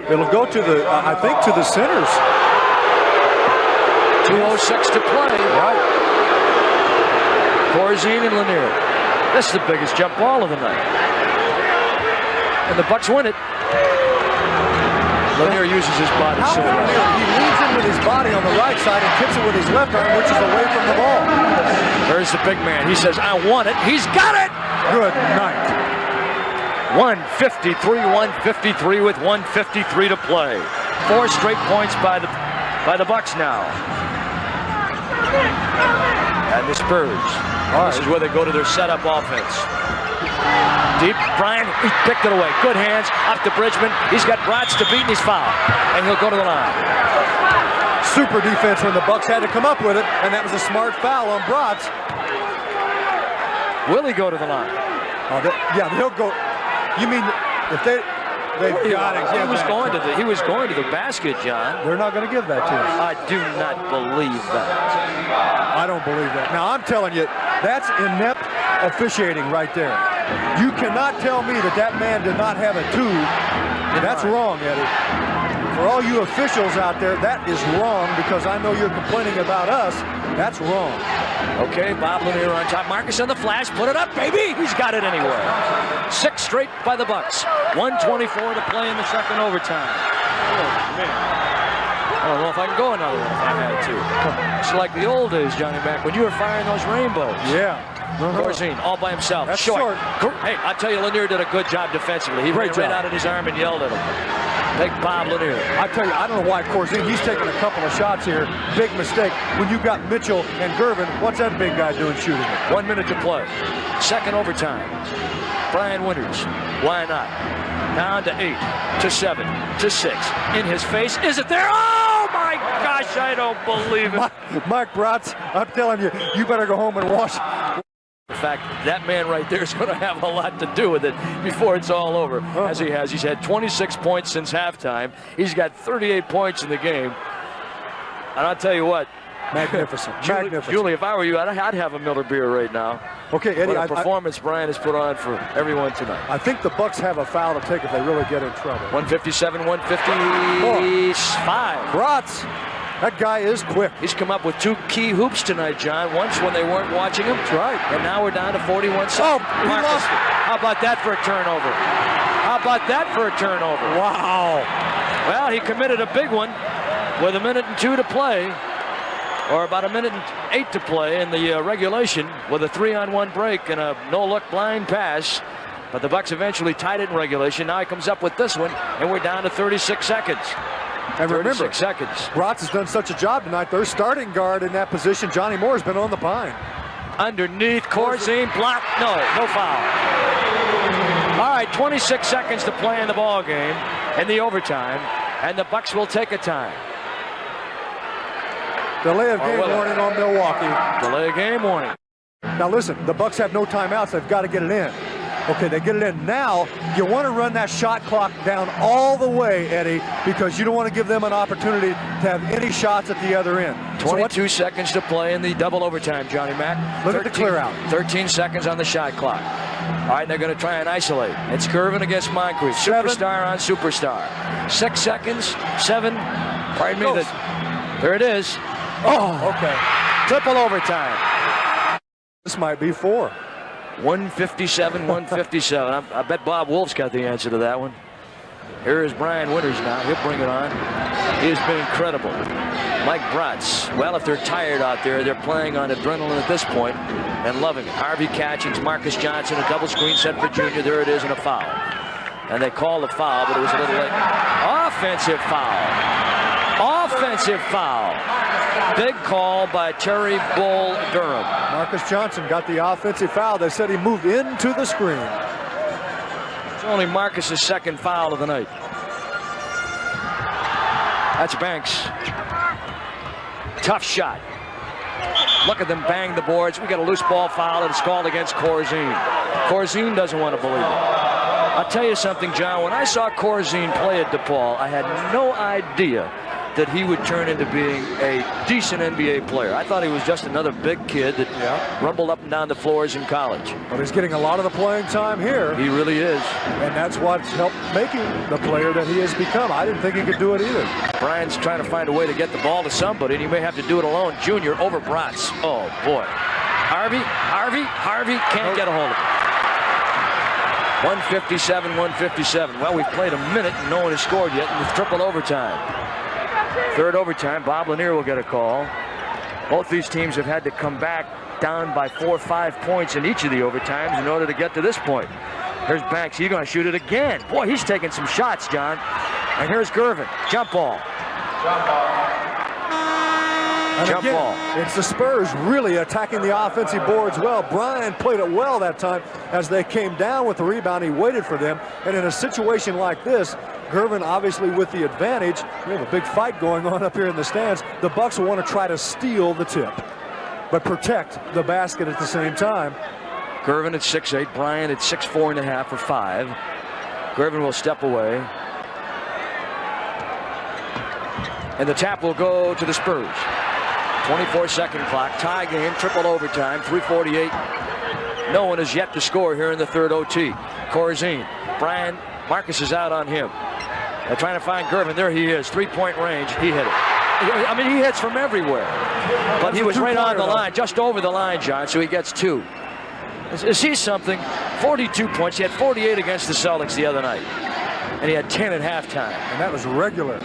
It'll go to the, I think, to the centers. 2:06 to play. Right. Corzine and Lanier. This is the biggest jump ball of the night. And the Bucks win it. Lanier uses his body. How So come he leans in with his body on the right side and kicks it with his left arm, which is away from the ball. There's the big man. He says, I want it. He's got it. Good night. 153 with 153 to play. 4 straight points by the Bucks now. And the Spurs. This is where they go to their setup offense. Deep, Bryant, he picked it away. Good hands, up to Bridgman. He's got Bratz to beat, and he's fouled. And he'll go to the line. Super defense when the Bucks had to come up with it, and that was a smart foul on Bratz. Will he go to the line? Yeah, they'll go. You mean if they've got to give that he was going to the basket, John. They're not going to give that to him. I do not believe that. I don't believe that. Now, I'm telling you, that's inept officiating right there. You cannot tell me that man did not have a tube. That's wrong, Eddie. For all you officials out there, that is wrong because I know you're complaining about us. That's wrong. Okay, Bob Lanier on top. Marcus on the flash. Put it up, baby. He's got it anyway. 6 straight by the Bucks. 1:24 to play in the second overtime. Oh, man. I don't know if I can go another one if I had to. It's like the old days, Johnny Mac, when you were firing those rainbows. Yeah. Corzine all by himself. That's short. Hey, I tell you, Lanier did a good job defensively. He ran right out of his arm and yelled at him. Take Bob Lanier. I tell you, I don't know why Corzine, he's taking a couple of shots here. Big mistake. When you've got Mitchell and Gervin, what's that big guy doing shooting it? 1 minute to play. Second overtime. Brian Winters. Why not? Down to 8, to 7, to 6. In his face. Is it there? Oh, my gosh, I don't believe it. Mike Bratz, I'm telling you, you better go home and wash. In fact, that man right there is going to have a lot to do with it before it's all over, as he has. He's had 26 points since halftime. He's got 38 points in the game. And I'll tell you what. Magnificent. Julie, if I were you, I'd have a Miller beer right now. Okay, Eddie. What a performance Brian has put on for everyone tonight. I think the Bucks have a foul to take if they really get in trouble. 157, 155. Bratz. That guy is quick. He's come up with 2 key hoops tonight, John. Once when they weren't watching him. That's right. And now we're down to 41 seconds. Oh, he lost it. How about that for a turnover? How about that for a turnover? Wow. Well, he committed a big one with 1 minute and 2 to play. Or about 1 minute and 8 to play in the regulation with a 3-on-1 break and a no-look blind pass. But the Bucks eventually tied it in regulation. Now he comes up with this one, and we're down to 36 seconds. And remember, seconds. Bratz has done such a job tonight. Their starting guard in that position, Johnny Moore, has been on the pine. Underneath, Corzine blocked. No foul. All right, 26 seconds to play in the ball game in the overtime, and the Bucks will take a time. Delay of game warning on Milwaukee. Delay of game warning. Now listen, the Bucks have no timeouts. They've got to get it in. Okay, they get it in. Now, you want to run that shot clock down all the way, Eddie, because you don't want to give them an opportunity to have any shots at the other end. 22 seconds to play in the double overtime, Johnny Mac. Look at the clear out. 13 seconds on the shot clock. All right, they're going to try and isolate. It's Gervin against Moncrief. Superstar on superstar. 6 seconds. 7. Pardon me. There it is. Oh, okay. Triple overtime. This might be 4. 157, 157. I bet Bob Wolf's got the answer to that one. Here is Brian Winters now. He'll bring it on. He has been incredible. Mike Bratz. Well, if they're tired out there, they're playing on adrenaline at this point and loving it. Harvey catching Marcus Johnson, a double screen set for Junior. There it is, and a foul. And they called the foul, but it was a little late. Offensive foul. Offensive foul. Big call by Terry Bull Durham. Marcus Johnson got the offensive foul. They said he moved into the screen. It's only Marcus's second foul of the night. That's Banks. Tough shot. Look at them bang the boards. We got a loose ball foul, and it's called against Corzine. Corzine doesn't want to believe it. I'll tell you something, John. When I saw Corzine play at DePaul, I had no idea that he would turn into being a decent NBA player. I thought he was just another big kid that rumbled up and down the floors in college. But he's getting a lot of the playing time here. He really is. And that's what's helped make him the player that he has become. I didn't think he could do it either. Brian's trying to find a way to get the ball to somebody, and he may have to do it alone. Junior over Bratz. Oh, boy. Harvey can't get a hold of it. 157, 157. Well, we've played a minute and no one has scored yet in the triple overtime. Third overtime, Bob Lanier will get a call. Both these teams have had to come back down by 4 or 5 points in each of the overtimes in order to get to this point. Here's Banks. He's going to shoot it again. Boy, he's taking some shots, John. And here's Gervin. Jump ball. Jump ball. It's the Spurs really attacking the offensive boards well. Bryan played it well that time as they came down with the rebound. He waited for them. And in a situation like this, Gervin obviously with the advantage. We have a big fight going on up here in the stands. The Bucks will want to try to steal the tip, but protect the basket at the same time. Gervin at 6'8", Bryan at 6'4.5" or 5. Gervin will step away. And the tap will go to the Spurs. 24-second clock, tie game, triple overtime, 3:48. No one has yet to score here in the third OT. Corzine, Bryan, Marcus is out on him. They're trying to find Gervin. There he is, three-point range. He hit it. I mean, he hits from everywhere. But he was right on the line, just over the line, John, so he gets 2. Is he something? 42 points. He had 48 against the Celtics the other night. And he had 10 at halftime. And that was regular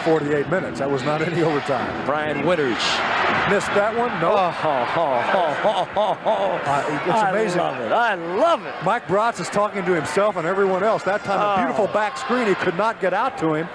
48 minutes. That was not any overtime. Brian Winters. Missed that one? No. It's amazing. I love it. I love it. Mike Bratz is talking to himself and everyone else. That time, a beautiful back screen. He could not get out to him.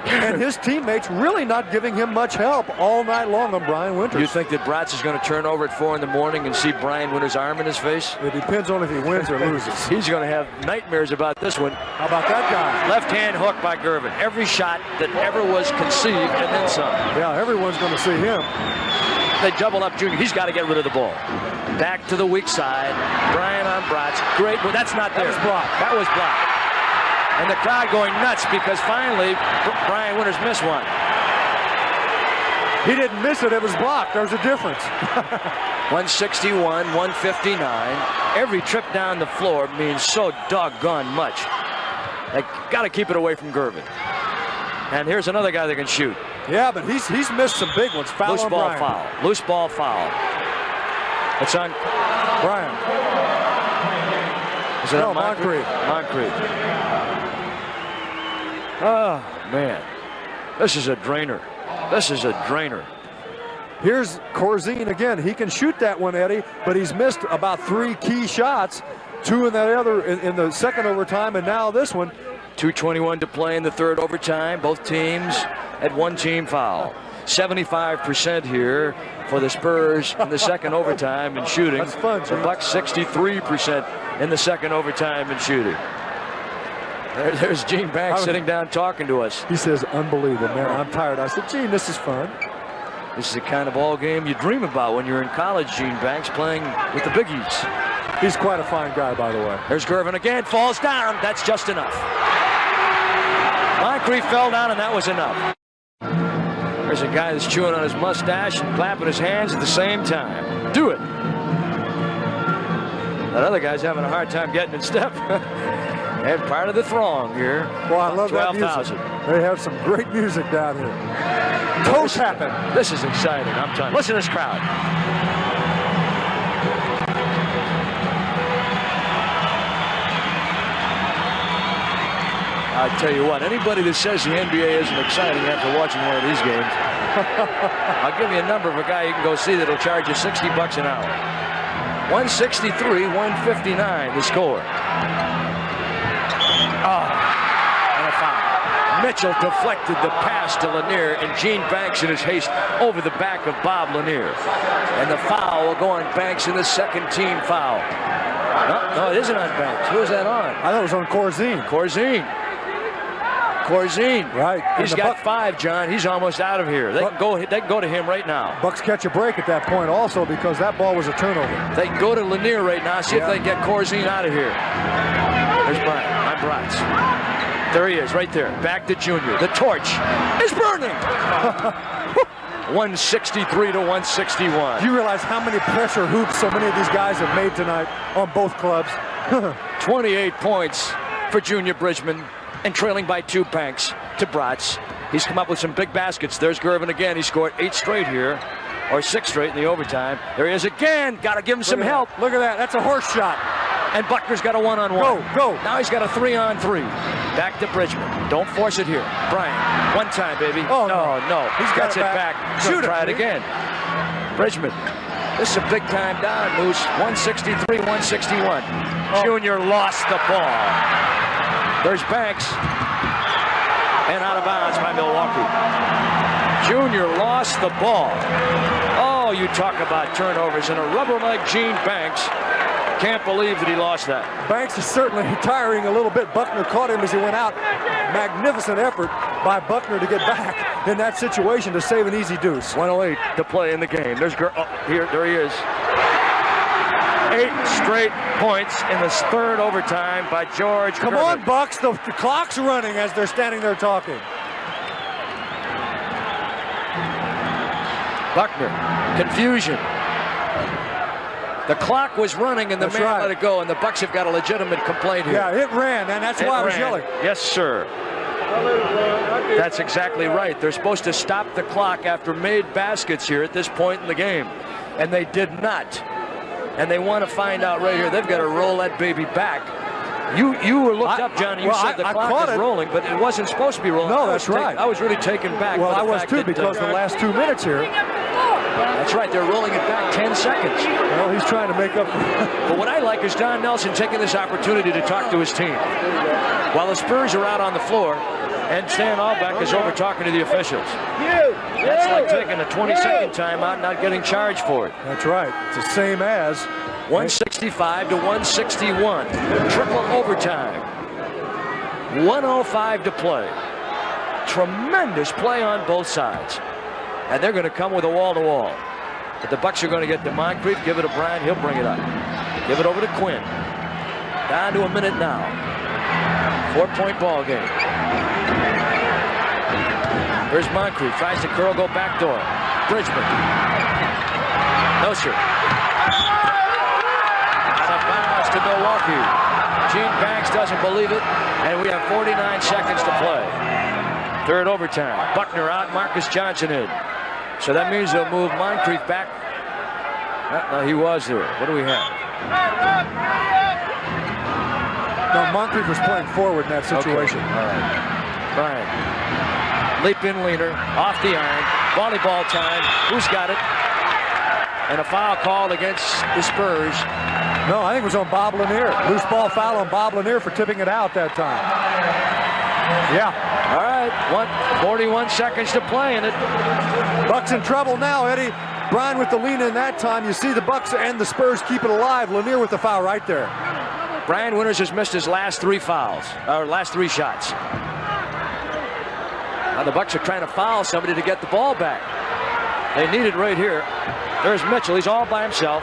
And his teammates really not giving him much help all night long on Brian Winters. You think that Bratz is going to turn over at 4 in the morning and see Brian Winters' arm in his face? It depends on if he wins or loses. He's going to have nightmares about this one. How about that guy? Left-hand hook by Gervin. Every shot that ever was conceived and then some. Yeah, everyone's going to see him. They double up Junior. He's got to get rid of the ball. Back to the weak side. Bryan on Bratz. Great. Well, that's not there. That was blocked. That was blocked. And the crowd going nuts because finally Brian Winters missed one. He didn't miss it. It was blocked. There's a difference. 161, 159. Every trip down the floor means so doggone much. They got to keep it away from Gervin. And here's another guy that can shoot. Yeah, but he's missed some big ones. Foul Loose on ball Bryan. foul. Loose ball foul. It's on Bryan. Is it on Moncrief? Moncrief. Oh, man. This is a drainer. This is a drainer. Here's Corzine again. He can shoot that one, Eddie, but he's missed about 3 key shots. 2 in that other in the second overtime, and now this one. 2:21 to play in the third overtime. Both teams at 1 team foul. 75% here for the Spurs in the second overtime in shooting. That's fun, the Bucks 63% in the second overtime in shooting. There's Gene Banks sitting down talking to us. He says, unbelievable, man. I'm tired. I said, Gene, this is fun. This is the kind of ball game you dream about when you're in college, Gene Banks, playing with the biggies. He's quite a fine guy, by the way. There's Gervin again. Falls down. That's just enough. Moncrief fell down, and that was enough. There's a guy that's chewing on his mustache and clapping his hands at the same time. Do it. That other guy's having a hard time getting in step. And part of the throng here. Well, I love 12,000. that music. They have some great music down here. Toe tapping. This is exciting. I'm telling you. Listen to this crowd. I tell you what, anybody that says the NBA isn't exciting after watching one of these games, I'll give you a number of a guy you can go see that'll charge you $60 an hour. 163, 159 the score. And a foul. Mitchell deflected the pass to Lanier, and Gene Banks in his haste over the back of Bob Lanier. And the foul will go on Banks in the second team foul. No, it isn't on Banks. Who is that on? I thought it was on Corzine. Corzine. Right. He's got 5, John. He's almost out of here. They can go to him right now. Bucks catch a break at that point also because that ball was a turnover. They can go to Lanier right now, see if they can get Corzine out of here. There's Bryan. I'm Bratz. There he is, right there. Back to Junior. The torch is burning. 163 to 161. Do you realize how many pressure hoops so many of these guys have made tonight on both clubs? 28 points for Junior Bridgman, and trailing by 2 Banks to Bratz. He's come up with some big baskets. There's Gervin again. He scored 8 straight here, or 6 straight in the overtime. There he is again. Got to give him some help. Look at that. That's a horse shot. And Buckner's got a one-on-one. Go. Now he's got a 3-on-3. Back to Bridgman. Don't force it here. Bryant. One time, baby. Oh, no. He's got it back. Shoot it. Try it again. Bridgman. This is a big time down, Moose. 163, 161. Junior lost the ball. There's Banks. And out of bounds by Milwaukee. Junior lost the ball. Oh, you talk about turnovers. And a rubber like Gene Banks. Can't believe that he lost that. Banks is certainly tiring a little bit. Buckner caught him as he went out. Magnificent effort by Buckner to get back in that situation to save an easy deuce. 1:08 to play in the game. There he is. 8 straight points in the third overtime by George. Come Gervin. on, Bucks. The clock's running as they're standing there talking. Buckner. Confusion. The clock was running and the man let it go, and the Bucks have got a legitimate complaint here. Yeah, it ran, and that's why I was yelling. Yes, sir. That's exactly right. They're supposed to stop the clock after made baskets here at this point in the game, and they did not. And they want to find out right here. They've got to roll that baby back. You were looked up, Johnny. You said the clock is rolling, but it wasn't supposed to be rolling. No, that's right. I was really taken back. Well, I was too, because the last 2 minutes here. That's right. They're rolling it back 10 seconds. Well, he's trying to make up. But what I like is Don Nelson taking this opportunity to talk to his team. While the Spurs are out on the floor, and Stan Albeck is over talking to the officials. That's like taking a 20-second timeout and not getting charged for it. That's right. It's the same as 165 to 161. Triple overtime. 1:05 to play. Tremendous play on both sides. And they're going to come with a wall-to-wall. But the Bucks are going to get to Moncrief, give it to Bryant, he'll bring it up. Give it over to Quinn. Down to a minute now. 4-point ball game. Here's Moncrief, tries to curl, go back door. Bridgman. No, sir. Out of bounds to Milwaukee. Gene Banks doesn't believe it, and we have 49 seconds to play. Third overtime. Buckner out, Marcus Johnson in. So that means they'll move Moncrief back. No, he was there. What do we have? No, Moncrief was playing forward in that situation. Okay. All right. Bryant. Leap in leaner. Off the iron. Volleyball time. Who's got it? And a foul called against the Spurs. No, I think it was on Bob Lanier. Loose ball foul on Bob Lanier for tipping it out that time. Yeah. All right, 41 seconds to play in it. Bucks in trouble now, Eddie. Brian with the lean in that time. You see the Bucks and the Spurs keep it alive. Lanier with the foul right there. Brian Winters has missed his last 3 fouls, or last 3 shots. Now the Bucks are trying to foul somebody to get the ball back. They need it right here. There's Mitchell. He's all by himself.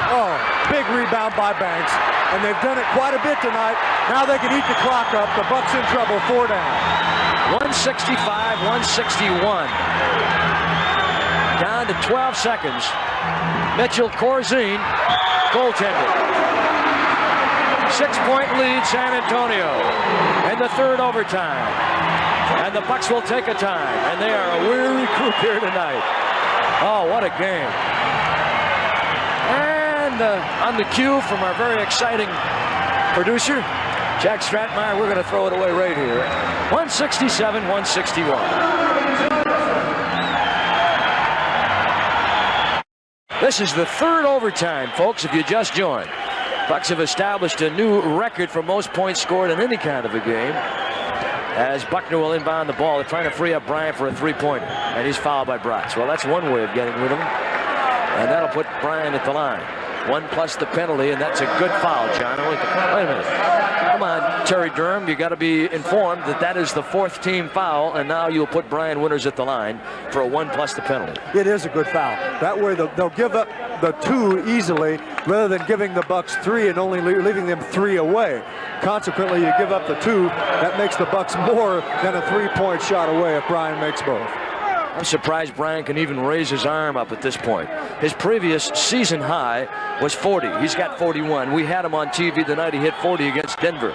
Oh, big rebound by Banks. And they've done it quite a bit tonight. Now they can eat the clock up. The Bucks in trouble, 4 down. 165, 161. Down to 12 seconds. Mitchell, Corzine, goaltender. 6-point lead, San Antonio. And the third overtime. And the Bucks will take a time. And they are a weary group here tonight. Oh, what a game. And on the cue from our very exciting producer, Jack Stratmeyer, we're going to throw it away right here. 167, 161. This is the third overtime, folks, if you just joined. Bucks have established a new record for most points scored in any kind of a game. As Buckner will inbound the ball, they're trying to free up Bryant for a 3-pointer. And he's fouled by Bratz. Well, that's one way of getting rid of him. And that'll put Bryant at the line. 1 plus the penalty, and that's a good foul, John. Wait a minute. Come on, Terry Durham. You got to be informed that that is the 4th team foul, and now you'll put Brian Winters at the line for a 1 plus the penalty. It is a good foul. That way they'll give up the 2 easily rather than giving the Bucks 3 and only leaving them 3 away. Consequently, you give up the 2. That makes the Bucks more than a 3-point shot away if Brian makes both. I'm surprised Brian can even raise his arm up at this point. His previous season high was 40. He's got 41. We had him on TV the night he hit 40 against Denver.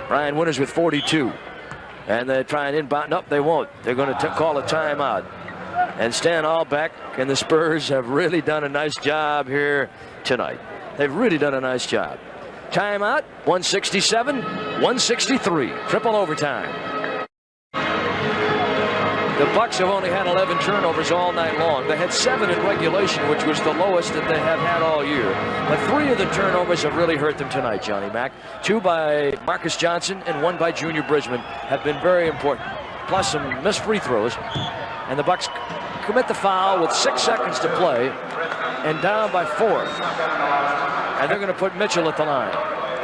Brian Winters with 42. And they try and inbound. Nope, they won't. They're going to call a timeout. And Stan Albeck and the Spurs have really done a nice job here tonight. They've really done a nice job. Timeout, 167, 163. Triple overtime. The Bucks have only had 11 turnovers all night long. They had 7 in regulation, which was the lowest that they have had all year. But 3 of the turnovers have really hurt them tonight, Johnny Mac. 2 by Marcus Johnson and 1 by Junior Bridgman have been very important. Plus some missed free throws. And the Bucks commit the foul with 6 seconds to play and down by 4. And they're going to put Mitchell at the line.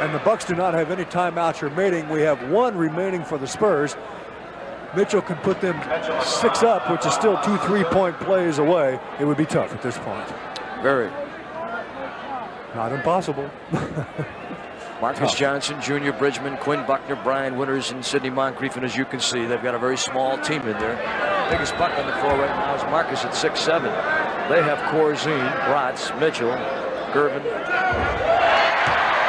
And the Bucks do not have any timeouts remaining. We have 1 remaining for the Spurs. Mitchell can put them 6 up, which is still 2 3-point plays away. It would be tough at this point. Very. Not impossible. Marcus Johnson, Junior Bridgman, Quinn Buckner, Brian Winters, and Sidney Moncrief. And as you can see, they've got a very small team in there. Biggest buck on the floor right now is Marcus at 6'7". They have Corzine, Rotz, Mitchell, Gervin,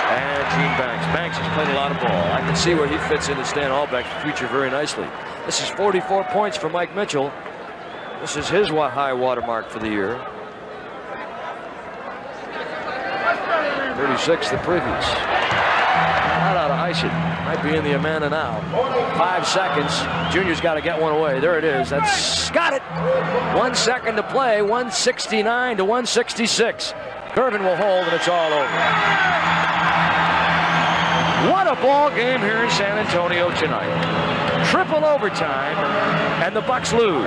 and Gene Banks. Banks has played a lot of ball. I can see where he fits into Stan Albeck's future very nicely. This is 44 points for Mike Mitchell. This is his high watermark for the year. 36 the previous. Not out of ice it. Might be in the Amanda now. 5 seconds. Junior's got to get one away. There it is. That's got it. 1 second to play. 169 to 166. Gervin will hold, and it's all over. What a ball game here in San Antonio tonight. Triple overtime, and the Bucks lose.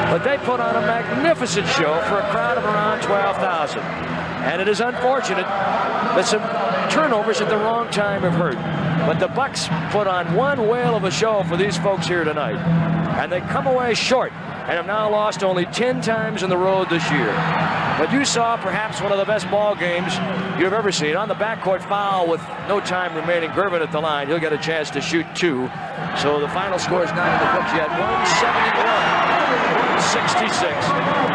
But they put on a magnificent show for a crowd of around 12,000. And it is unfortunate that some turnovers at the wrong time have hurt. But the Bucks put on one whale of a show for these folks here tonight. And they come away short and have now lost only 10 times on the road this year. But you saw perhaps one of the best ball games you've ever seen. On the backcourt foul with no time remaining, Gervin at the line. He'll get a chance to shoot 2. So the final score is not in the books yet. 171, 166.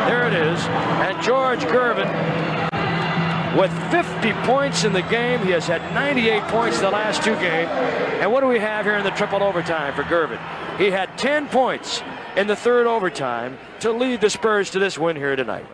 There it is. And George Gervin with 50 points in the game. He has had 98 points the last 2 games. And what do we have here in the triple overtime for Gervin? He had 10 points in the 3rd overtime to lead the Spurs to this win here tonight.